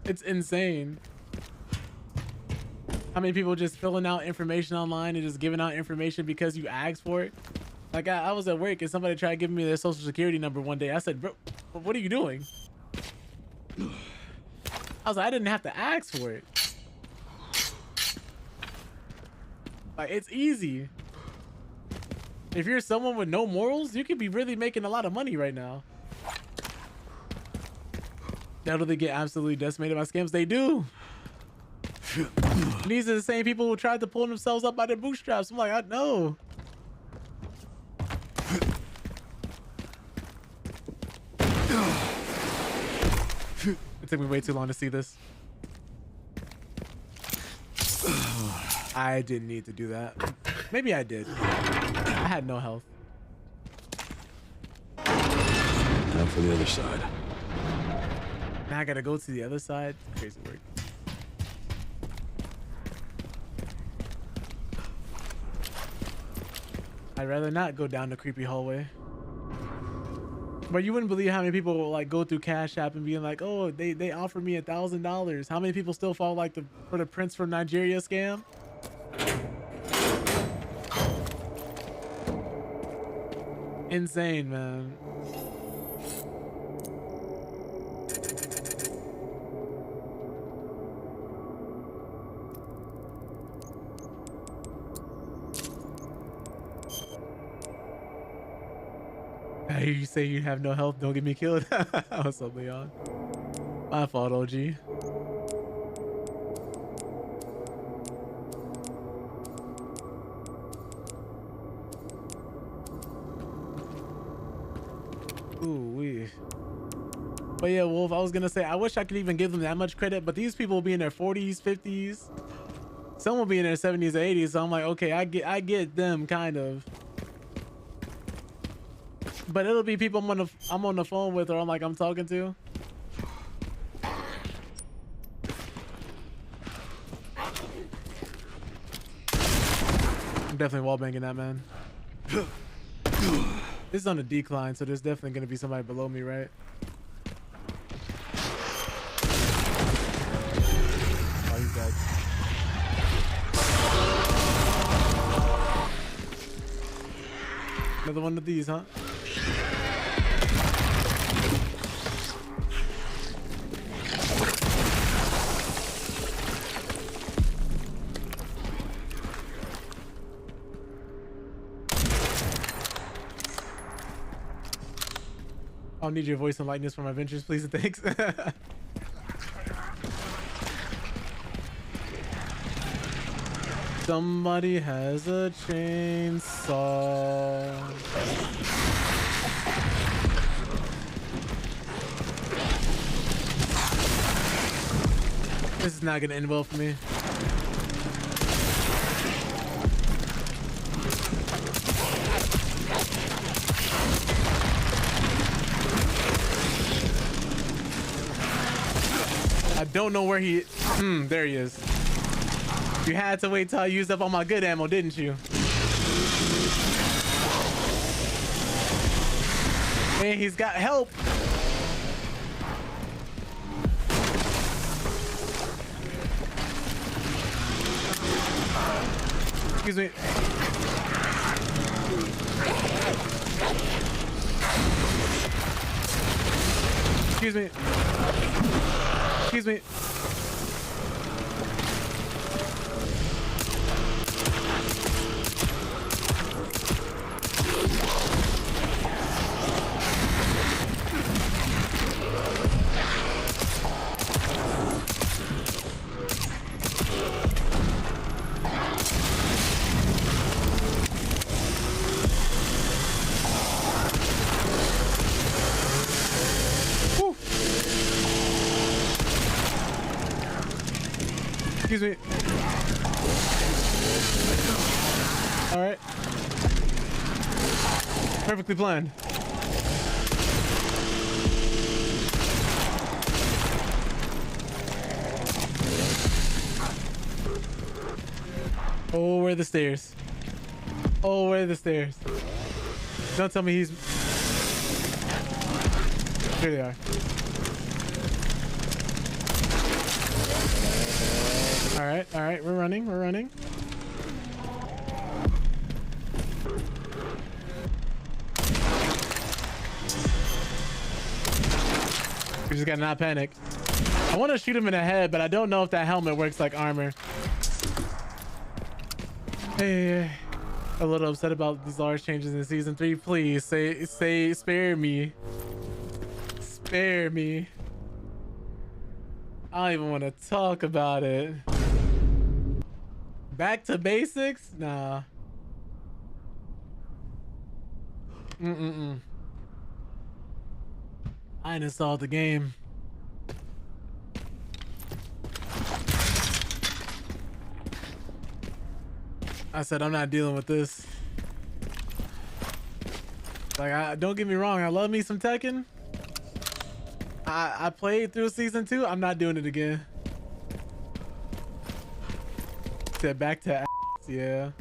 S1: It's insane. How many people just filling out information online and just giving out information because you asked for it? Like I was at work and somebody tried giving me their social security number one day. I said, bro, what are you doing? I was like, I didn't have to ask for it. Like, it's easy. If you're someone with no morals, you could be really making a lot of money right now. Now do they get absolutely decimated by scams? They do. These are the same people who tried to pull themselves up by their bootstraps. I'm like, I know. It took me way too long to see this. I didn't need to do that. Maybe I did. I had no health.
S6: Now for the other side.
S1: Now I gotta go to the other side. Crazy work. I'd rather not go down the creepy hallway. But you wouldn't believe how many people like go through Cash App and being like, oh, they offered me $1,000. How many people still fall like for the Prince from Nigeria scam? Insane, man. You say you have no health, don't get me killed. What's up, Leon? My fault, OG. Ooh, wee. But yeah, Wolf, I was gonna say, I wish I could even give them that much credit, but these people will be in their 40s, 50s. Some will be in their 70s or 80s, so I'm like, okay, I get them, kind of. But it'll be people I'm on the phone with, or I'm talking to. I'm definitely wallbanging that, man. This is on a decline, so there's definitely gonna be somebody below me, right? Oh, he's dead. Another one of these, huh? I'll need your voice and likeness for my ventures, please and thanks. Somebody has a chainsaw. This is not gonna end well for me. I don't know where he... there he is. You had to wait till I used up all my good ammo, didn't you? Man, he's got help. Excuse me. Excuse me. Excuse me. Excuse me. All right. Perfectly planned. Oh, where are the stairs? Oh, where are the stairs? Don't tell me he's... Here they are. All right, we're running. We just gotta not panic. I want to shoot him in the head, but I don't know if that helmet works like armor. Hey, a little upset about these large changes in season 3. Please say spare me. Spare me. I don't even want to talk about it. Back to basics? Nah. I uninstalled the game. I said I'm not dealing with this. Like, don't get me wrong, I love me some Tekken. I played through season 2. I'm not doing it again. Said back to ass, yeah.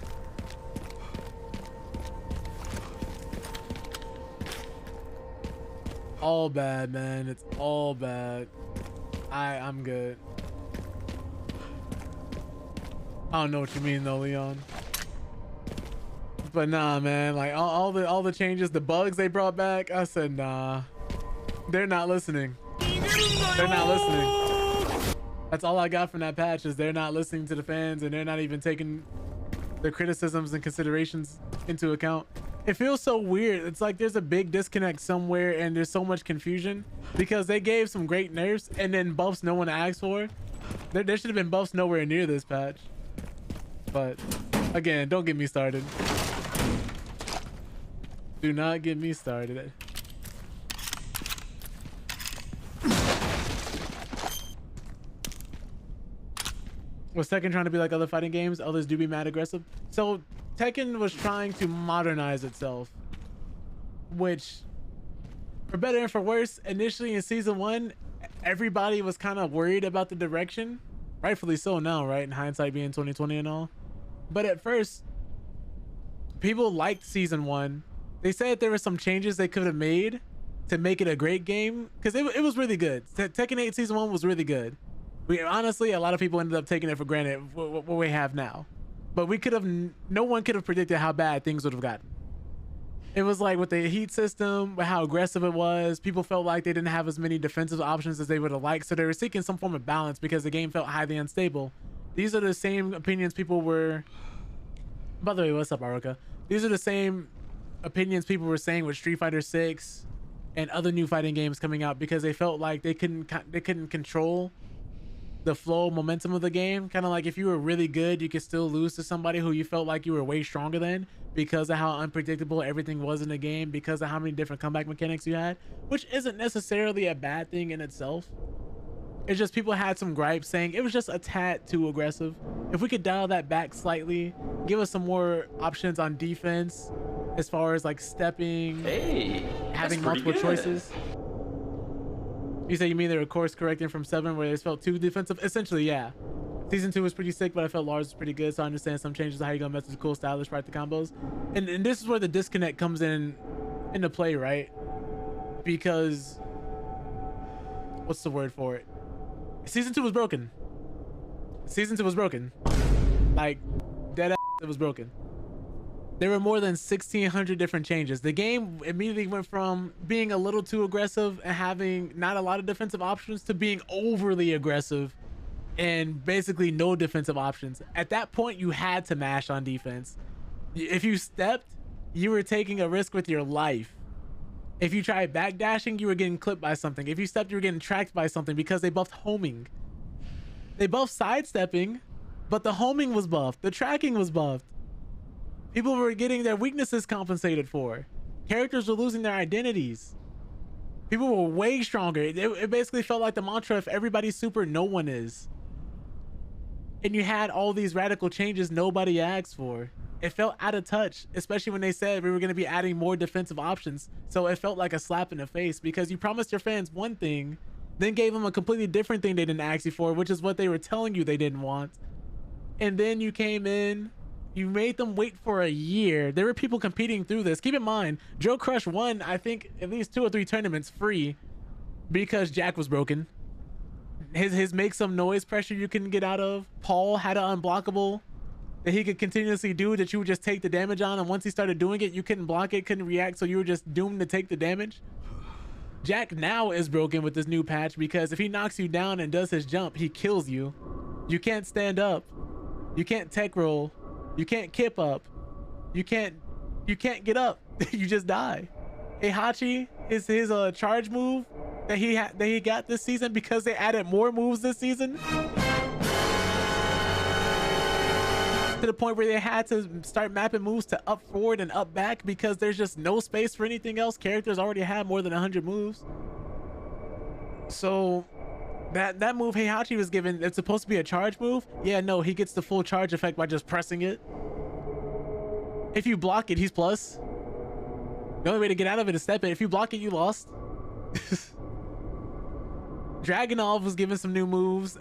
S1: All bad, man. It's all bad. I'm good. I don't know what you mean though, Leon. But nah, man. Like all the changes, the bugs they brought back. I said nah. They're not listening. They're not listening. That's all I got from that patch is they're not listening to the fans and they're not even taking their criticisms and considerations into account. It feels so weird. It's like there's a big disconnect somewhere and there's so much confusion because they gave some great nerfs and then buffs no one asked for. There should have been buffs nowhere near this patch. But again, don't get me started. Do not get me started. Was Tekken trying to be like other fighting games? Others do be mad aggressive. So Tekken was trying to modernize itself, which for better and for worse, initially in season 1, everybody was kind of worried about the direction. Rightfully so now, right? In hindsight being 2020 and all. But at first, people liked season 1. They said there were some changes they could have made to make it a great game because it was really good. Tekken 8 season 1 was really good. Honestly, a lot of people ended up taking it for granted what we have now. But no one could have predicted how bad things would have gotten. It was like with the heat system, with how aggressive it was, people felt like they didn't have as many defensive options as they would have liked. So they were seeking some form of balance because the game felt highly unstable. These are the same opinions people were... By the way, what's up, Aruka? These are the same opinions people were saying with Street Fighter 6 and other new fighting games coming out because they felt like they couldn't control the flow momentum of the game. Kind of like if you were really good, you could still lose to somebody who you felt like you were way stronger than because of how unpredictable everything was in the game, because of how many different comeback mechanics you had, which isn't necessarily a bad thing in itself. It's just people had some gripes saying it was just a tad too aggressive. If we could dial that back slightly, give us some more options on defense as far as like stepping, having multiple choices. You say you mean they were course correcting from 7 where they felt too defensive? Essentially, yeah. Season 2 was pretty sick, but I felt Lars was pretty good, so I understand some changes to how you're gonna mess with cool stylish practice combos. And this is where the disconnect comes into play, right? Because what's the word for it? Season 2 was broken. Season 2 was broken. Like dead ass, it was broken. There were more than 1,600 different changes. The game immediately went from being a little too aggressive and having not a lot of defensive options to being overly aggressive and basically no defensive options. At that point, you had to mash on defense. If you stepped, you were taking a risk with your life. If you tried backdashing, you were getting clipped by something. If you stepped, you were getting tracked by something because they buffed homing. They buffed sidestepping, but the homing was buffed. The tracking was buffed. People were getting their weaknesses compensated for. Characters were losing their identities. People were way stronger. It basically felt like the mantra, if everybody's super, no one is. And you had all these radical changes nobody asked for. It felt out of touch, especially when they said we were going to be adding more defensive options. So it felt like a slap in the face because you promised your fans one thing, then gave them a completely different thing they didn't ask you for, which is what they were telling you they didn't want. And then you came in, you made them wait for a year. There were people competing through this. Keep in mind, Joe Crush won, I think, at least 2 or 3 tournaments free because Jack was broken. His make some noise pressure you couldn't get out of. Paul had an unblockable that he could continuously do that you would just take the damage on, and once he started doing it, you couldn't block it, couldn't react, so you were just doomed to take the damage. Jack now is broken with this new patch because if he knocks you down and does his jump, he kills you. You can't stand up. You can't tech roll. You can't kip up. You can't get up. You just die. Heihachi is his charge move that he got this season because they added more moves this season. To the point where they had to start mapping moves to up forward and up back because there's just no space for anything else. Characters already have more than 100 moves. So that move Heihachi was given, it's supposed to be a charge move. Yeah, no, he gets the full charge effect by just pressing it. If you block it, he's plus. The only way to get out of it is step it. If you block it, you lost. Dragunov was given some new moves.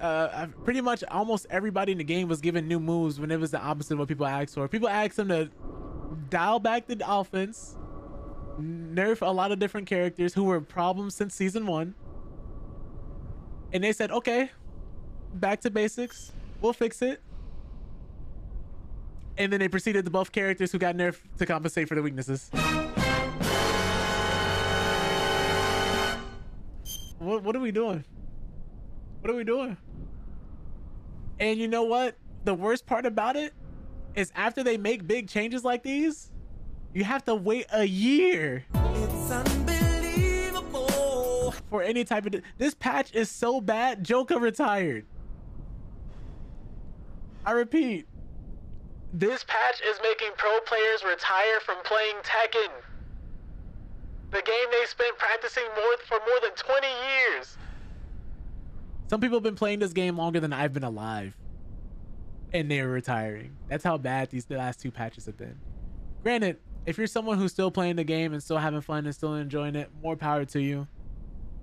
S1: Pretty much almost everybody in the game was given new moves when it was the opposite of what people asked for. People asked them to dial back the offense, nerf a lot of different characters who were problems since season 1. And they said, okay, back to basics. We'll fix it. And then they proceeded to buff characters who got nerfed to compensate for the weaknesses. What are we doing? What are we doing? And you know what? The worst part about it is after they make big changes like these, you have to wait a year. It's unbelievable. For any type of... This patch is so bad, Joker retired. I repeat. This patch is making pro players retire from playing Tekken. The game they spent practicing for more than 20 years. Some people have been playing this game longer than I've been alive. And they're retiring. That's how bad the last 2 patches have been. Granted, if you're someone who's still playing the game and still having fun and still enjoying it, more power to you.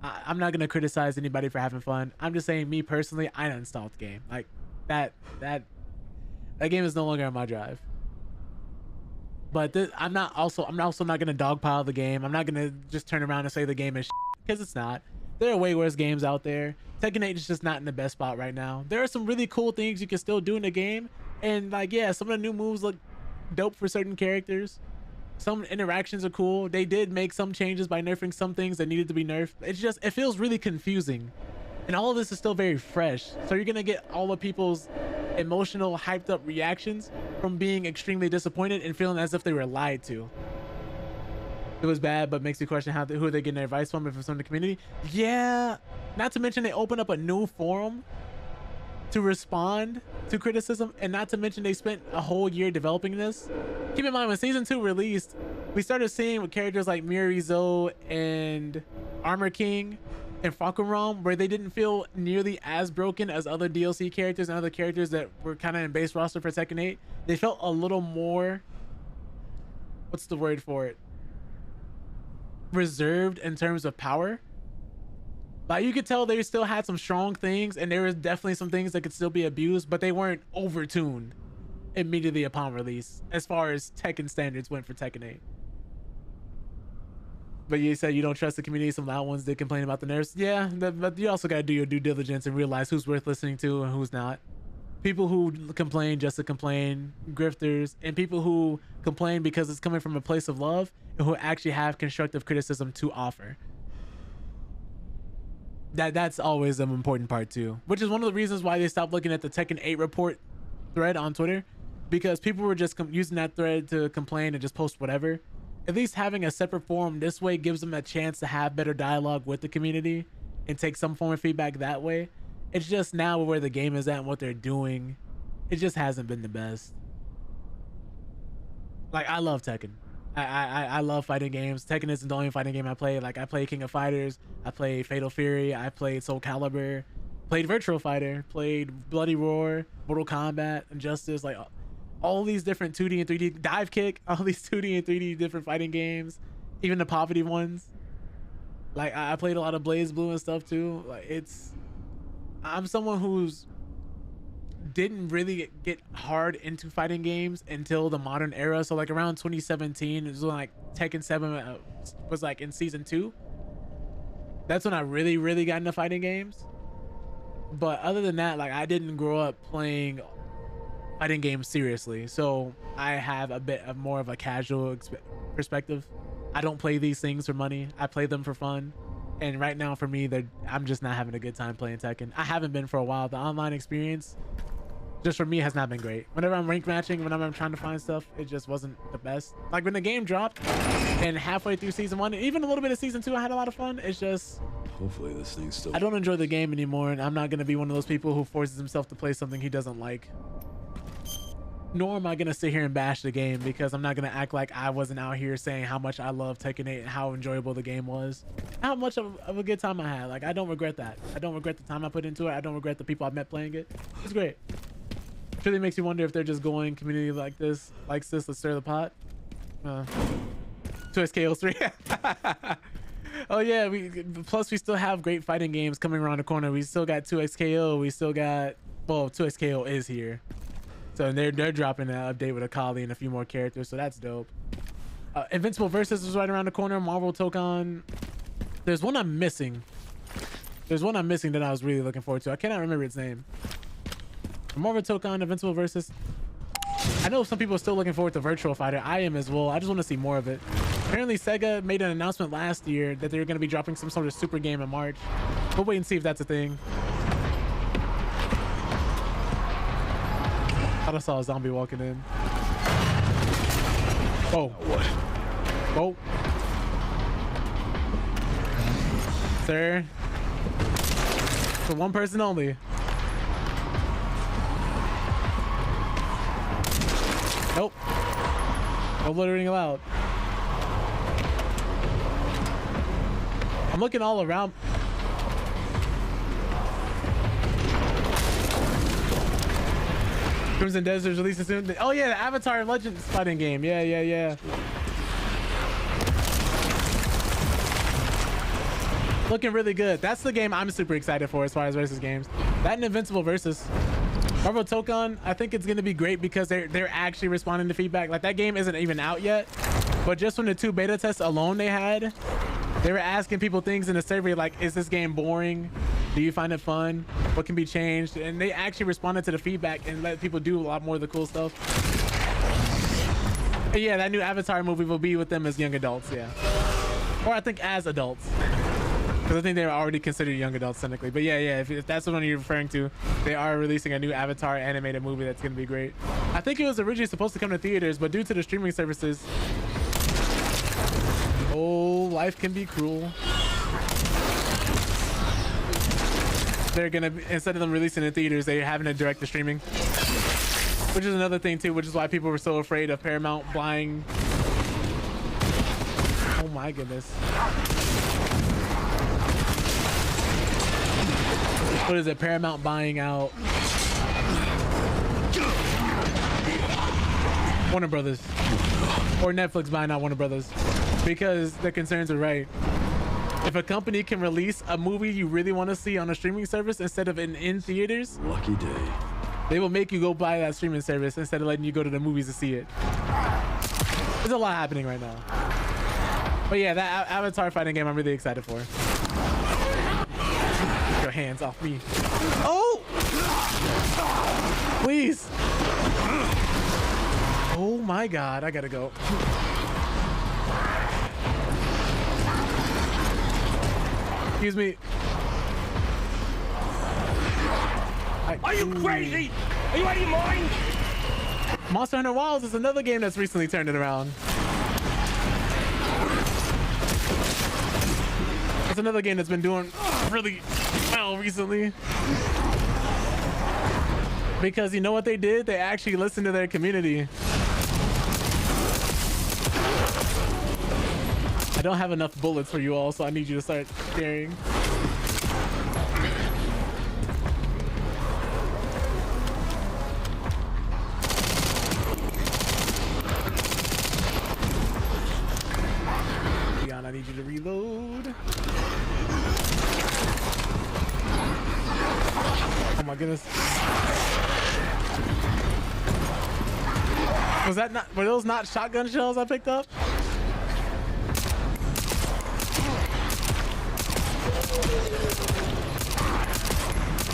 S1: I'm not going to criticize anybody for having fun. I'm just saying, me personally, I uninstalled the game. Like, that game is no longer on my drive. But I'm also not gonna dogpile the game. I'm not gonna just turn around and say the game is because it's not. There are way worse games out there. Tekken 8 is just not in the best spot right now. There are some really cool things you can still do in the game, and like, yeah, some of the new moves look dope for certain characters. Some interactions are cool. They did make some changes by nerfing some things that needed to be nerfed. It feels really confusing, and all of this is still very fresh. So you're gonna get all of people's emotional hyped up reactions from being extremely disappointed and feeling as if they were lied to. It was bad, but makes you question who are they getting their advice from, if it's from the community. Yeah, not to mention they open up a new forum to respond to criticism, and not to mention they spent a whole year developing this. Keep in mind, when season 2 released, we started seeing with characters like Mirizo and Armor King and Fakuram, where they didn't feel nearly as broken as other DLC characters and other characters that were kind of in base roster for Tekken 8. They felt a little more, what's the word for it, reserved in terms of power. Like, you could tell they still had some strong things, and there was definitely some things that could still be abused, but they weren't overtuned immediately upon release as far as Tekken standards went for Tekken 8. But you said you don't trust the community. Some loud ones did complain about the nerfs. Yeah, but you also got to do your due diligence and realize who's worth listening to and who's not. People who complain just to complain, grifters, and people who complain because it's coming from a place of love and who actually have constructive criticism to offer. That's always an important part too, which is one of the reasons why they stopped looking at the Tekken 8 report thread on Twitter, because people were just using that thread to complain and just post whatever. At least having a separate forum this way gives them a chance to have better dialogue with the community and take some form of feedback that way. It's just now where the game is at and what they're doing, it just hasn't been the best. Like, I love Tekken. I love fighting games. Tekken isn't the only fighting game I play. Like, I play King of Fighters, I play Fatal Fury, I played Soul Calibur, played Virtual Fighter, played Bloody Roar, Mortal Kombat, Injustice, like all these different 2D and 3D, Dive Kick, all these 2D and 3D different fighting games, even the poverty ones. Like, I played a lot of Blaze Blue and stuff too. Like, I'm someone who's didn't really get hard into fighting games until the modern era. So like around 2017 it was when like Tekken 7 was like in season 2. That's when I really got into fighting games. But other than that, like, I didn't grow up playing fighting games seriously, so I have a bit of more of a casual perspective. I don't play these things for money. I play them for fun. And right now for me, I'm just not having a good time playing Tekken. I haven't been for a while. The online experience just for me has not been great. Whenever I'm rank matching, whenever I'm trying to find stuff, it just wasn't the best. Like when the game dropped and halfway through season 1, even a little bit of season 2, I had a lot of fun. It's just,
S6: Hopefully this thing's still...
S1: I don't enjoy the game anymore, and I'm not going to be one of those people who forces himself to play something he doesn't like. Nor am I going to sit here and bash the game, because I'm not going to act like I wasn't out here saying how much I love Tekken 8 and how enjoyable the game was. How much of a good time I had. Like, I don't regret that. I don't regret the time I put into it. I don't regret the people I met playing it. It's great. It really makes you wonder if they're just going community like this, likes this, let's stir the pot. 2XKO3. Oh yeah, plus we still have great fighting games coming around the corner. We still got 2XKO. We still got, well, 2XKO is here. So they're dropping an update with Akali and a few more characters, so that's dope. Invincible Versus is right around the corner. Marvel Tokon. There's one I'm missing. There's one I'm missing that I was really looking forward to. I cannot remember its name. Marvel Tokon, Invincible Versus. I know some people are still looking forward to Virtual Fighter. I am as well. I just want to see more of it. Apparently Sega made an announcement last year that they were going to be dropping some sort of super game in March. We'll wait and see if that's a thing. I thought I saw a zombie walking in. Oh. Oh. Sir. For one person only. Nope. No littering allowed. I'm looking all around. Crimson Desert's releasing soon. Oh yeah, the Avatar Legends fighting game. Yeah. Looking really good. That's the game I'm super excited for as far as versus games. That and Invincible Versus. Marvel Tokon, I think it's going to be great because they're actually responding to feedback. Like, that game isn't even out yet, but just from the 2 beta tests alone they had, they were asking people things in the survey like, is this game boring? Do you find it fun? What can be changed? And they actually responded to the feedback and let people do a lot more of the cool stuff. And yeah, that new Avatar movie will be with them as young adults, yeah. Or I think as adults. Because I think they were already considered young adults technically. But yeah, if that's the one you're referring to, they are releasing a new Avatar animated movie that's going to be great. I think it was originally supposed to come to theaters, but due to the streaming services, oh, life can be cruel. They're going to, instead of them releasing in theaters, they're having to direct the streaming. Which is another thing too, which is why people were so afraid of Paramount buying. Oh my goodness. What is it? Paramount buying out Warner Brothers, or Netflix buying out Warner Brothers, because the concerns are right. If a company can release a movie you really want to see on a streaming service instead of in theaters,
S6: Lucky day.
S1: they will make you go buy that streaming service instead of letting you go to the movies to see it. There's a lot happening right now. But yeah, that Avatar fighting game I'm really excited for. Your hands off me. Oh! Please. Oh my God, I gotta go. Excuse me.
S3: Are you crazy? Are you out of your mind?
S1: Monster Hunter Wilds is another game that's recently turned it around. It's another game that's been doing really well recently. Because you know what they did? They actually listened to their community. I don't have enough bullets for you all, so I need you to start sharing. Leon, I need you to reload. Oh my goodness. Was that not, were those not shotgun shells I picked up?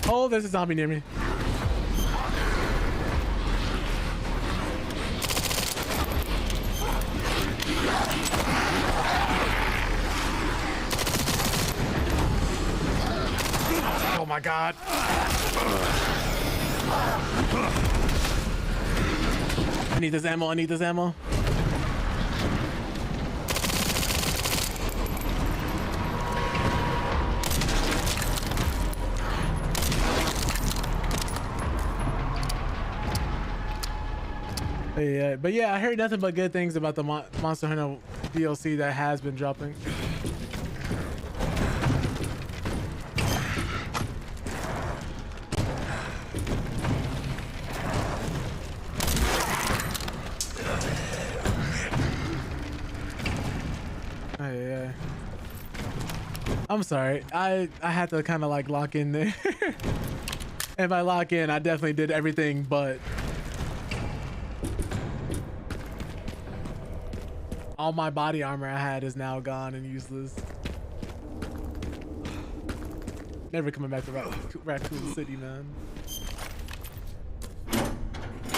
S1: Oh, there's a zombie near me. Oh my God. I need this ammo. I need this ammo. Yeah, but yeah, I heard nothing but good things about the Monster Hunter DLC that has been dropping. Yeah. I'm sorry. I had to kind of like lock in there. And by lock in, I definitely did everything but all my body armor I had is now gone and useless. Never coming back to Raccoon City, man.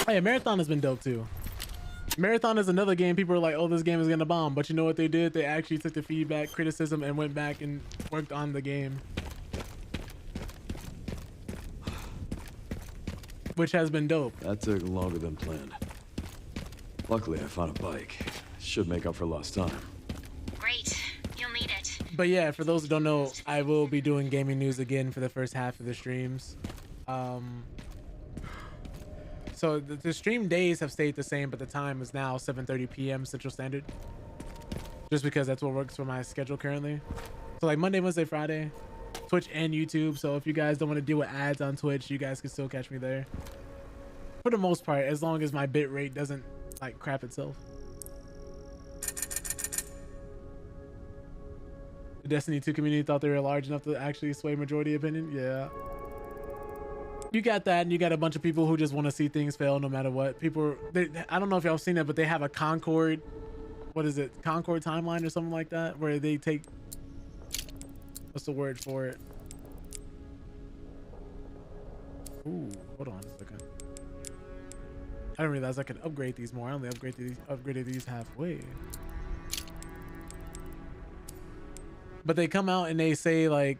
S1: Hey, Marathon has been dope too. Marathon is another game people are like, oh, this game is gonna bomb, but you know what they did? They actually took the feedback, criticism, and went back and worked on the game, which has been dope.
S6: That took longer than planned. Luckily, I found a bike. Should make up for lost time.
S8: Great. You'll need it.
S1: But yeah, for those who don't know, I will be doing gaming news again for the first half of the streams. So the stream days have stayed the same, but the time is now 7:30 p.m. Central Standard. Just because that's what works for my schedule currently. So like Monday, Wednesday, Friday, Twitch and YouTube. So if you guys don't want to deal with ads on Twitch, you guys can still catch me there. For the most part, as long as my bit rate doesn't like crap itself. The Destiny 2 community thought they were large enough to actually sway majority opinion. Yeah. You got that, and you got a bunch of people who just want to see things fail no matter what. People, I don't know if y'all seen it, but they have a Concord, what is it? Concord timeline or something like that, where they take, what's the word for it? Ooh, hold on a second. I didn't realize I could upgrade these more. I only upgraded these halfway. But they come out and they say like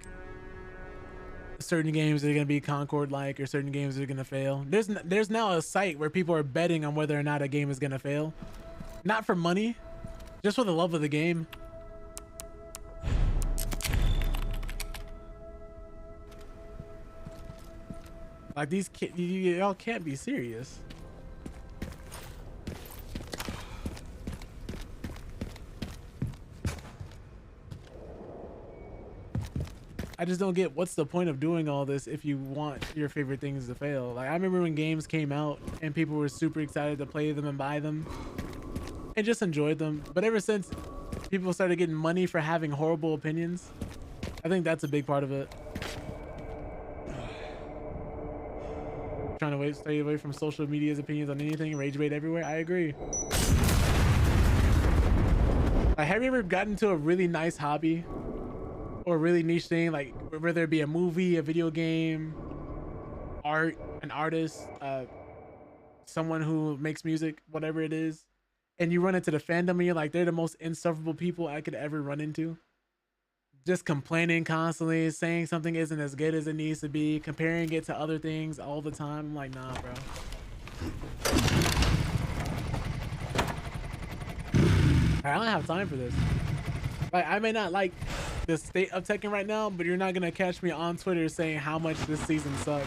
S1: certain games are going to be Concord like, or certain games are going to fail. There's now a site where people are betting on whether or not a game is going to fail. Not for money, just for the love of the game. Like these kids, y'all can't be serious. I just don't get what's the point of doing all this if you want your favorite things to fail. Like I remember when games came out and people were super excited to play them and buy them and just enjoyed them. But ever since people started getting money for having horrible opinions, I think that's a big part of it. Trying to stay away from social media's opinions on anything, rage bait everywhere. I agree. Like, have you ever gotten to a really nice hobby or a really niche thing, like whether it be a movie, a video game, art, an artist, someone who makes music, whatever it is, and you run into the fandom and you're like, they're the most insufferable people I could ever run into, just complaining constantly, saying something isn't as good as it needs to be, comparing it to other things all the time. I'm like, nah, bro. I don't have time for this. Like, I may not like the state of Tekken right now, but you're not gonna catch me on Twitter saying how much this season sucks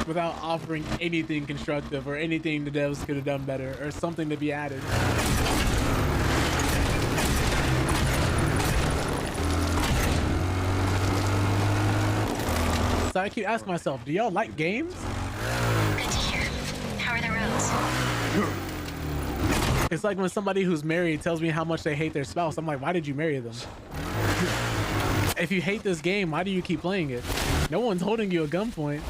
S1: without offering anything constructive or anything the devs could have done better or something to be added. So I keep asking myself, do y'all like games?
S8: Good to hear. How are the roads?
S1: It's like when somebody who's married tells me how much they hate their spouse. I'm like, why did you marry them? If you hate this game, why do you keep playing it? No one's holding you at gunpoint.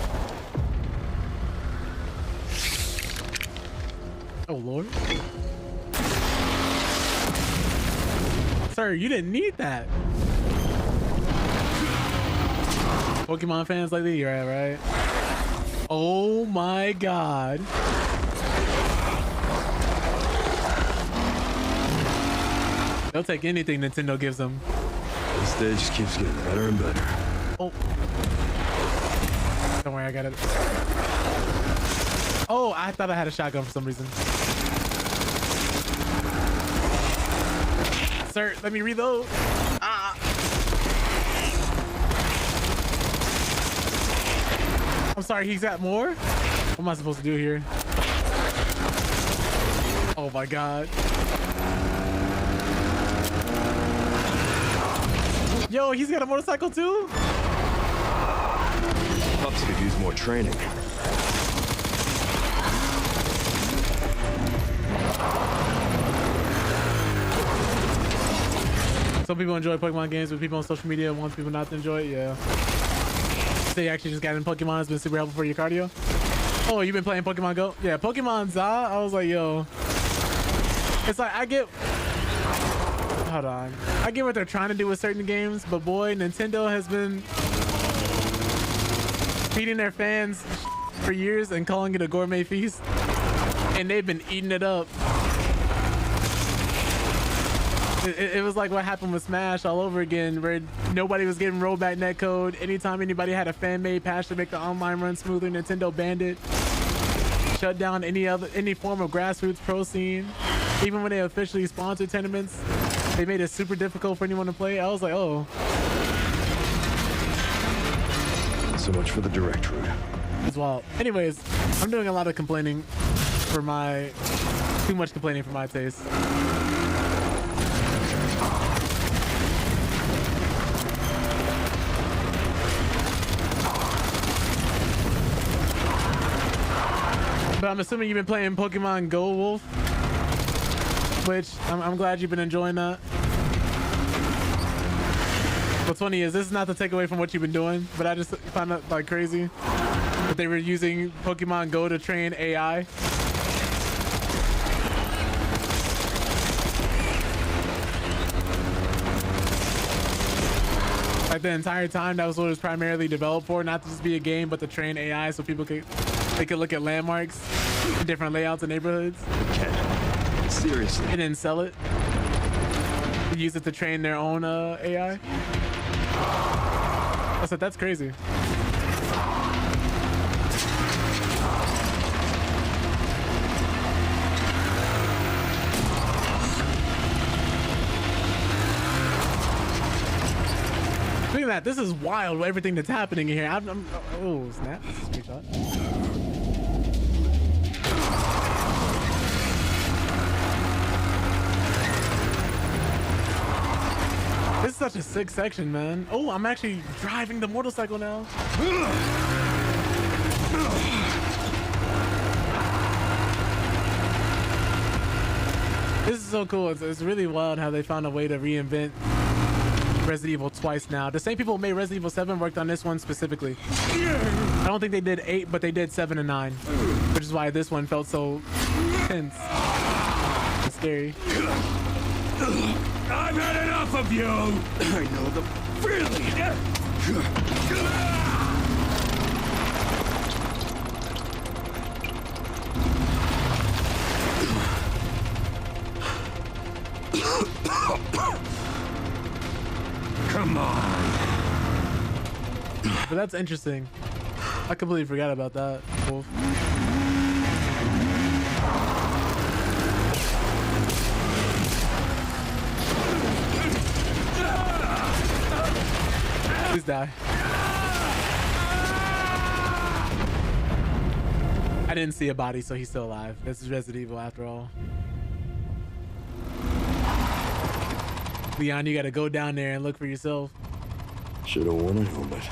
S1: Oh, Lord. Sir, you didn't need that. Pokemon fans like that, you're right. Oh my god. They'll take anything Nintendo gives them.
S6: This stage just keeps getting better and better.
S1: Oh. Don't worry, I got it. Oh, I thought I had a shotgun for some reason. Sir, let me reload. Ah. I'm sorry, he's got more? What am I supposed to do here? Oh my god. Yo, he's got a motorcycle too?
S6: Pups could use more training.
S1: Some people enjoy Pokemon games, but people on social media want people not to enjoy it. Yeah. They actually just got in Pokemon. It's been super helpful for your cardio. Oh, you've been playing Pokemon Go? Yeah, Pokemon Za. I was like, yo. It's like, I get... Hold on. I get what they're trying to do with certain games, but boy, Nintendo has been feeding their fans for years and calling it a gourmet feast. And they've been eating it up. It was like what happened with Smash all over again, where nobody was getting rollback netcode. Anytime anybody had a fan-made patch to make the online run smoother, Nintendo banned it. Shut down any form of grassroots pro scene. Even when they officially sponsored tournaments, they made it super difficult for anyone to play. I was like, oh.
S6: So much for the direct route.
S1: As well. Anyways, I'm doing a lot of complaining for my... Too much complaining for my taste. But I'm assuming you've been playing Pokemon Go, Wolf, which I'm glad you've been enjoying that. What's funny is this is not to take away from what you've been doing, but I just found it like crazy that they were using Pokemon Go to train AI. Like the entire time, that was what it was primarily developed for, not to just be a game, but to train AI so people could look at landmarks, different layouts in neighborhoods.
S6: Seriously.
S1: And then sell it. Use it to train their own AI. I said, that's crazy. Look at that. This is wild, everything that's happening here. Oh, snap. That's a screenshot. This is such a sick section, man. Oh, I'm actually driving the motorcycle now. This is so cool. It's really wild how they found a way to reinvent Resident Evil twice now. The same people who made Resident Evil 7 worked on this one specifically. I don't think they did 8, but they did 7 and 9, which is why this one felt so tense and scary.
S3: I've had enough of you! I know the feeling! Come on!
S1: But that's interesting. I completely forgot about that, Wolf. Please die. I didn't see a body, so he's still alive. This is Resident Evil after all. Leon, you gotta go down there and look for yourself.
S6: Should have worn a helmet.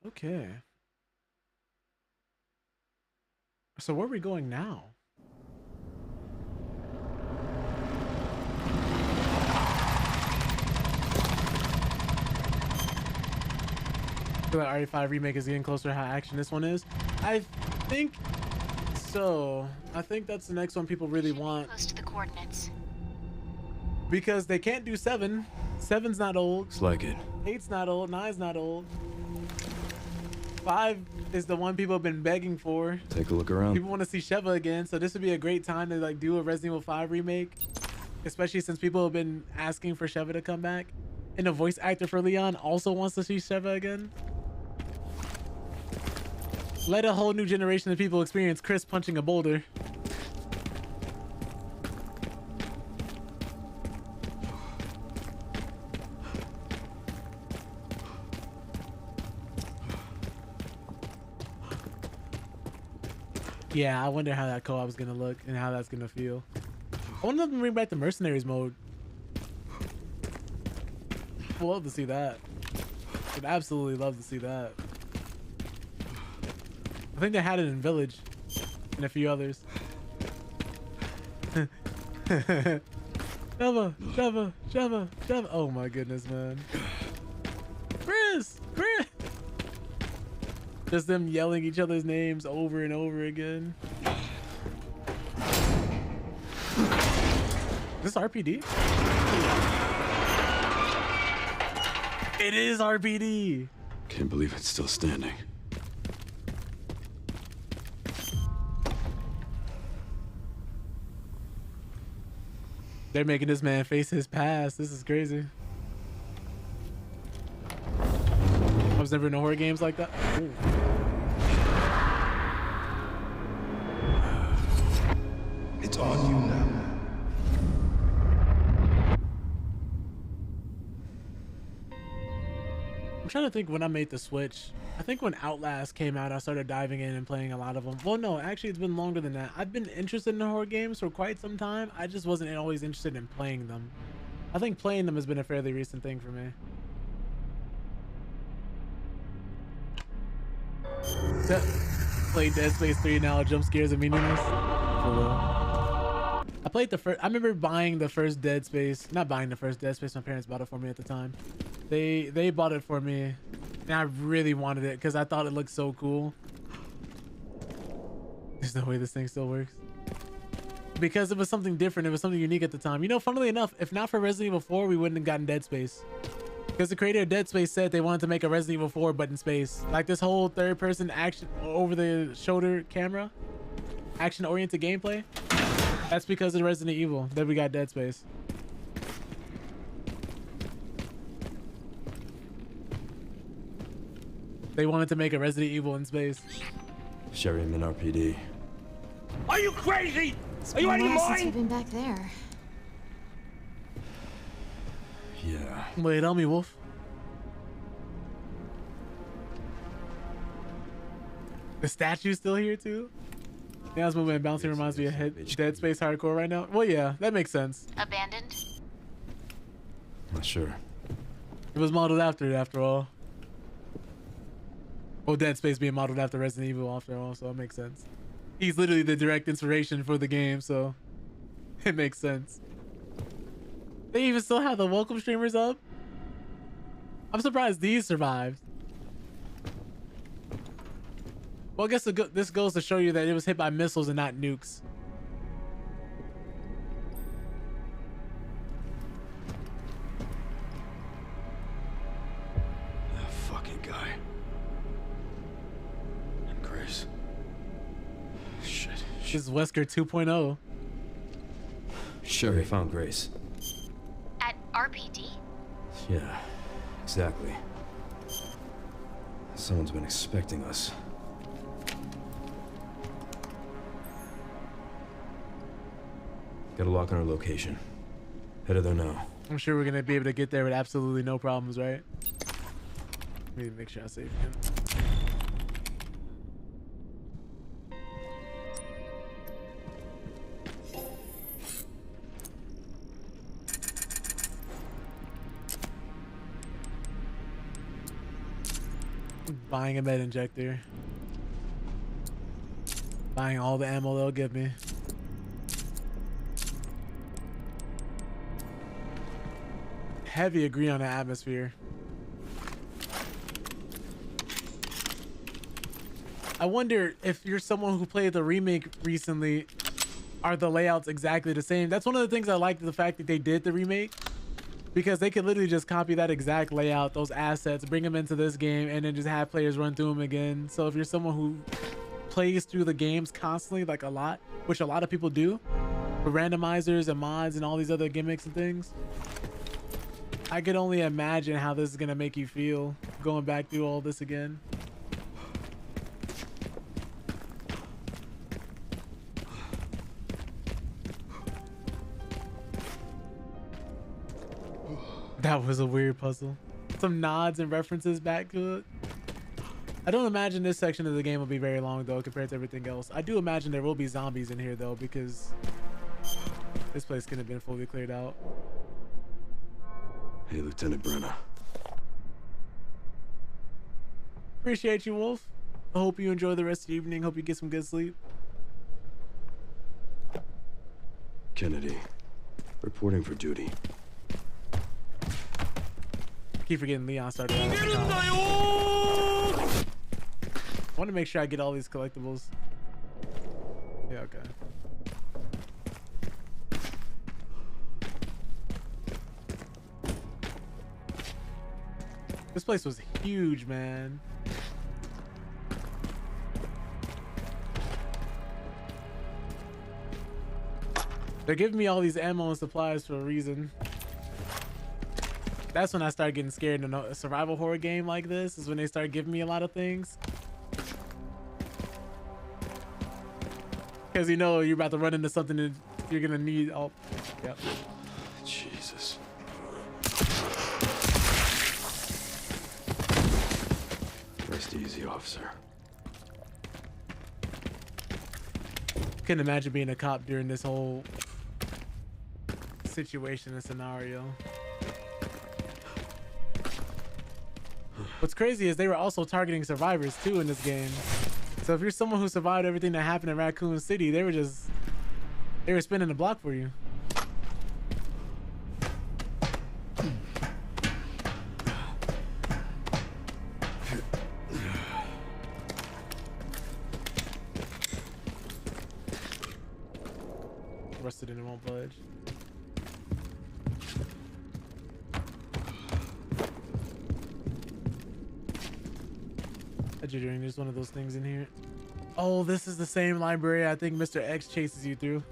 S1: Okay. So where are we going now? I feel like RE5 remake is getting closer to how action this one is. I think so. I think that's the next one people really want.
S8: Close to the coordinates.
S1: Because they can't do 7. 7's not old.
S6: Looks like it.
S1: 8's not old. 9's not old. 5 is the one people have been begging for.
S6: Take a look around.
S1: People want to see Sheva again, so this would be a great time to like do a Resident Evil 5 remake, especially since people have been asking for Sheva to come back, and the voice actor for Leon also wants to see Sheva again. Let a whole new generation of people experience Chris punching a boulder. Yeah, I wonder how that co-op is gonna look and how that's gonna feel. I wonder if they bring back the mercenaries mode. I'd love to see that. I'd absolutely love to see that. I think they had it in Village and a few others. Sheva. Oh my goodness, man. Chris. Just them yelling each other's names over and over again. Is this RPD? It is RPD.
S6: Can't believe it's still standing.
S1: They're making this man face his past. This is crazy. I was never in horror games like that. Ooh.
S4: It's on you now.
S1: I'm trying to think when I made the switch. I think when Outlast came out, I started diving in and playing a lot of them. Well, no, actually, it's been longer than that. I've been interested in horror games for quite some time. I just wasn't always interested in playing them. I think playing them has been a fairly recent thing for me. Played Dead Space 3 now, jump scares and meaningless. I played the first. I remember buying the first Dead Space. Not buying the first Dead Space. My parents bought it for me at the time. They bought it for me, and I really wanted it because I thought it looked so cool. There's no way this thing still works. Because it was something different. It was something unique at the time. You know, funnily enough, if not for Resident Evil 4, we wouldn't have gotten Dead Space. Because the creator of Dead Space said they wanted to make a Resident Evil 4 but in space. Like this whole third-person action over-the-shoulder camera, action-oriented gameplay. That's because of Resident Evil that we got Dead Space. They wanted to make a Resident Evil in space.
S6: Sherry, I'm in RPD.
S3: Are you crazy?
S9: It's
S3: Are you out of
S9: been a
S3: your
S9: while since
S3: mind?
S9: I've been back there.
S6: Yeah.
S1: Wait on me, Wolf. The statue's still here too? Yeah, this movement bouncing reminds me of Dead Space Hardcore right now. Well, yeah, that makes sense.
S8: Abandoned?
S6: Not sure.
S1: It was modeled after it, after all. Well, Dead Space being modeled after Resident Evil, after all, so it makes sense. He's literally the direct inspiration for the game, so it makes sense. They even still have the welcome streamers up. I'm surprised these survived. Well, I guess this goes to show you that it was hit by missiles and not nukes.
S6: That fucking guy. And Grace. Shit.
S1: This is Wesker 2.0.
S6: Sherry found Grace.
S8: At RPD?
S6: Yeah, exactly. Someone's been expecting us. Got a lock on our location. Headed there now.
S1: I'm sure we're gonna be able to get there with absolutely no problems, right? Let me make sure I save him. Buying a med injector. Buying all the ammo they'll give me. Heavy agree on the atmosphere. I wonder if you're someone who played the remake recently, are the layouts exactly the same? That's one of the things I liked, the fact that they did the remake, because they could literally just copy that exact layout, those assets, bring them into this game, and then just have players run through them again. So if you're someone who plays through the games constantly, like a lot, which a lot of people do, with randomizers and mods and all these other gimmicks and things, I could only imagine how this is gonna make you feel going back through all this again. That was a weird puzzle. Some nods and references back to it. I don't imagine this section of the game will be very long though compared to everything else. I do imagine there will be zombies in here though, because this place could have been fully cleared out.
S6: Hey, Lieutenant Brenner.
S1: Appreciate you, Wolf. I hope you enjoy the rest of the evening. Hope you get some good sleep.
S6: Kennedy, reporting for duty.
S1: Keep forgetting Leon started. I want to make sure I get all these collectibles. Yeah, okay. This place was huge, man. They're giving me all these ammo and supplies for a reason. That's when I start getting scared in a survival horror game like this, is when they start giving me a lot of things. Because you know you're about to run into something that you're gonna need. Oh, yep.
S6: Jesus. Rest easy, officer.
S1: Couldn't imagine being a cop during this whole situation and scenario. What's crazy is they were also targeting survivors too in this game. So if you're someone who survived everything that happened in Raccoon City, they were spinning the block for you. Rusted and it won't budge. Jittering, there's one of those things in here. Oh, this is the same library I think Mr. X chases you through.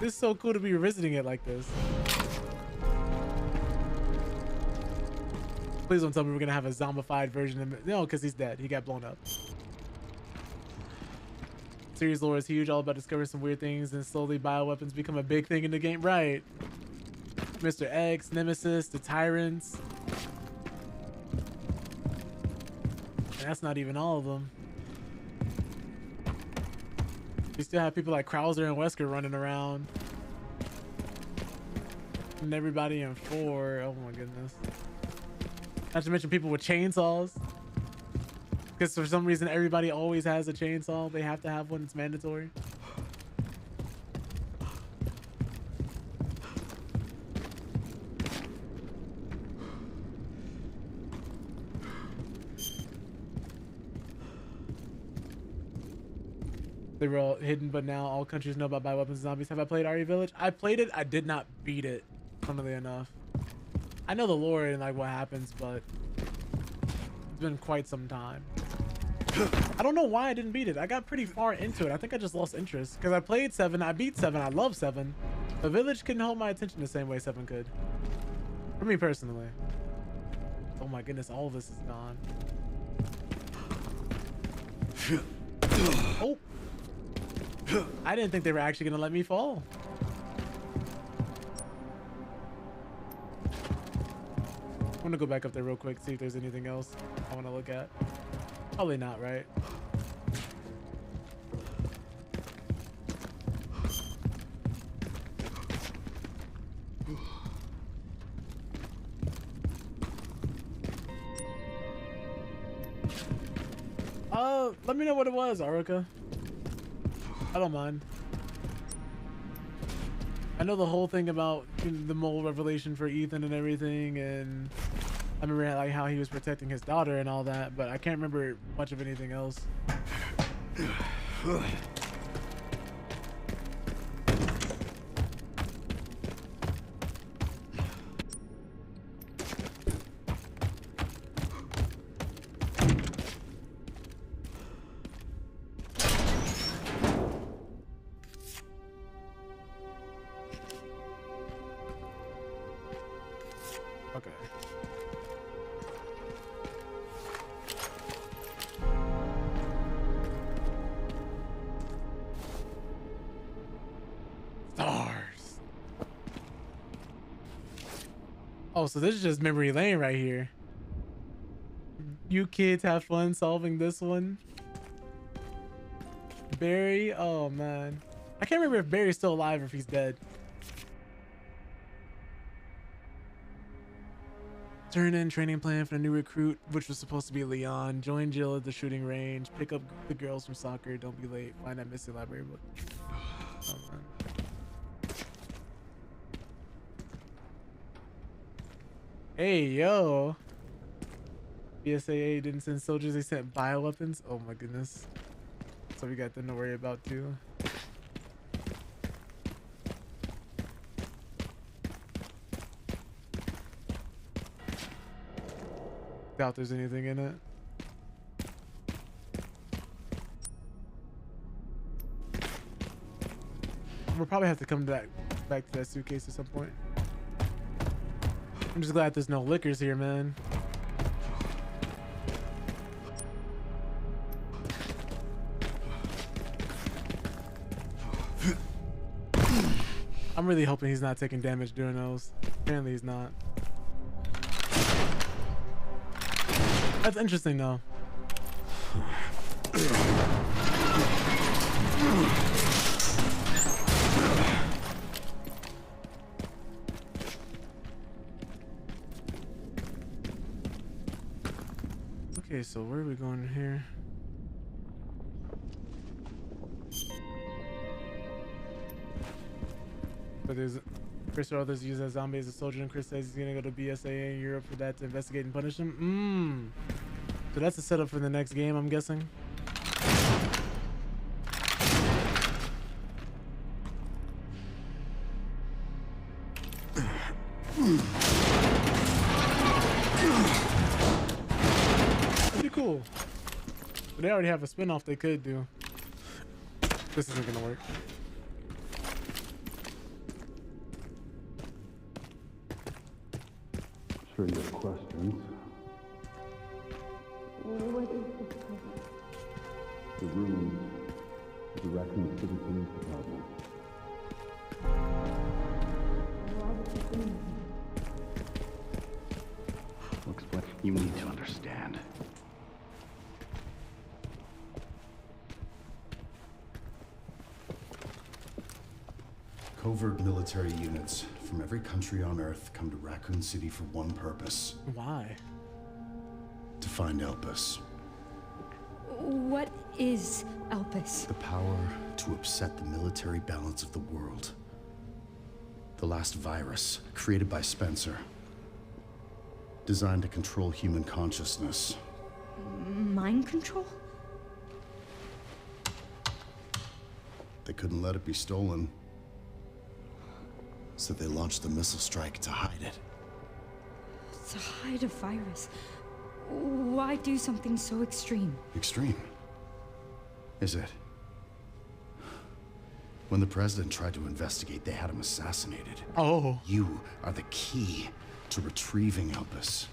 S1: This is so cool to be revisiting it like this. Please don't tell me we're gonna have a zombified version of him. No, because he's dead. He got blown up. Series lore is huge, all about discovering some weird things, and slowly bioweapons become a big thing in the game. Right. Mr. X, Nemesis, the Tyrants. And that's not even all of them. We still have people like Krauser and Wesker running around. And everybody in 4. Oh my goodness. Not to mention people with chainsaws. Because for some reason everybody always has a chainsaw. They have to have one. It's mandatory. They were all hidden, but now all countries know about bioweapons and zombies. Have I played RE Village? I played it. I did not beat it, funnily enough. I know the lore and like what happens, but it's been quite some time. I don't know why I didn't beat it. I got pretty far into it. I think I just lost interest because I played 7. I beat 7. I love 7. The Village couldn't hold my attention the same way 7 could. For me personally. Oh my goodness, all of this is gone. Oh. I didn't think they were actually gonna let me fall. I'm gonna go back up there real quick, see if there's anything else I want to look at. Probably not, right? Let me know what it was, Aruka. I don't mind. I know the whole thing about the mole revelation for Ethan and everything, and I remember like how he was protecting his daughter and all that, but I can't remember much of anything else. Okay. Stars. Oh, so this is just memory lane right here. You kids have fun solving this one. Barry, oh man. I can't remember if Barry's still alive or if he's dead. Turn in training plan for the new recruit, which was supposed to be Leon. Join Jill at the shooting range. Pick up the girls from soccer. Don't be late. Find that missing library book. Oh, man. Hey, yo. BSAA didn't send soldiers. They sent bioweapons. Oh, my goodness. So we got them to worry about, too. Doubt there's anything in it. We'll probably have to come back to that suitcase at some point. I'm just glad there's no liquors here, man. I'm really hoping he's not taking damage doing those. Apparently he's not. That's interesting though. Okay, so where are we going here? But there's Chris or others use as zombie as a soldier, and Chris says he's gonna go to BSAA in Europe for that to investigate and punish him. So that's a setup for the next game, I'm guessing. Pretty cool. But they already have a spin-off they could do. This isn't gonna work.
S9: Sure you have questions.
S10: What is this place?
S9: The ruins of the Raccoon City Police Department.
S10: Why would you do this?
S9: Looks like you need to understand.
S4: Covert military units from every country on Earth come to Raccoon City for one purpose.
S1: Why?
S4: To find Elpis.
S10: What is Elpis?
S4: The power to upset the military balance of the world. The last virus, created by Spencer. Designed to control human consciousness.
S10: Mind control?
S4: They couldn't let it be stolen. So they launched the missile strike to hide it.
S10: To hide a virus. Why do something so extreme?
S4: Extreme? Is it? When the president tried to investigate, they had him assassinated.
S1: Oh.
S4: You are the key to retrieving Elpis.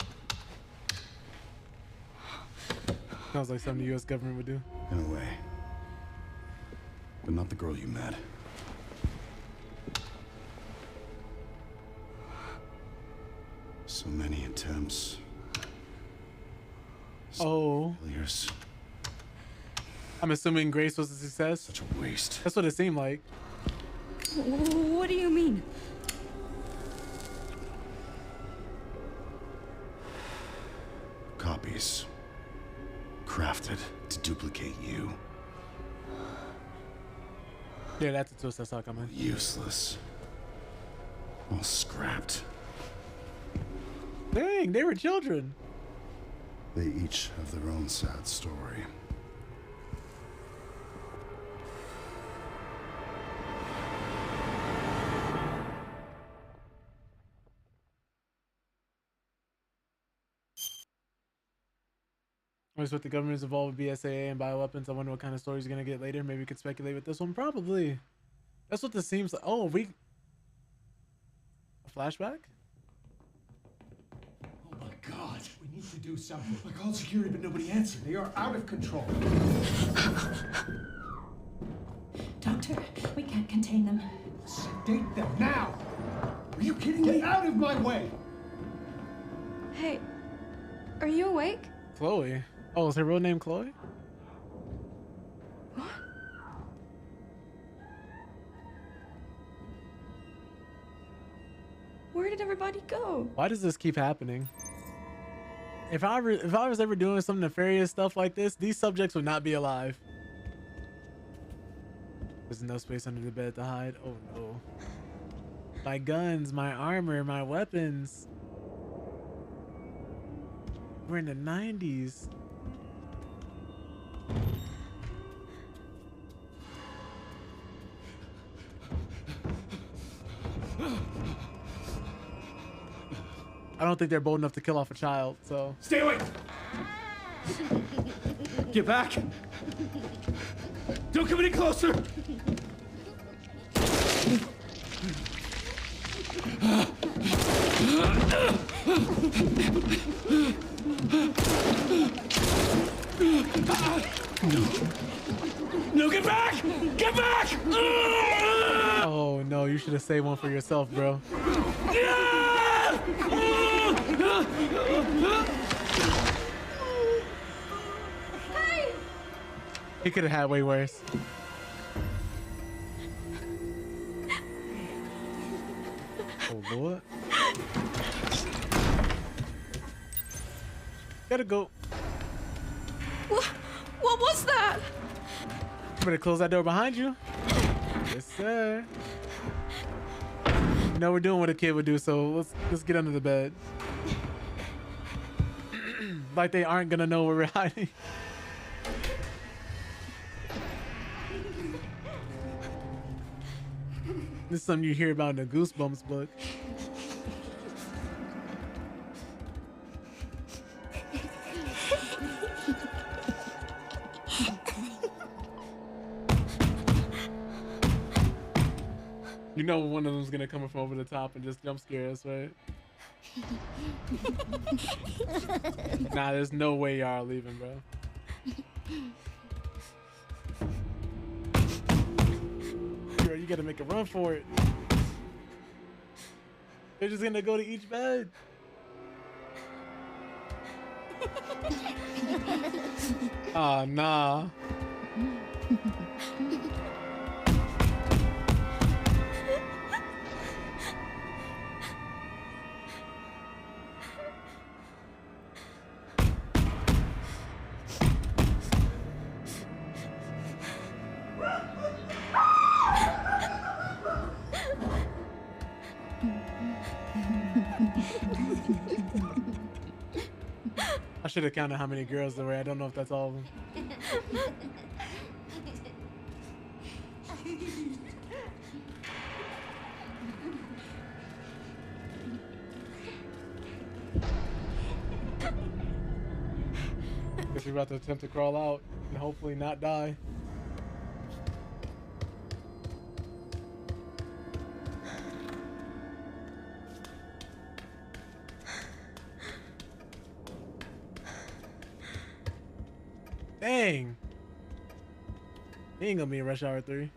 S1: Sounds like something the US government would do.
S4: In a way. But not the girl you met. So many attempts.
S1: Oh.
S4: Failures.
S1: I'm assuming Grace was a success.
S4: Such a waste.
S1: That's what it seemed like.
S10: What do you mean?
S4: Copies. Crafted. to duplicate you.
S1: Yeah, that's a twist I saw coming.
S4: Useless. All scrapped.
S1: Dang, they were children.
S4: They each have their own sad story.
S1: With the government's involved with BSAA and bioweapons, I wonder what kind of stories you're gonna get later. Maybe we could speculate with this one. Probably. That's what this seems like. Oh, a flashback?
S11: Oh my God, we need to do something. I called security, but nobody answered. They are out of control.
S2: Doctor, we can't contain them.
S11: Sedate them now! Are you kidding me? Get out of my way!
S10: Hey, are you awake?
S1: Chloe. Oh, is her real name Chloe?
S10: What? Where did everybody go?
S1: Why does this keep happening? If I was ever doing some nefarious stuff like this, these subjects would not be alive. There's no space under the bed to hide. Oh no. My guns, my armor, my weapons. We're in the 90s. I don't think they're bold enough to kill off a child, so.
S11: Stay away! Get back! Don't come any closer! No, get back! Get back!
S1: Oh no, you should have saved one for yourself, bro.
S10: Hey!
S1: He could have had way worse. Oh Lord. Gotta go.
S10: What was that?
S1: You better close that door behind you. Yes, sir. You know we're doing what a kid would do, so let's get under the bed. Like they aren't gonna know where we're hiding. This is something you hear about in the Goosebumps book. You know one of them's gonna come from over the top and just jump scare us, right? Nah, there's no way y'all are leaving, bro. Girl, you gotta make a run for it. They're just gonna go to each bed. Ah, nah. I should have counted how many girls there were. I don't know if that's all of them. Guess we're about to attempt to crawl out and hopefully not die. Dang. He ain't gonna be in Rush Hour 3.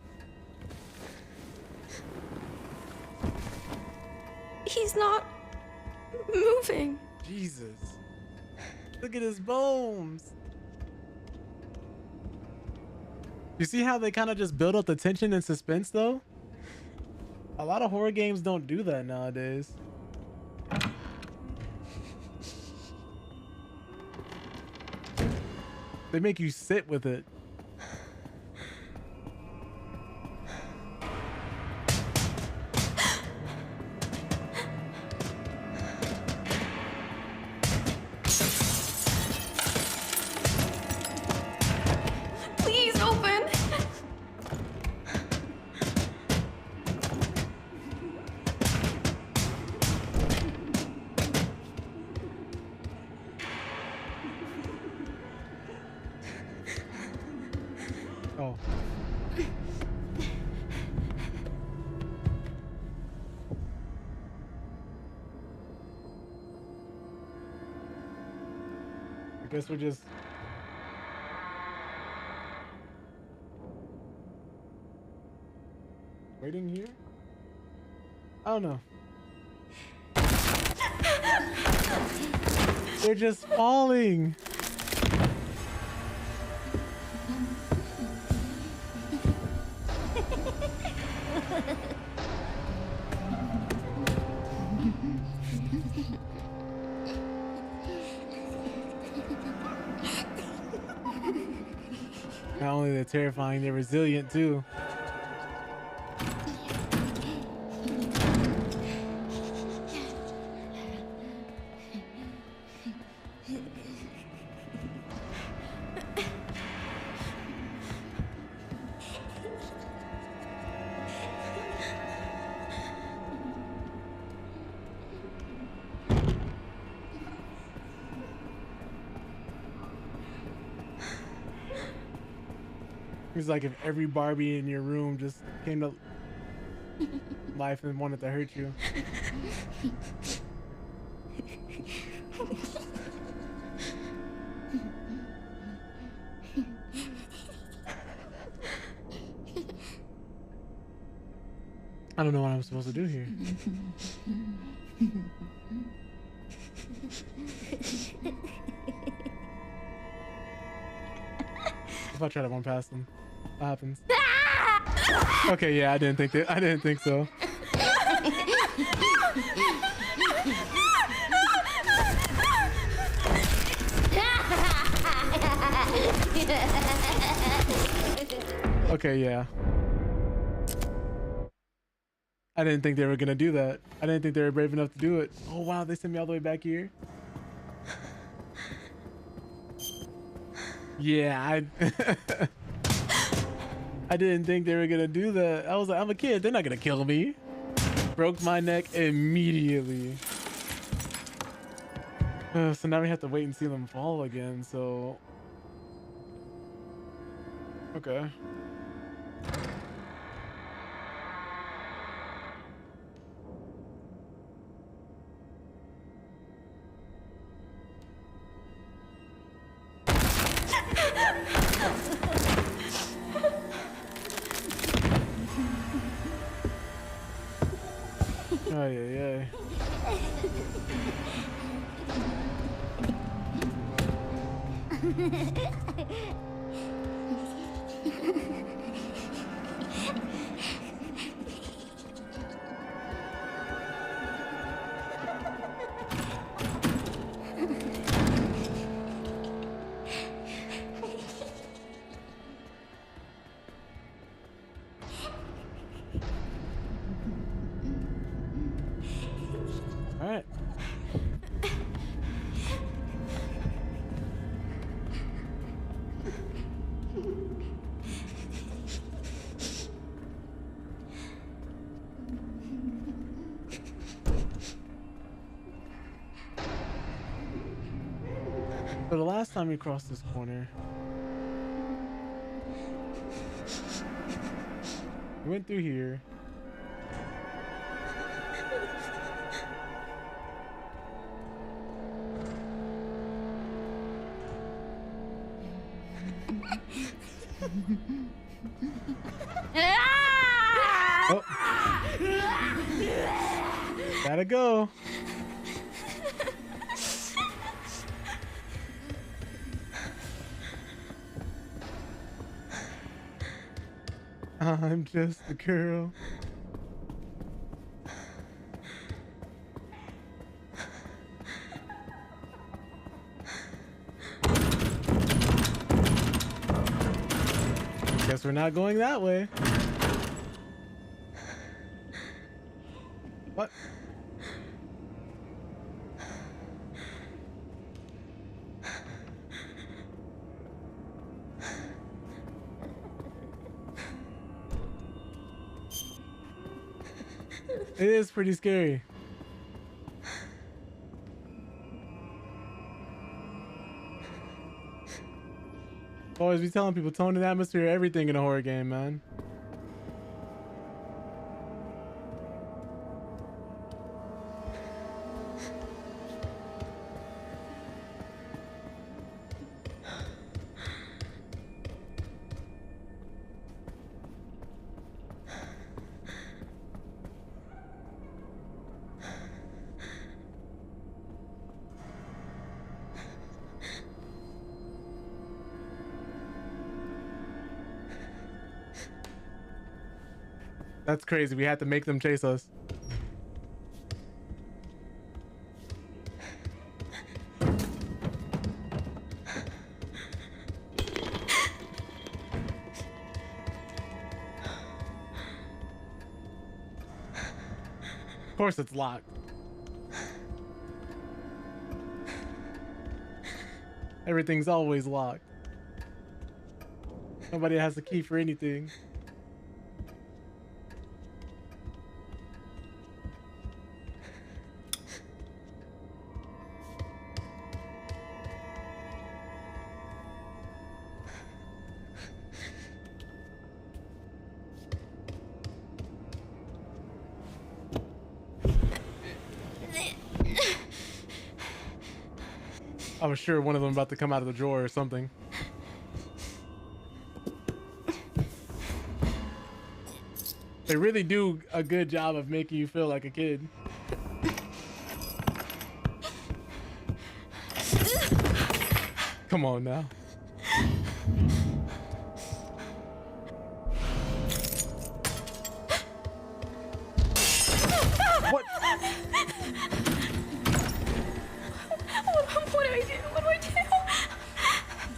S10: He's not moving.
S1: Jesus. Look at his bones. You see how they kind of just build up the tension and suspense though? A lot of horror games don't do that nowadays. They make you sit with it.
S10: Please open.
S1: Oh. I guess we're just waiting here? I don't know. They're just falling. Not only they're terrifying, they're resilient too. It's like if every Barbie in your room just came to life and wanted to hurt you. I don't know what I'm supposed to do here. If I try to run past them, what happens? Okay, yeah, I didn't think so. Okay, yeah. I didn't think they were gonna do that. I didn't think they were brave enough to do it. Oh wow, they sent me all the way back here. Yeah, I didn't think they were gonna do that. I was like, I'm a kid, they're not gonna kill me. Broke my neck immediately. So now we have to wait and see them fall again, so... Okay. Oh, yeah. All right. So the last time we crossed this corner, we went through here. Oh. Gotta go. I'm just a girl. Guess we're not going that way. What? It is pretty scary. Always be telling people, tone and atmosphere, everything in a horror game, man. That's crazy. We had to make them chase us. Of course it's locked. Everything's always locked. Nobody has the key for anything. I was sure one of them about to come out of the drawer or something. They really do a good job of making you feel like a kid. Come on now. What?
S10: What do I do? What do I do?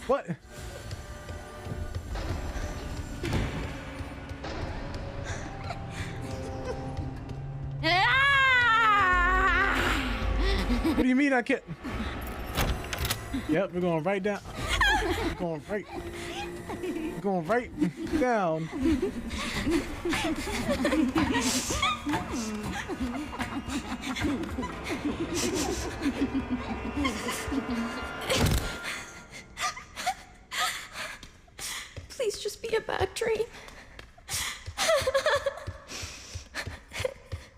S1: What? What do you mean I can't? Yep, we're going right down. We're going right. We're going right down.
S10: Please just be a bad dream.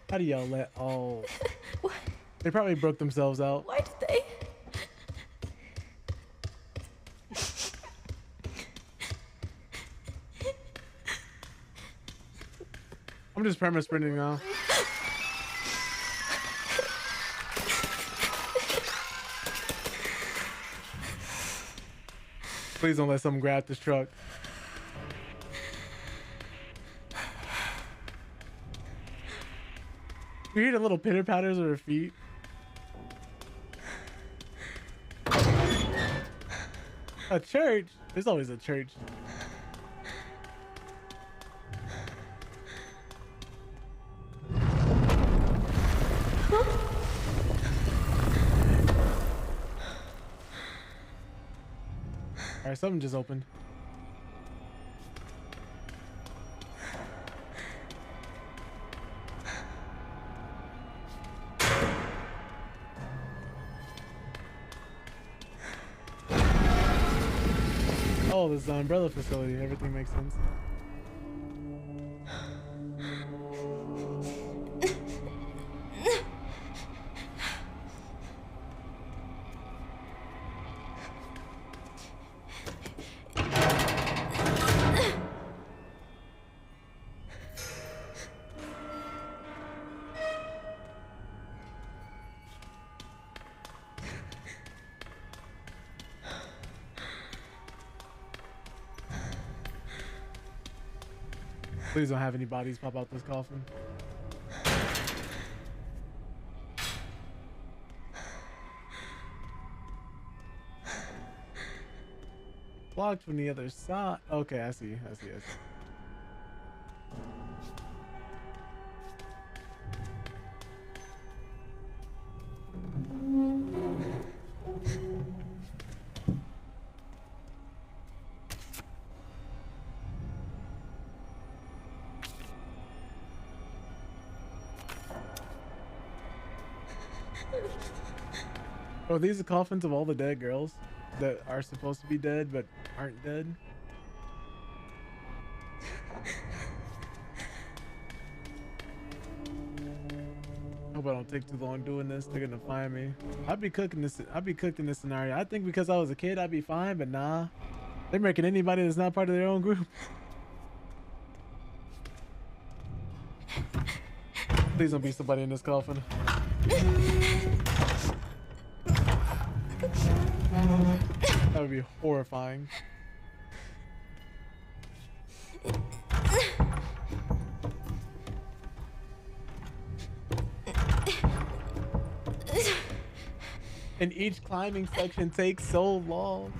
S1: How do y'all let? Oh,
S10: What?
S1: they probably broke themselves out.
S10: Why did they?
S1: I'm just perma sprinting now. Please don't let someone grab this truck. You hear the little pitter patters of her feet? A church? There's always a church. All right, something just opened. Oh, this is the umbrella facility. Everything makes sense. Please don't have any bodies pop out this coffin. blocked from the other side. Okay, I see. Oh, these are coffins of all the dead girls that are supposed to be dead but aren't dead. Hope I don't take too long doing this. They're gonna find me. I'd be cooked in this scenario. I think because I was a kid I'd be fine, but nah. They're making anybody that's not part of their own group. Please don't be somebody in this coffin. That would be horrifying. And each climbing section takes so long.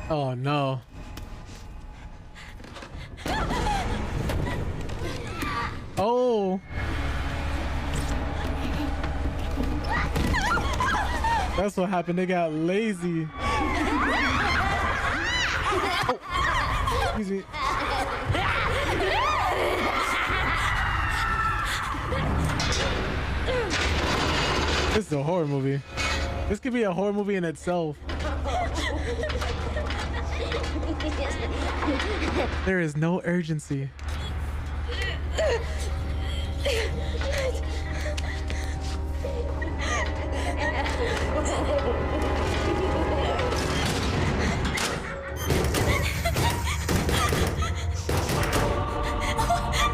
S1: Oh no. Oh. That's what happened. They got lazy. Oh. Excuse me. This is a horror movie. This could be a horror movie in itself. There is no urgency.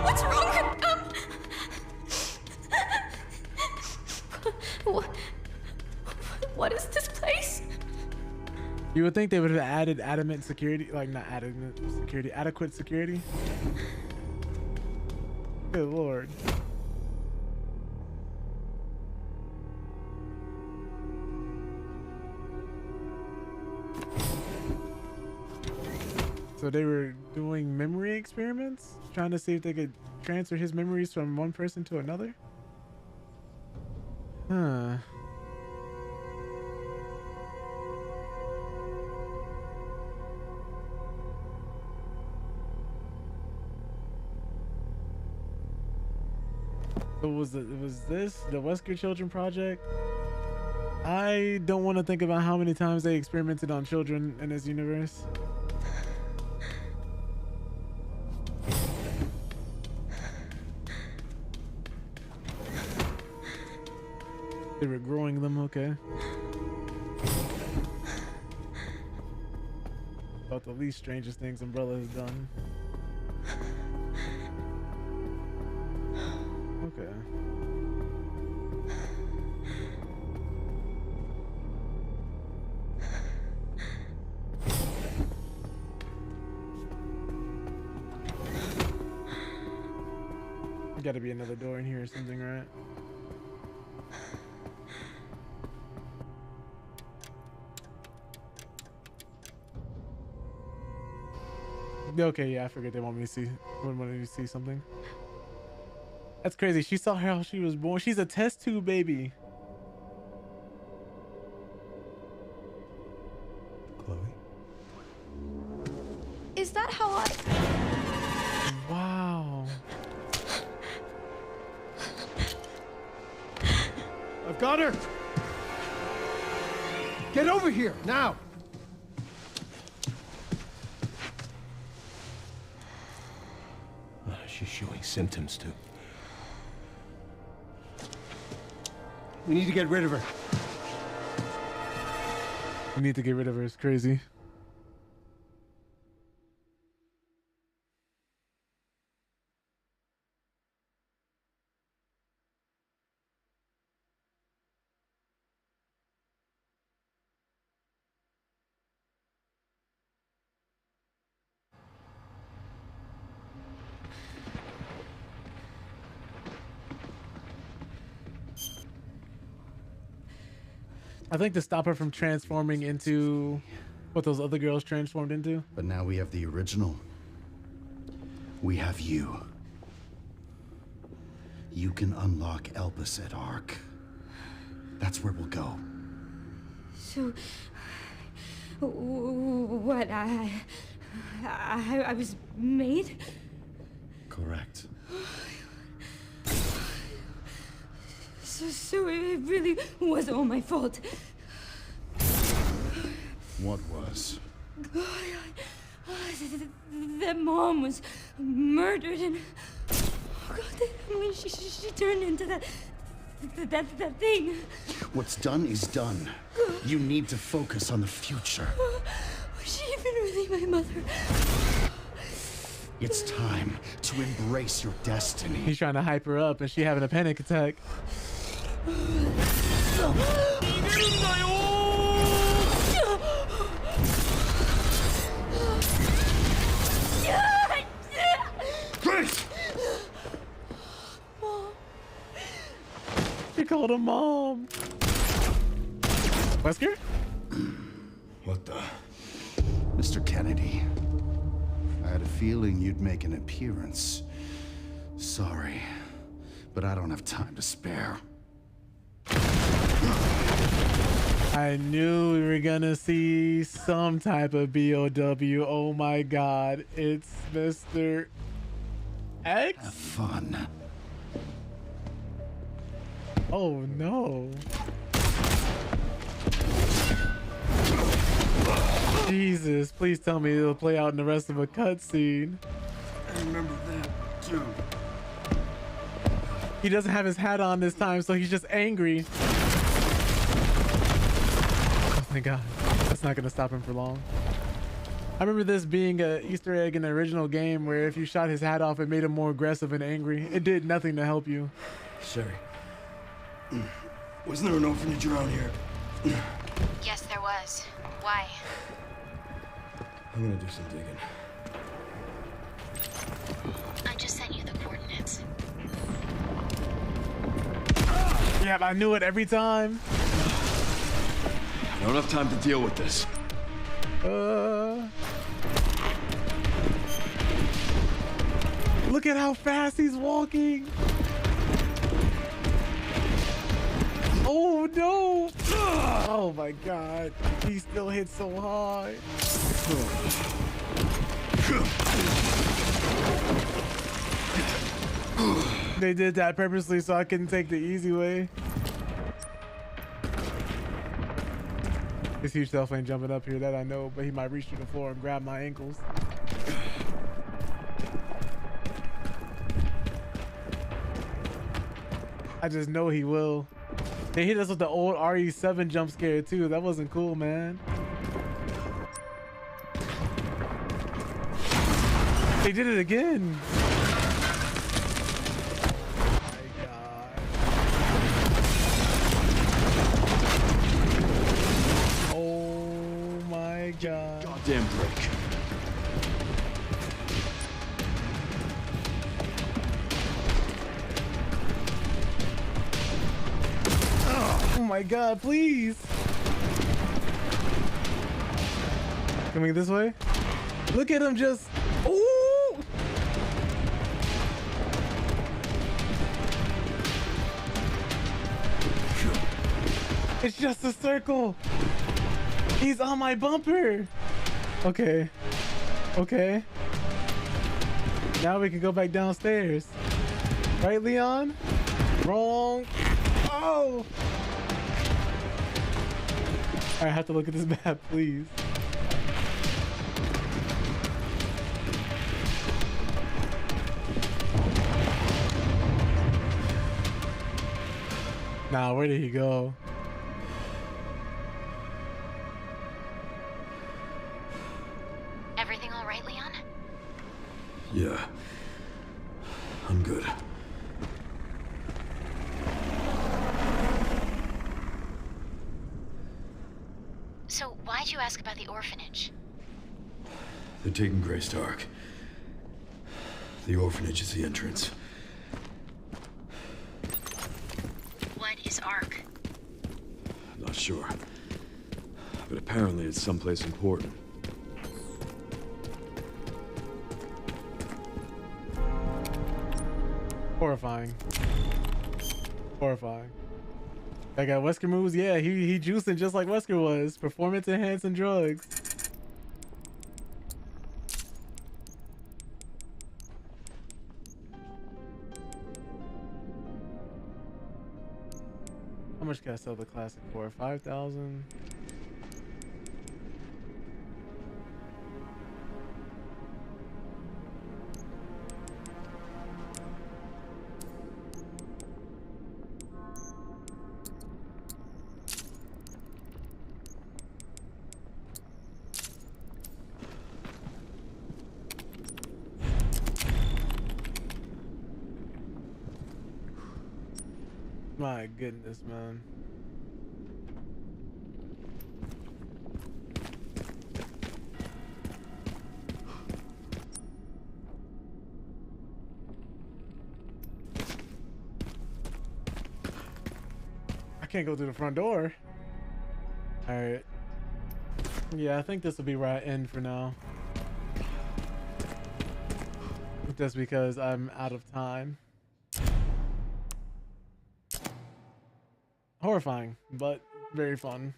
S2: What's wrong with them? What is this place?
S1: You would think they would have added adamant security, like not adamant security, adequate security. Good lord. So they were doing memory experiments, trying to see if they could transfer his memories from one person to another. Huh. So was this the Wesker Children Project? I don't want to think about how many times they experimented on children in this universe. They were growing them, okay. About the least strangest things Umbrella has done. Okay. Gotta be another door in here or something, right? Okay, yeah, I figured they want me to see. Wanted me to see something. That's crazy. She saw how she was born. She's a test tube baby.
S11: Chloe?
S10: Is that how I...
S1: Wow.
S11: I've got her! Get over here, now! She's showing symptoms, too. We need to get rid of her.
S1: We need to get rid of her. It's crazy. I think to stop her from transforming into what those other girls transformed into.
S4: But now we have the original. We have you. You can unlock Elpis at Ark. That's where we'll go.
S10: So, what? I was made?
S4: Correct.
S10: So it really was all my fault.
S4: What was?
S10: That Mom was murdered, and when she turned into that thing.
S4: What's done is done. You need to focus on the future.
S10: Was she even really my mother?
S4: It's time to embrace your destiny.
S1: He's trying to hype her up, and she having a panic attack.
S4: Grace!
S10: Mom.
S1: She called him Mom. Wesker?
S4: What the? Mr. Kennedy, I had a feeling you'd make an appearance. Sorry, but I don't have time to spare.
S1: I knew we were gonna see some type of BOW. Oh my god, it's Mr. X?
S4: Have fun.
S1: Oh no. Jesus, please tell me it'll play out in the rest of a cutscene.
S6: I remember that too.
S1: He doesn't have his hat on this time, so he's just angry. Oh, thank God. That's not gonna stop him for long. I remember this being an Easter egg in the original game where if you shot his hat off, it made him more aggressive and angry. It did nothing to help you.
S6: Sherry, wasn't there an orphanage around here?
S8: Yes, there was. Why?
S6: I'm gonna do some digging.
S8: I just sent you the coordinates.
S1: Yeah, I knew it every time.
S6: I don't have time to deal with this.
S1: Look at how fast he's walking. Oh no! Oh my God, he still hits so hard. They did that purposely so I couldn't take the easy way. This huge self ain't jumping up here, that I know, but he might reach through the floor and grab my ankles. I just know he will. They hit us with the old RE7 jump scare too. That wasn't cool, man. They did it again. Oh my God.
S6: Goddamn break.
S1: Oh my God, please. Coming this way. Look at him just. Ooh. It's just a circle. He's on my bumper. Okay. Okay. Now we can go back downstairs. Right, Leon? Wrong. Oh. I have to look at this map, please. Nah, where did he go?
S8: Everything all right, Leon?
S6: Yeah. I'm good.
S8: So why'd you ask about the orphanage?
S6: They're taking Grace to Ark. The orphanage is the entrance.
S8: What is Ark?
S6: I not sure. But apparently it's someplace important.
S1: Horrifying. Horrifying. That guy Wesker moves, yeah, he juicing just like Wesker was. Performance enhancing drugs. How much can I sell the classic for? 5,000? My goodness, man. I can't go through the front door. All right. Yeah, I think this will be where I end for now. Just because I'm out of time. Horrifying, but very fun.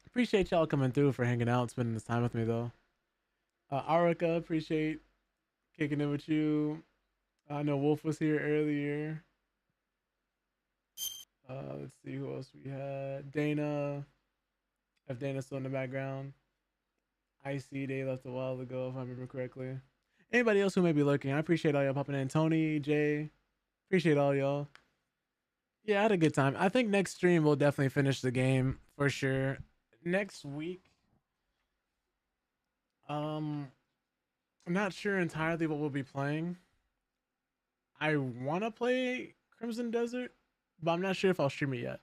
S1: Appreciate y'all coming through for hanging out, spending this time with me though. Arika, appreciate kicking it with you. I know Wolf was here earlier. Let's see who else we had. Dana. If Dana's still in the background. Icy, they left a while ago, if I remember correctly. Anybody else who may be lurking, I appreciate all y'all popping in. Tony, Jay, appreciate all y'all. Yeah, I had a good time. I think next stream we'll definitely finish the game for sure. Next week, I'm not sure entirely what we'll be playing. I want to play Crimson Desert, but I'm not sure if I'll stream it yet.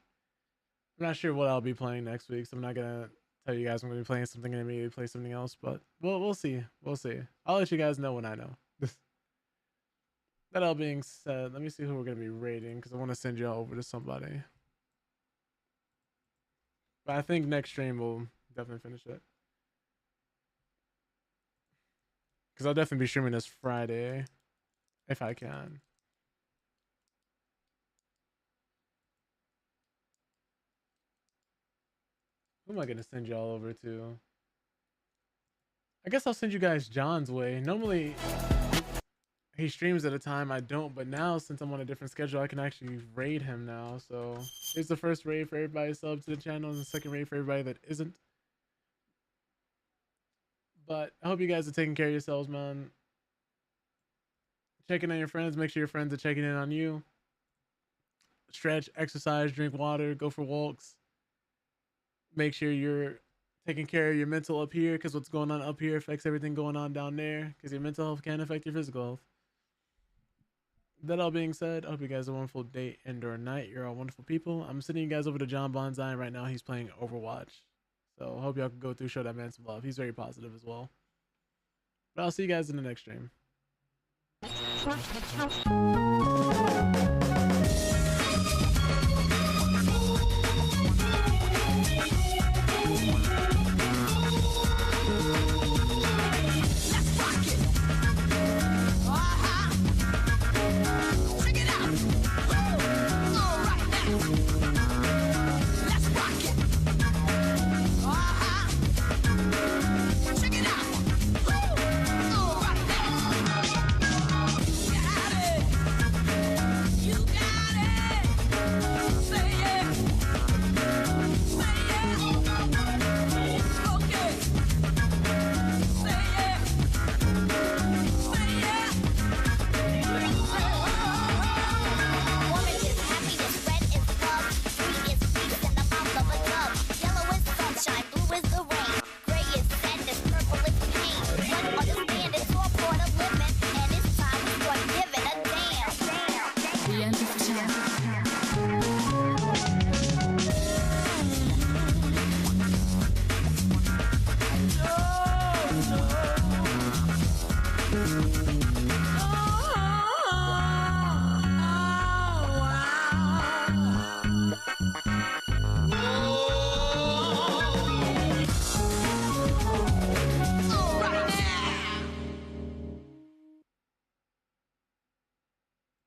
S1: I'm not sure what I'll be playing next week, so I'm not gonna tell you guys I'm gonna be playing something and immediately play something else. But we'll see. We'll see. I'll let you guys know when I know. That all being said, let me see who we're gonna be raiding because I want to send y'all over to somebody. But I think next stream we'll definitely finish it. Because I'll definitely be streaming this Friday. If I can. Who am I going to send y'all over to? I guess I'll send you guys John's way. Normally, he streams at a time I don't. But now, since I'm on a different schedule, I can actually raid him now. So, here's the first raid for everybody sub to the channel. And the second raid for everybody that isn't. But I hope you guys are taking care of yourselves, man. Checking on your friends. Make sure your friends are checking in on you. Stretch, exercise, drink water, go for walks. Make sure you're taking care of your mental up here because what's going on up here affects everything going on down there because your mental health can affect your physical health. That all being said, I hope you guys have a wonderful day and or night. You're all wonderful people. I'm sending you guys over to John Bonsai right now. He's playing Overwatch. So I hope y'all can go through, show that man some love. He's very positive as well. But I'll see you guys in the next stream.